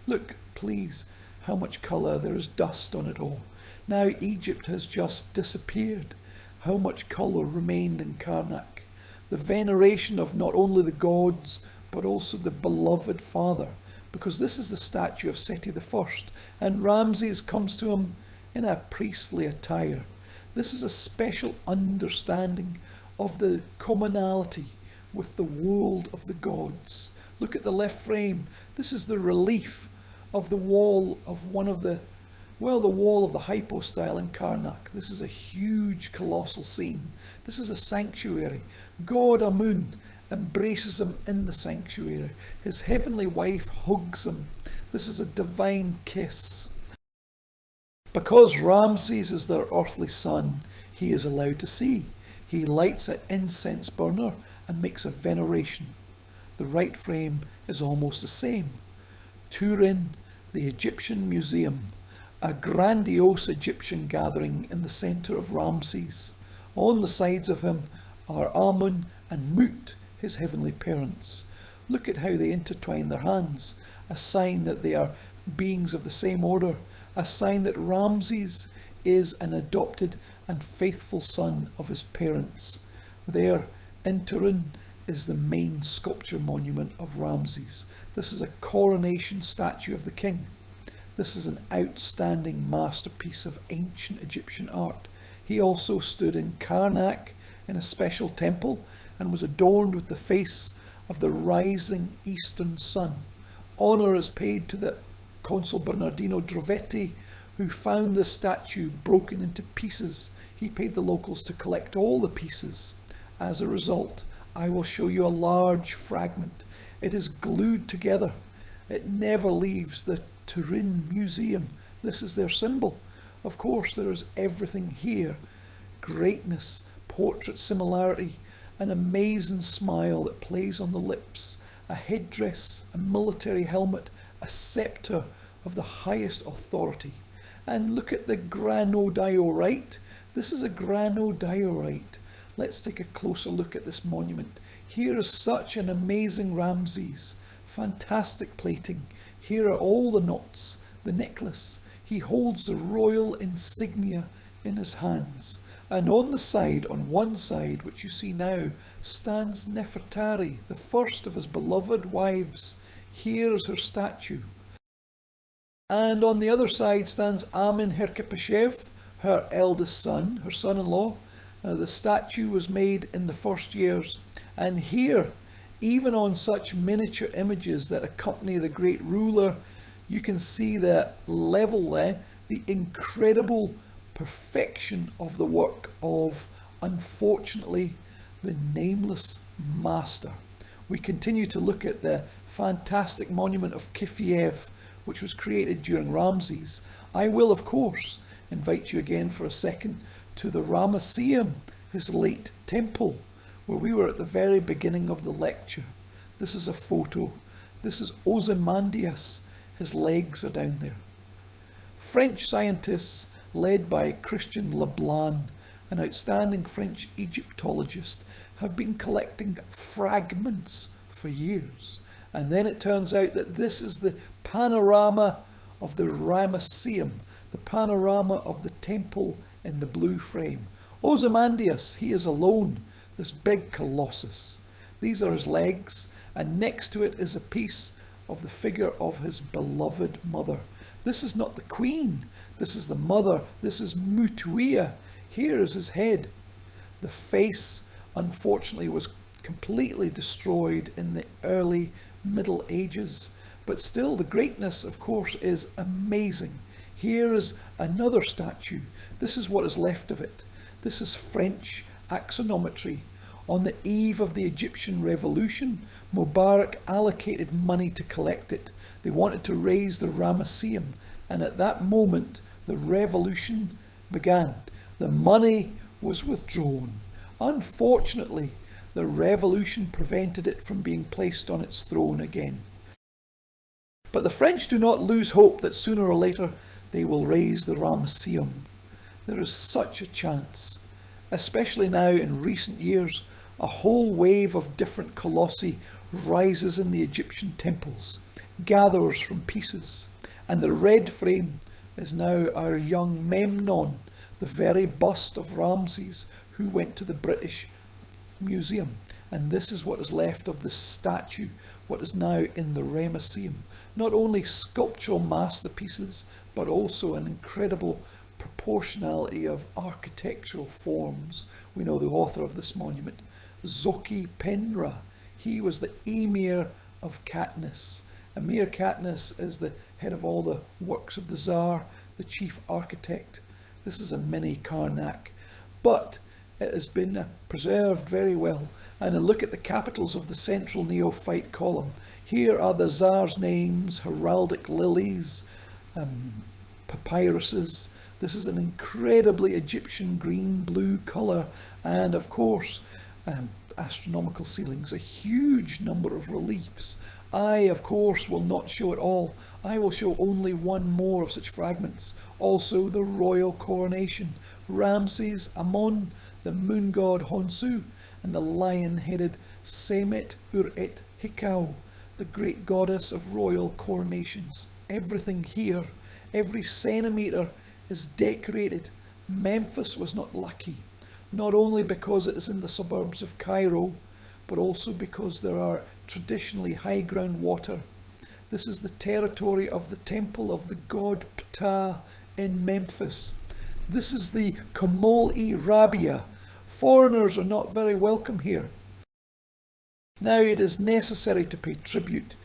Look, please, how much colour, there is dust on it all. Now Egypt has just disappeared. How much colour remained in Karnak. The veneration of not only the gods, but also the beloved father, because this is the statue of Seti I, and Ramses comes to him in a priestly attire. This is a special understanding of the commonality with the world of the gods. Look at the left frame. This is the relief of the wall of the wall of the hypostyle in Karnak. This is a huge, colossal scene. This is a sanctuary. God Amun embraces him in the sanctuary. His heavenly wife hugs him. This is a divine kiss. Because Ramses is their earthly son, he is allowed to see. He lights an incense burner and makes a veneration. The right frame is almost the same. Turin, the Egyptian Museum, a grandiose Egyptian gathering in the centre of Ramses. On the sides of him are Amun and Mut, his heavenly parents. Look at how they intertwine their hands, a sign that they are beings of the same order, a sign that Ramses is an adopted and faithful son of his parents. There, in Turin, is the main sculpture monument of Ramses. This is a coronation statue of the king. This is an outstanding masterpiece of ancient Egyptian art. He also stood in Karnak in a special temple and was adorned with the face of the rising eastern sun. Honour is paid to the Consul Bernardino Drovetti, who found the statue broken into pieces. He paid the locals to collect all the pieces. As a result, I will show you a large fragment. It is glued together. It never leaves the Turin Museum. This is their symbol. Of course, there is everything here. Greatness, portrait similarity, an amazing smile that plays on the lips, a headdress, a military helmet, a sceptre of the highest authority. And look at the granodiorite. This is a granodiorite. Let's take a closer look at this monument. Here is such an amazing Ramses. Fantastic plating. Here are all the knots, the necklace. He holds the royal insignia in his hands. And on the side, on one side, which you see now, stands Nefertari, the first of his beloved wives. Here is her statue. And on the other side stands Amenhotep, her eldest son, her son-in-law. The statue was made in the first years. And here, even on such miniature images that accompany the great ruler, you can see the level there, the incredible perfection of the work of, unfortunately, the nameless master. We continue to look at the fantastic monument of Kifiev, which was created during Ramses. I will, of course, invite you again for a second to the Ramesseum, his late temple, where we were at the very beginning of the lecture. This is a photo. This is Ozymandias. His legs are down there. French scientists, led by Christian Leblanc, an outstanding French Egyptologist, have been collecting fragments for years. And then it turns out that this is the panorama of the Ramesseum, the panorama of the temple in the blue frame. Ozymandias, he is alone, this big colossus. These are his legs, and next to it is a piece of the figure of his beloved mother. This is not the queen, this is the mother, this is Mutuia. Here is his head. The face, unfortunately, was completely destroyed in the early Middle Ages, but still the greatness, of course, is amazing. Here is another statue. This is what is left of it. This is French axonometry. On the eve of the Egyptian revolution, Mubarak allocated money to collect it. They wanted to raise the Ramesseum, and at that moment the revolution began. The money was withdrawn. Unfortunately, the revolution prevented it from being placed on its throne again. But the French do not lose hope that sooner or later they will raise the Ramesseum. There is such a chance, especially now in recent years. A whole wave of different colossi rises in the Egyptian temples, gathers from pieces, and the red frame is now our young Memnon, the very bust of Ramses, who went to the British Museum. And this is what is left of the statue, what is now in the Ramesseum. Not only sculptural masterpieces, but also an incredible proportionality of architectural forms. We know the author of this monument, Zoki Penra. He was the Emir of Katniss. Emir Katniss is the head of all the works of the Tsar, the chief architect. This is a mini Karnak, but it has been preserved very well. And a look at the capitals of the central neophyte column. Here are the Tsar's names, heraldic lilies, papyruses. This is an incredibly Egyptian green-blue colour, and of course astronomical ceilings, a huge number of reliefs. I, of course, will not show it all. I will show only one more of such fragments. Also the royal coronation, Ramses Amon, the moon god Honsu, and the lion-headed Semet Uret Hikau, the great goddess of royal coronations. Everything here, every centimetre is decorated. Memphis was not lucky, not only because it is in the suburbs of Cairo, but also because there are traditionally high ground water. This is the territory of the temple of the god Ptah in Memphis. This is the Komol-e Rabia. Foreigners are not very welcome here. Now it is necessary to pay tribute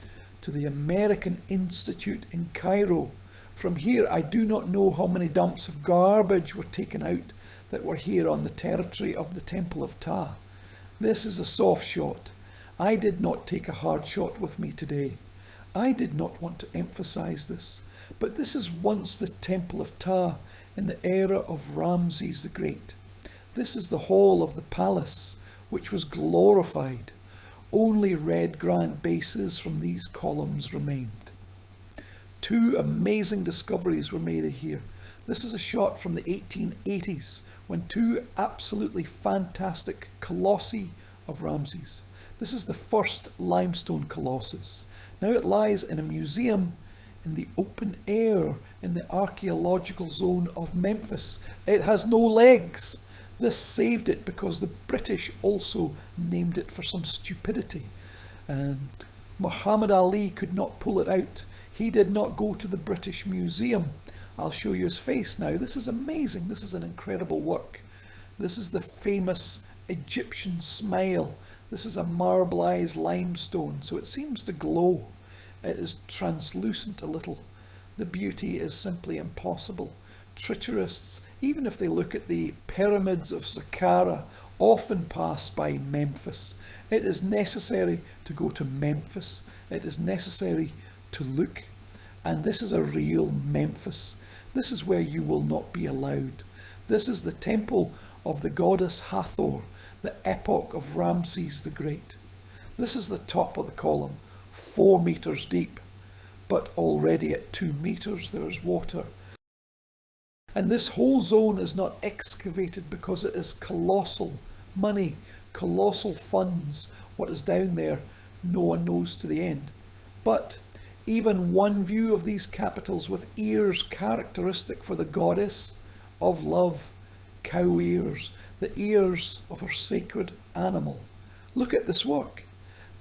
to the American Institute in Cairo. From here, I do not know how many dumps of garbage were taken out that were here on the territory of the Temple of Ptah. This is a soft shot. I did not take a hard shot with me today. I did not want to emphasize this, but this is once the Temple of Ptah in the era of Ramses the Great. This is the hall of the palace, which was glorified. Only red granite bases from these columns remained. Two amazing discoveries were made here. This is a shot from the 1880s, when two absolutely fantastic colossi of Ramses. This is the first limestone colossus. Now it lies in a museum in the open air in the archaeological zone of Memphis. It has no legs. This saved it because the British also named it for some stupidity. Muhammad Ali could not pull it out. He did not go to the British Museum. I'll show you his face now. This is amazing. This is an incredible work. This is the famous Egyptian smile. This is a marbleized limestone, so it seems to glow. It is translucent a little. The beauty is simply impossible. Triturists, even if they look at the pyramids of Saqqara, often pass by Memphis. It is necessary to go to Memphis. It is necessary to look. And this is a real Memphis. This is where you will not be allowed. This is the temple of the goddess Hathor, the epoch of Ramses the Great. This is the top of the column, 4 meters deep, but already at 2 meters there is water. And this whole zone is not excavated because it is colossal money, colossal funds. What is down there, no one knows to the end. But even one view of these capitals with ears characteristic for the goddess of love, cow ears, the ears of her sacred animal. Look at this work.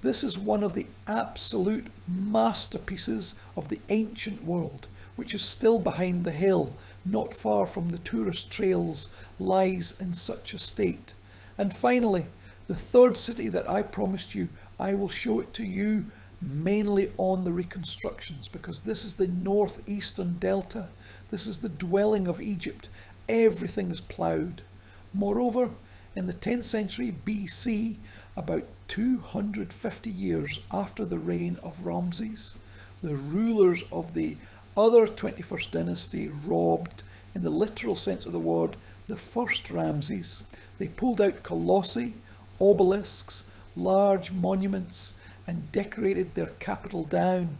This is one of the absolute masterpieces of the ancient world, which is still behind the hill, not far from the tourist trails, lies in such a state. And finally, the third city that I promised you, I will show it to you mainly on the reconstructions, because this is the northeastern delta. This is the dwelling of Egypt. Everything is ploughed. Moreover, in the 10th century BC, about 250 years after the reign of Ramses, the rulers of the other 21st dynasty robbed, in the literal sense of the word, the first Ramses. They pulled out colossi, obelisks, large monuments, and decorated their capital down.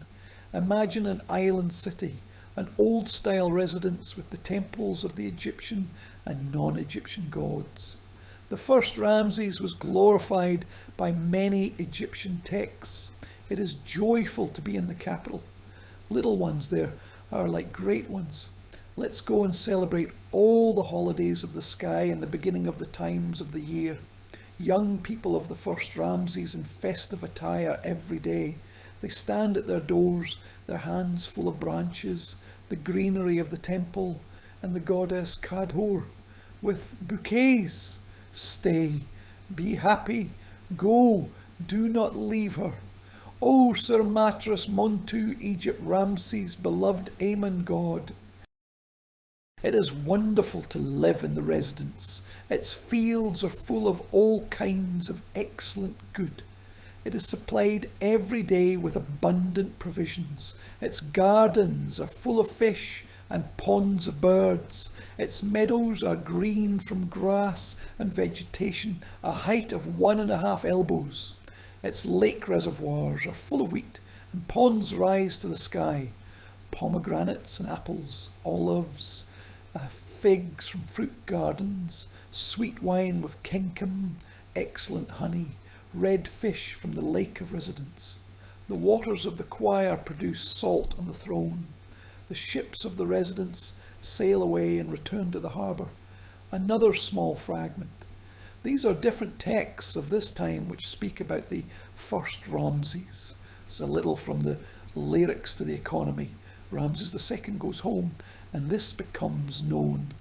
Imagine an island city, an old-style residence with the temples of the Egyptian and non-Egyptian gods. The first Ramses was glorified by many Egyptian texts. It is joyful to be in the capital. Little ones there are like great ones. Let's go and celebrate all the holidays of the sky and the beginning of the times of the year. Young people of the first Ramses in festive attire every day. They stand at their doors, their hands full of branches, the greenery of the temple, and the goddess Kadhor with bouquets. Stay, be happy, go, do not leave her. O Sir Matras Montu Egypt Ramses, beloved Amen God. It is wonderful to live in the residence. Its fields are full of all kinds of excellent good. It is supplied every day with abundant provisions. Its gardens are full of fish and ponds of birds. Its meadows are green from grass and vegetation, a height of 1.5 elbows. Its lake reservoirs are full of wheat, and ponds rise to the sky. Pomegranates and apples, olives, figs from fruit gardens, sweet wine with kinkum, excellent honey, red fish from the lake of residence. The waters of the choir produce salt on the throne. The ships of the residence sail away and return to the harbour. Another small fragment. These are different texts of this time which speak about the first Ramses. It's a little from the lyrics to the economy. Ramses II goes home, and this becomes known.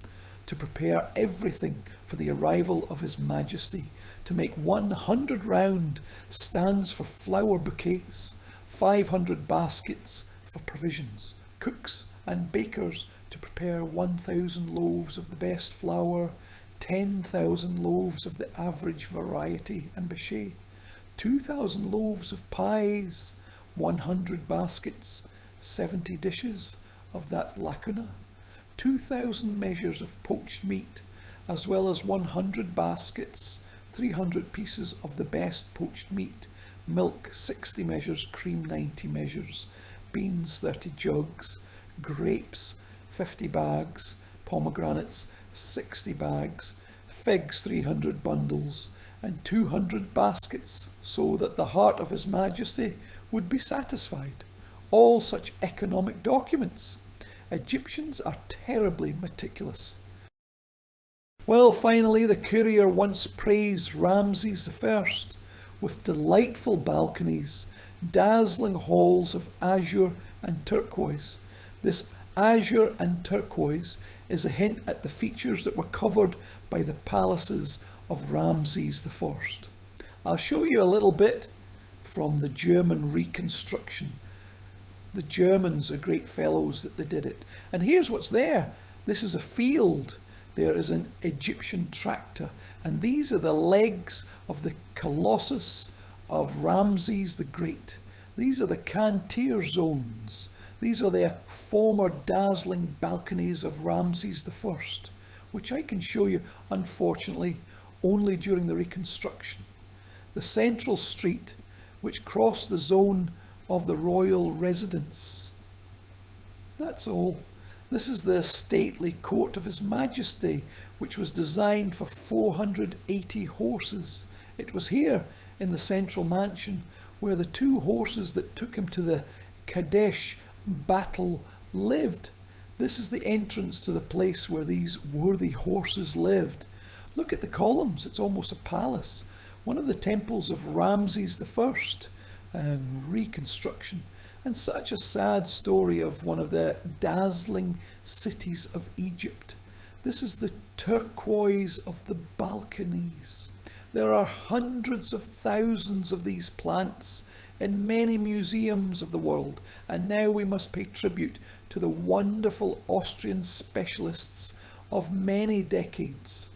To prepare everything for the arrival of His Majesty, to make 100 round stands for flower bouquets, 500 baskets for provisions, cooks and bakers to prepare 1,000 loaves of the best flour, 10,000 loaves of the average variety and bachet, 2,000 loaves of pies, 100 baskets, 70 dishes of that lacuna, 2,000 measures of poached meat, as well as 100 baskets, 300 pieces of the best poached meat, milk 60 measures, cream 90 measures, beans 30 jugs, grapes 50 bags, pomegranates 60 bags, figs 300 bundles, and 200 baskets, so that the heart of His Majesty would be satisfied. All such economic documents. Egyptians are terribly meticulous. Well, finally, the courier once praised Ramses I with delightful balconies, dazzling halls of azure and turquoise. This azure and turquoise is a hint at the features that were covered by the palaces of Ramses I. I'll show you a little bit from the German reconstruction. The Germans are great fellows that they did it. And here's what's there. This is a field. There is an Egyptian tractor. And these are the legs of the Colossus of Ramses the Great. These are the cantier zones. These are the former dazzling balconies of Ramses I, which I can show you, unfortunately, only during the reconstruction. The central street, which crossed the zone of the royal residence. That's all. This is the stately court of His Majesty, which was designed for 480 horses. It was here, in the central mansion, where the 2 horses that took him to the Kadesh battle lived. This is the entrance to the place where these worthy horses lived. Look at the columns, it's almost a palace. One of the temples of Ramses I, reconstruction. And such a sad story of one of the dazzling cities of Egypt. This is the turquoise of the balconies. There are hundreds of thousands of these plants in many museums of the world, and now we must pay tribute to the wonderful Austrian specialists of many decades.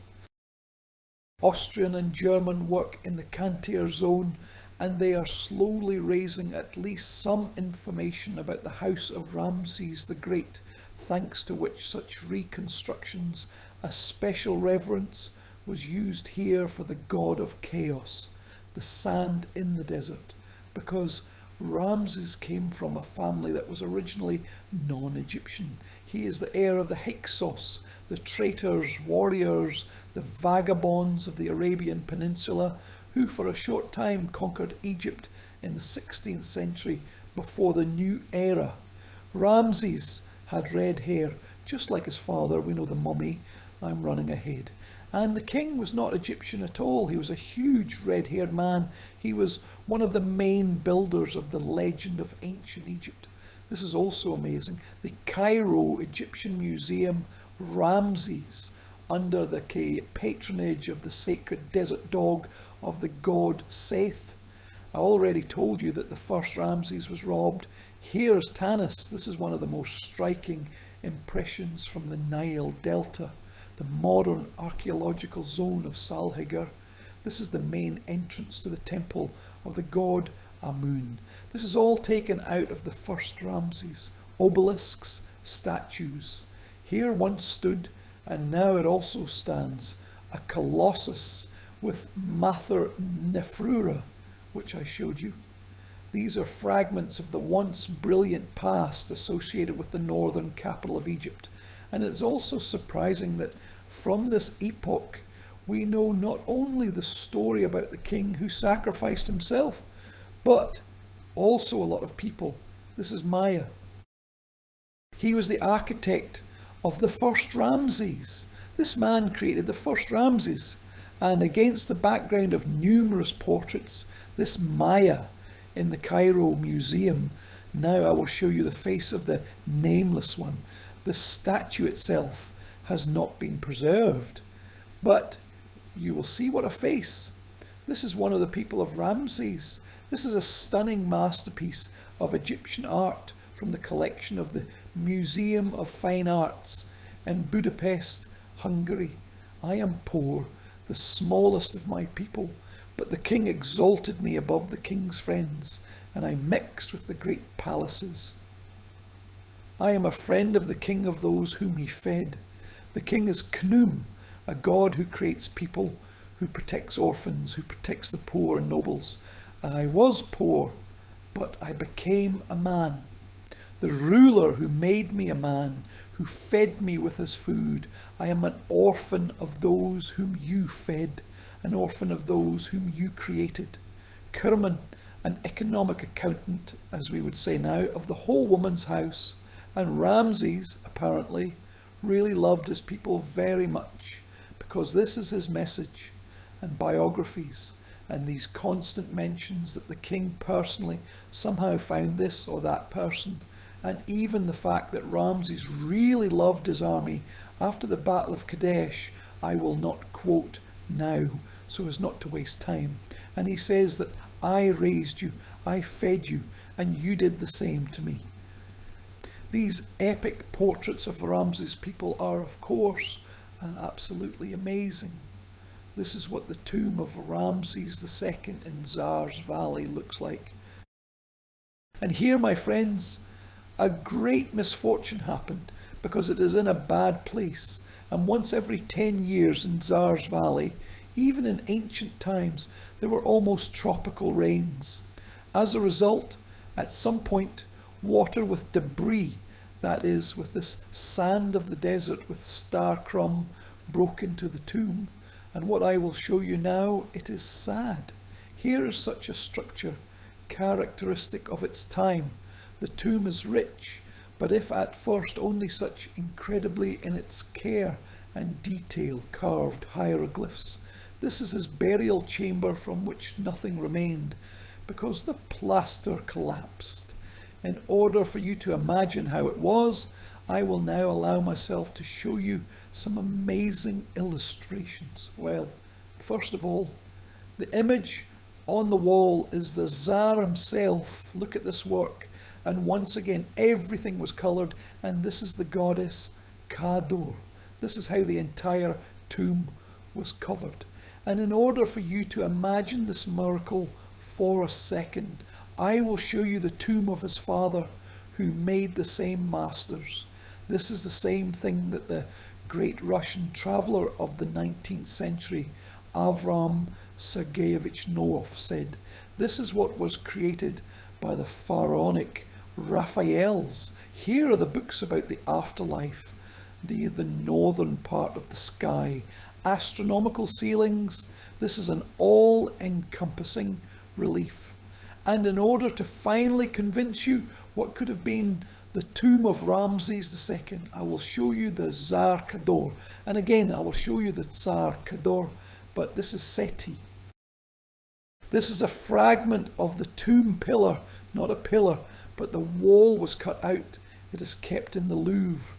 Austrian and German work in the Cantier zone, and they are slowly raising at least some information about the house of Ramses the Great, thanks to which such reconstructions, a special reverence was used here for the god of chaos, the sand in the desert, because Ramses came from a family that was originally non-Egyptian. He is the heir of the Hyksos, the traitors, warriors, the vagabonds of the Arabian Peninsula, who for a short time conquered Egypt in the 16th century before the new era. Ramses had red hair, just like his father. We know the mummy. I'm running ahead. And the king was not Egyptian at all. He was a huge red-haired man. He was one of the main builders of the legend of ancient Egypt. This is also amazing. The Cairo Egyptian Museum, Ramses, under the patronage of the sacred desert dog of the god Seth. I already told you that the first Ramses was robbed. Here's Tanis. This is one of the most striking impressions from the Nile Delta, the modern archaeological zone of Salhigar. This is the main entrance to the temple of the god Amun. This is all taken out of the first Ramses. Obelisks, statues. Here once stood, and now it also stands, a colossus with Mater Nefrura, which I showed you. These are fragments of the once brilliant past associated with the northern capital of Egypt. And it's also surprising that from this epoch we know not only the story about the king who sacrificed himself, but also a lot of people. This is Maya. He was the architect of the first Ramses. This man created the first Ramses. And against the background of numerous portraits, this Maya in the Cairo Museum, now I will show you the face of the nameless one. The statue itself has not been preserved, but you will see what a face. This is one of the people of Ramses. This is a stunning masterpiece of Egyptian art from the collection of the Museum of Fine Arts in Budapest, Hungary. I am poor, the smallest of my people, but the king exalted me above the king's friends, and I mixed with the great palaces. I am a friend of the king of those whom he fed. The king is Khnum, a god who creates people, who protects orphans, who protects the poor and nobles. I was poor, but I became a man. The ruler who made me a man, who fed me with his food. I am an orphan of those whom you fed, an orphan of those whom you created. Kurman, an economic accountant, as we would say now, of the whole woman's house. And Ramses, apparently, really loved his people very much, because this is his message and biographies and these constant mentions that the king personally somehow found this or that person, and even the fact that Ramses really loved his army after the Battle of Kadesh, I will not quote now so as not to waste time. And he says that I raised you, I fed you, and you did the same to me. These epic portraits of Ramses' people are, of course, absolutely amazing. This is what the tomb of Ramses II in Zars Valley looks like. And here, my friends, a great misfortune happened because it is in a bad place. And once every 10 years in Zars Valley, even in ancient times, there were almost tropical rains. As a result, at some point, water with debris that is, with this sand of the desert with star crumb broke into the tomb. And what I will show you now, it is sad. Here is such a structure, characteristic of its time. The tomb is rich, but if at first only such incredibly in its care and detail carved hieroglyphs. This is his burial chamber from which nothing remained, because the plaster collapsed. In order for you to imagine how it was, I will now allow myself to show you some amazing illustrations. Well, first of all, the image on the wall is the Tsar himself. Look at this work. And once again, everything was coloured, and this is the goddess Kador. This is how the entire tomb was covered. And in order for you to imagine this miracle for a second, I will show you the tomb of his father, who made the same masters. This is the same thing that the great Russian traveller of the 19th century, Avram Sergeyevich Noov, said. This is what was created by the pharaonic Raphaels. Here are the books about the afterlife, the northern part of the sky, astronomical ceilings. This is an all-encompassing relief. And in order to finally convince you what could have been the tomb of Ramses II, I will show you the Tsar Kador. And again, I will show you the Tsar Kador, but this is Seti. This is a fragment of the tomb pillar, not a pillar, but the wall was cut out. It is kept in the Louvre.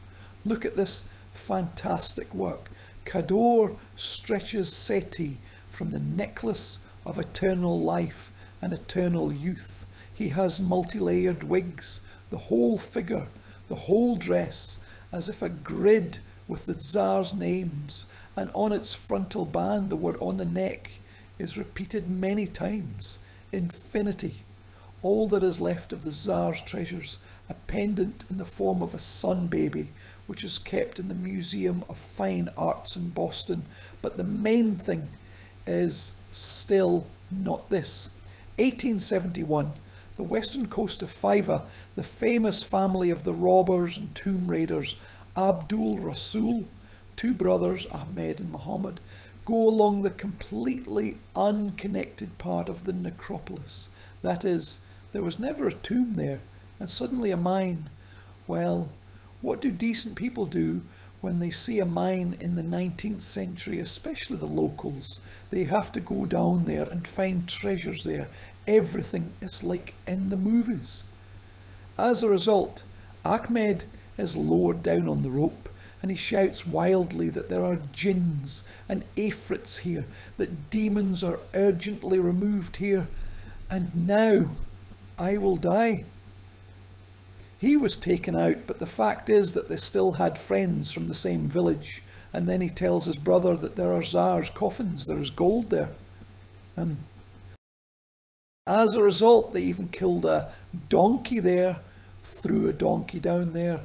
Look at this fantastic work. Kador stretches Seti from the necklace of eternal life and eternal youth. He has multi-layered wigs, the whole figure, the whole dress, as if a grid with the Tsar's names, and on its frontal band the word on the neck is repeated many times. Infinity. All that is left of the Tsar's treasures, a pendant in the form of a sun baby, which is kept in the Museum of Fine Arts in Boston. But the main thing is still not this. 1871, the western coast of Fiva, the famous family of the robbers and tomb raiders, Abdul Rasul, two brothers, Ahmed and Muhammad, go along the completely unconnected part of the necropolis. That is, there was never a tomb there, and suddenly a mine. Well, what do decent people do when they see a mine in the 19th century, especially the locals? They have to go down there and find treasures there. Everything is like in the movies. As a result, Ahmed is lowered down on the rope, and he shouts wildly that there are jinns and afrits here, that demons are urgently removed here, and now I will die. He was taken out, but the fact is that they still had friends from the same village. And then he tells his brother that there are Tsar's coffins, there is gold there. As a result, they even killed a donkey there, threw a donkey down there.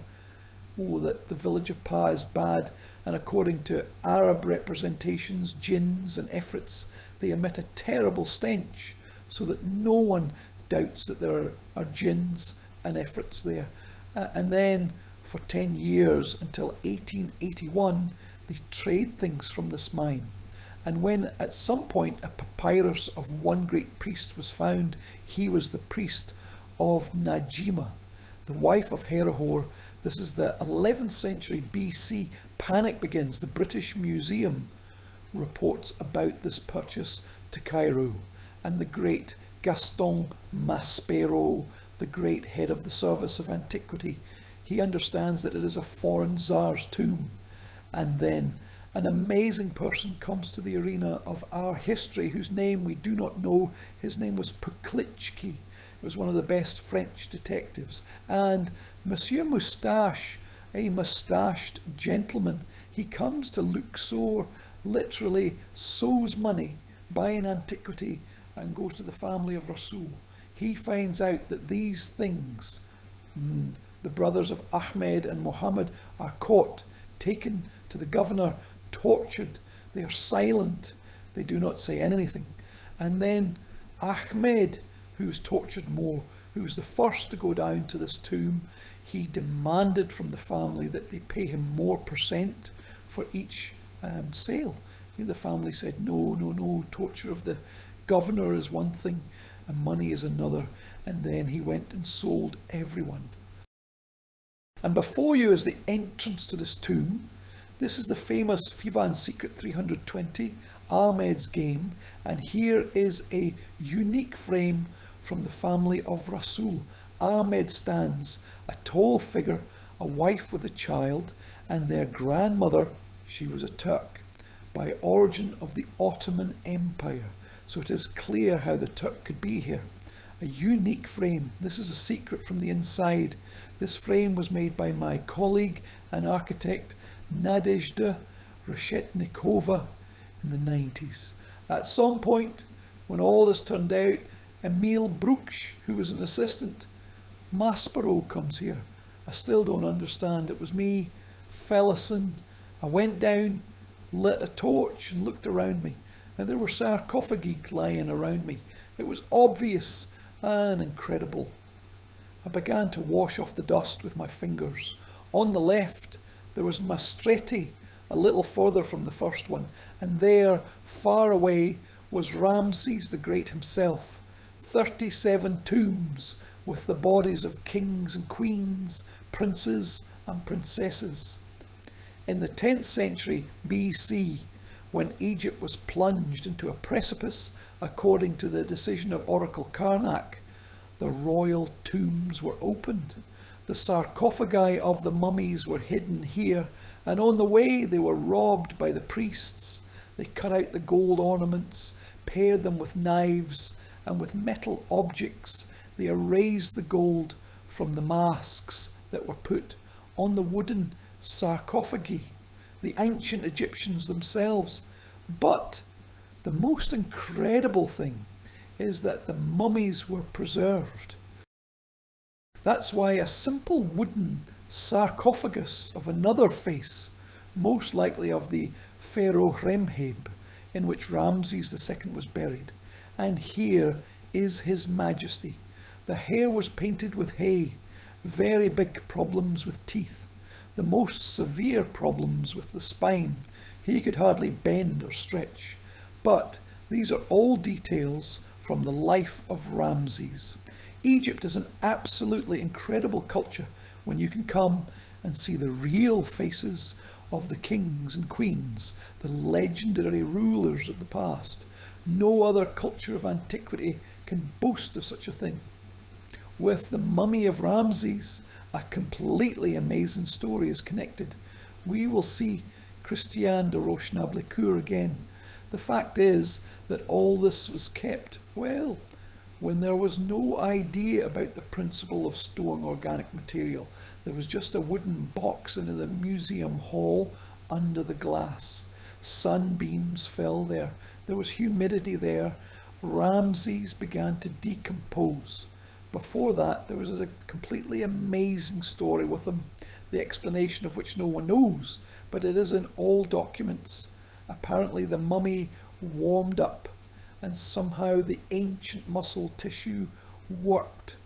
Oh, that the village of Pa is bad. And according to Arab representations, jinns and ifrits, they emit a terrible stench, so that no one doubts that there are jinns and ifrits there. And then for 10 years, until 1881, they trade things from this mine. And when at some point a papyrus of one great priest was found, he was the priest of Najima, the wife of Herihor. This is the 11th century BC. Panic begins. The British Museum reports about this purchase to Cairo, and the great Gaston Maspero, the great head of the Service of Antiquity, he understands that it is a foreign Tsar's tomb. And then an amazing person comes to the arena of our history, whose name we do not know. His name was Puklitschki. He was one of the best French detectives. And Monsieur Moustache, a moustached gentleman, he comes to Luxor, literally sows money, buying antiquity, and goes to the family of Rasul. He finds out that these things, the brothers of Ahmed and Muhammad, are caught, taken to the governor, tortured. They are silent. They do not say anything. And then Ahmed, who is tortured more, who was the first to go down to this tomb, he demanded from the family that they pay him more percent for each sale. The family said, no, no, no, torture of the governor is one thing and money is another. And then he went and sold everyone. And before you is the entrance to this tomb. This is the famous Fivan Secret 320, Ahmed's game, and here is a unique frame from the family of Rasul. Ahmed stands, a tall figure, a wife with a child, and their grandmother, she was a Turk, by origin of the Ottoman Empire. So it is clear how the Turk could be here. A unique frame. This is a secret from the inside. This frame was made by my colleague and architect Nadezhda Reshetnikova in the 90s. At some point, when all this turned out, Emil Bruksch, who was an assistant, Maspero comes here. I still don't understand. It was me, Fellison. I went down, lit a torch and looked around me, and there were sarcophagi lying around me. It was obvious and incredible. I began to wash off the dust with my fingers. On the left, there was Maastrichti, a little further from the first one, and there, far away, was Ramses the Great himself. 37 tombs with the bodies of kings and queens, princes and princesses. In the 10th century BC, when Egypt was plunged into a precipice, according to the decision of Oracle Karnak, the royal tombs were opened. The sarcophagi of the mummies were hidden here, and on the way they were robbed by the priests. They cut out the gold ornaments, paired them with knives, and with metal objects they erased the gold from the masks that were put on the wooden sarcophagi, the ancient Egyptians themselves. But the most incredible thing is that the mummies were preserved. That's why a simple wooden sarcophagus of another face, most likely of the Pharaoh Remheb, in which Ramses II was buried, and here is his majesty. The hair was painted with hay, very big problems with teeth, the most severe problems with the spine. He could hardly bend or stretch. But these are all details from the life of Ramses. Egypt is an absolutely incredible culture when you can come and see the real faces of the kings and queens, the legendary rulers of the past. No other culture of antiquity can boast of such a thing. With the mummy of Ramses, a completely amazing story is connected. We will see Christian de Roche-Nablecourt again. The fact is that all this was kept, well, when there was no idea about the principle of storing organic material. There was just a wooden box in the museum hall under the glass. Sunbeams fell there. There was humidity there. Ramses began to decompose. Before that, there was a completely amazing story with him, the explanation of which no one knows, but it is in all documents. Apparently the mummy warmed up and somehow the ancient muscle tissue worked.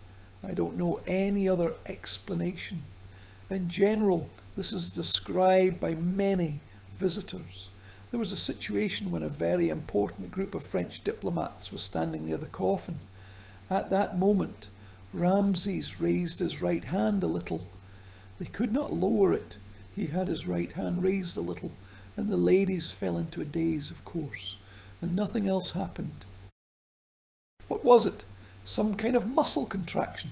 I don't know any other explanation. In general, this is described by many visitors. There was a situation when a very important group of French diplomats was standing near the coffin. At that moment, Ramses raised his right hand a little. They could not lower it. He had his right hand raised a little, and the ladies fell into a daze, of course, and nothing else happened. What was it? Some kind of muscle contraction.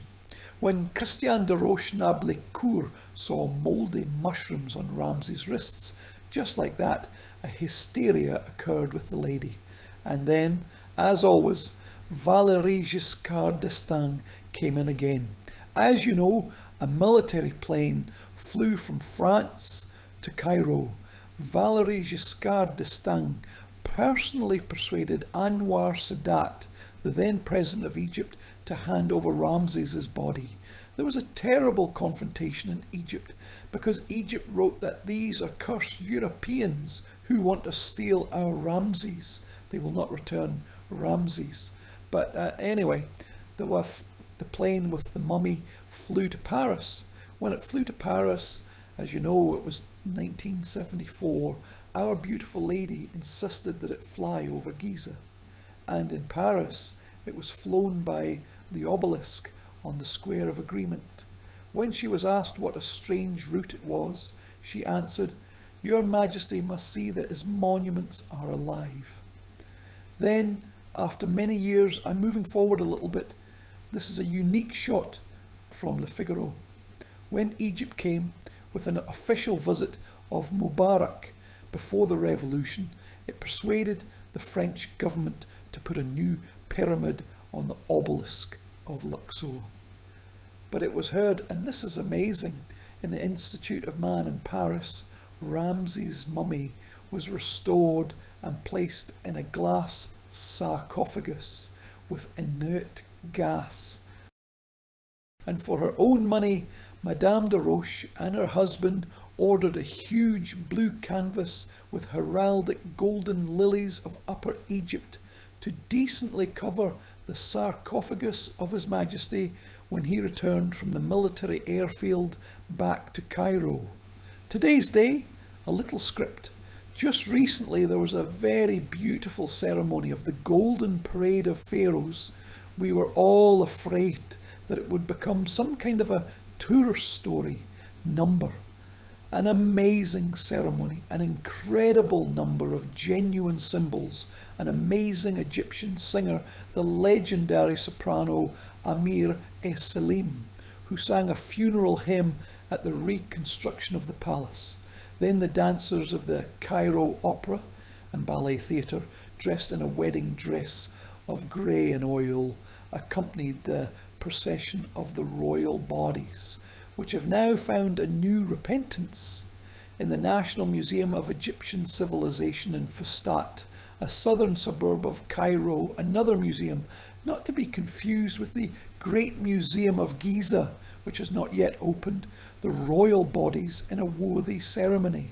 When Christian de Roche-Nablecourt saw mouldy mushrooms on Ramses' wrists, just like that, a hysteria occurred with the lady. And then, as always, Valéry Giscard d'Estaing came in again. As you know, a military plane flew from France to Cairo. Valéry Giscard d'Estaing personally persuaded Anwar Sadat, the then president of Egypt, to hand over Ramses's body. There was a terrible confrontation in Egypt because Egypt wrote that these are cursed Europeans who want to steal our Ramses. They will not return Ramses. But anyway, the plane with the mummy flew to Paris, When it flew to Paris, as you know, it was 1974, Our Beautiful Lady insisted that it fly over Giza. And in Paris, it was flown by the obelisk on the Square of Agreement. When she was asked what a strange route it was, she answered, "Your Majesty must see that his monuments are alive." Then, after many years, I'm moving forward a little bit. This is a unique shot from the Figaro. When Egypt came with an official visit of Mubarak before the revolution, it persuaded the French government to put a new pyramid on the obelisk of Luxor. But it was heard, and this is amazing, in the Institute of Man in Paris, Ramses' mummy was restored and placed in a glass sarcophagus with inert gas. And for her own money, Madame de Roche and her husband ordered a huge blue canvas with heraldic golden lilies of Upper Egypt to decently cover the sarcophagus of His Majesty when he returned from the military airfield back to Cairo. Today's day, a little script. Just recently there was a very beautiful ceremony of the Golden Parade of Pharaohs. We were all afraid that it would become some kind of a tourist story number. An amazing ceremony, an incredible number of genuine symbols, an amazing Egyptian singer, the legendary soprano Amir Es-Salim, who sang a funeral hymn at the reconstruction of the palace. Then the dancers of the Cairo Opera and Ballet Theatre, dressed in a wedding dress of grey and oil, accompanied the procession of the royal bodies, which have now found a new repentance in the National Museum of Egyptian Civilization in Fustat, a southern suburb of Cairo, another museum, not to be confused with the Great Museum of Giza, which has not yet opened, the royal bodies in a worthy ceremony.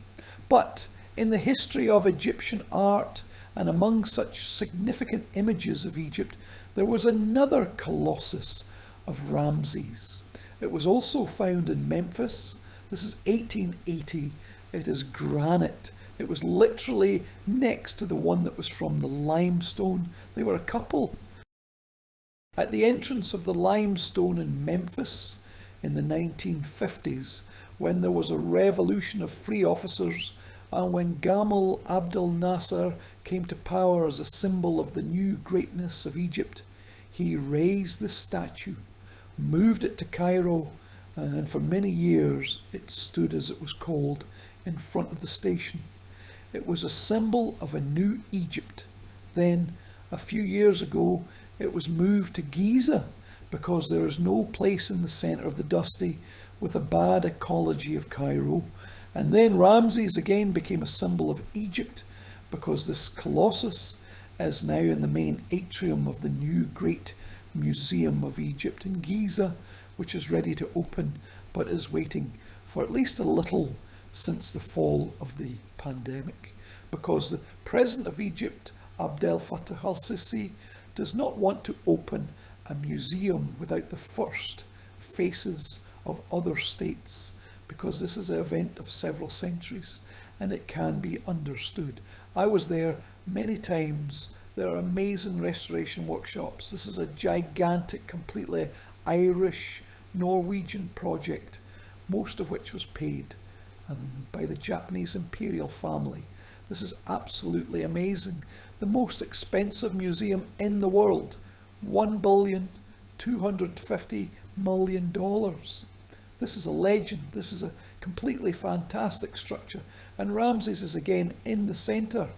But in the history of Egyptian art, and among such significant images of Egypt, there was another colossus of Ramses. It was also found in Memphis. This is 1880. It is granite. It was literally next to the one that was from the limestone. They were a couple. At the entrance of the limestone in Memphis in the 1950s, when there was a revolution of free officers, and when Gamal Abdel Nasser came to power as a symbol of the new greatness of Egypt, he raised the statue, moved it to Cairo, and for many years it stood, as it was called, in front of the station. It was a symbol of a new Egypt. Then, a few years ago, it was moved to Giza because there is no place in the centre of the dusty with a bad ecology of Cairo. And then Ramses again became a symbol of Egypt because this colossus is now in the main atrium of the new Great Museum of Egypt in Giza, which is ready to open but is waiting for at least a little since the fall of the pandemic, because the President of Egypt, Abdel Fattah al-Sisi, does not want to open a museum without the first faces of other states, because this is an event of several centuries and it can be understood. I was there many times. There are amazing restoration workshops. This is a gigantic, completely Irish, Norwegian project, most of which was paid by the Japanese imperial family. This is absolutely amazing. The most expensive museum in the world, $1,250,000,000. This is a legend. This is a completely fantastic structure. And Ramses is again in the centre.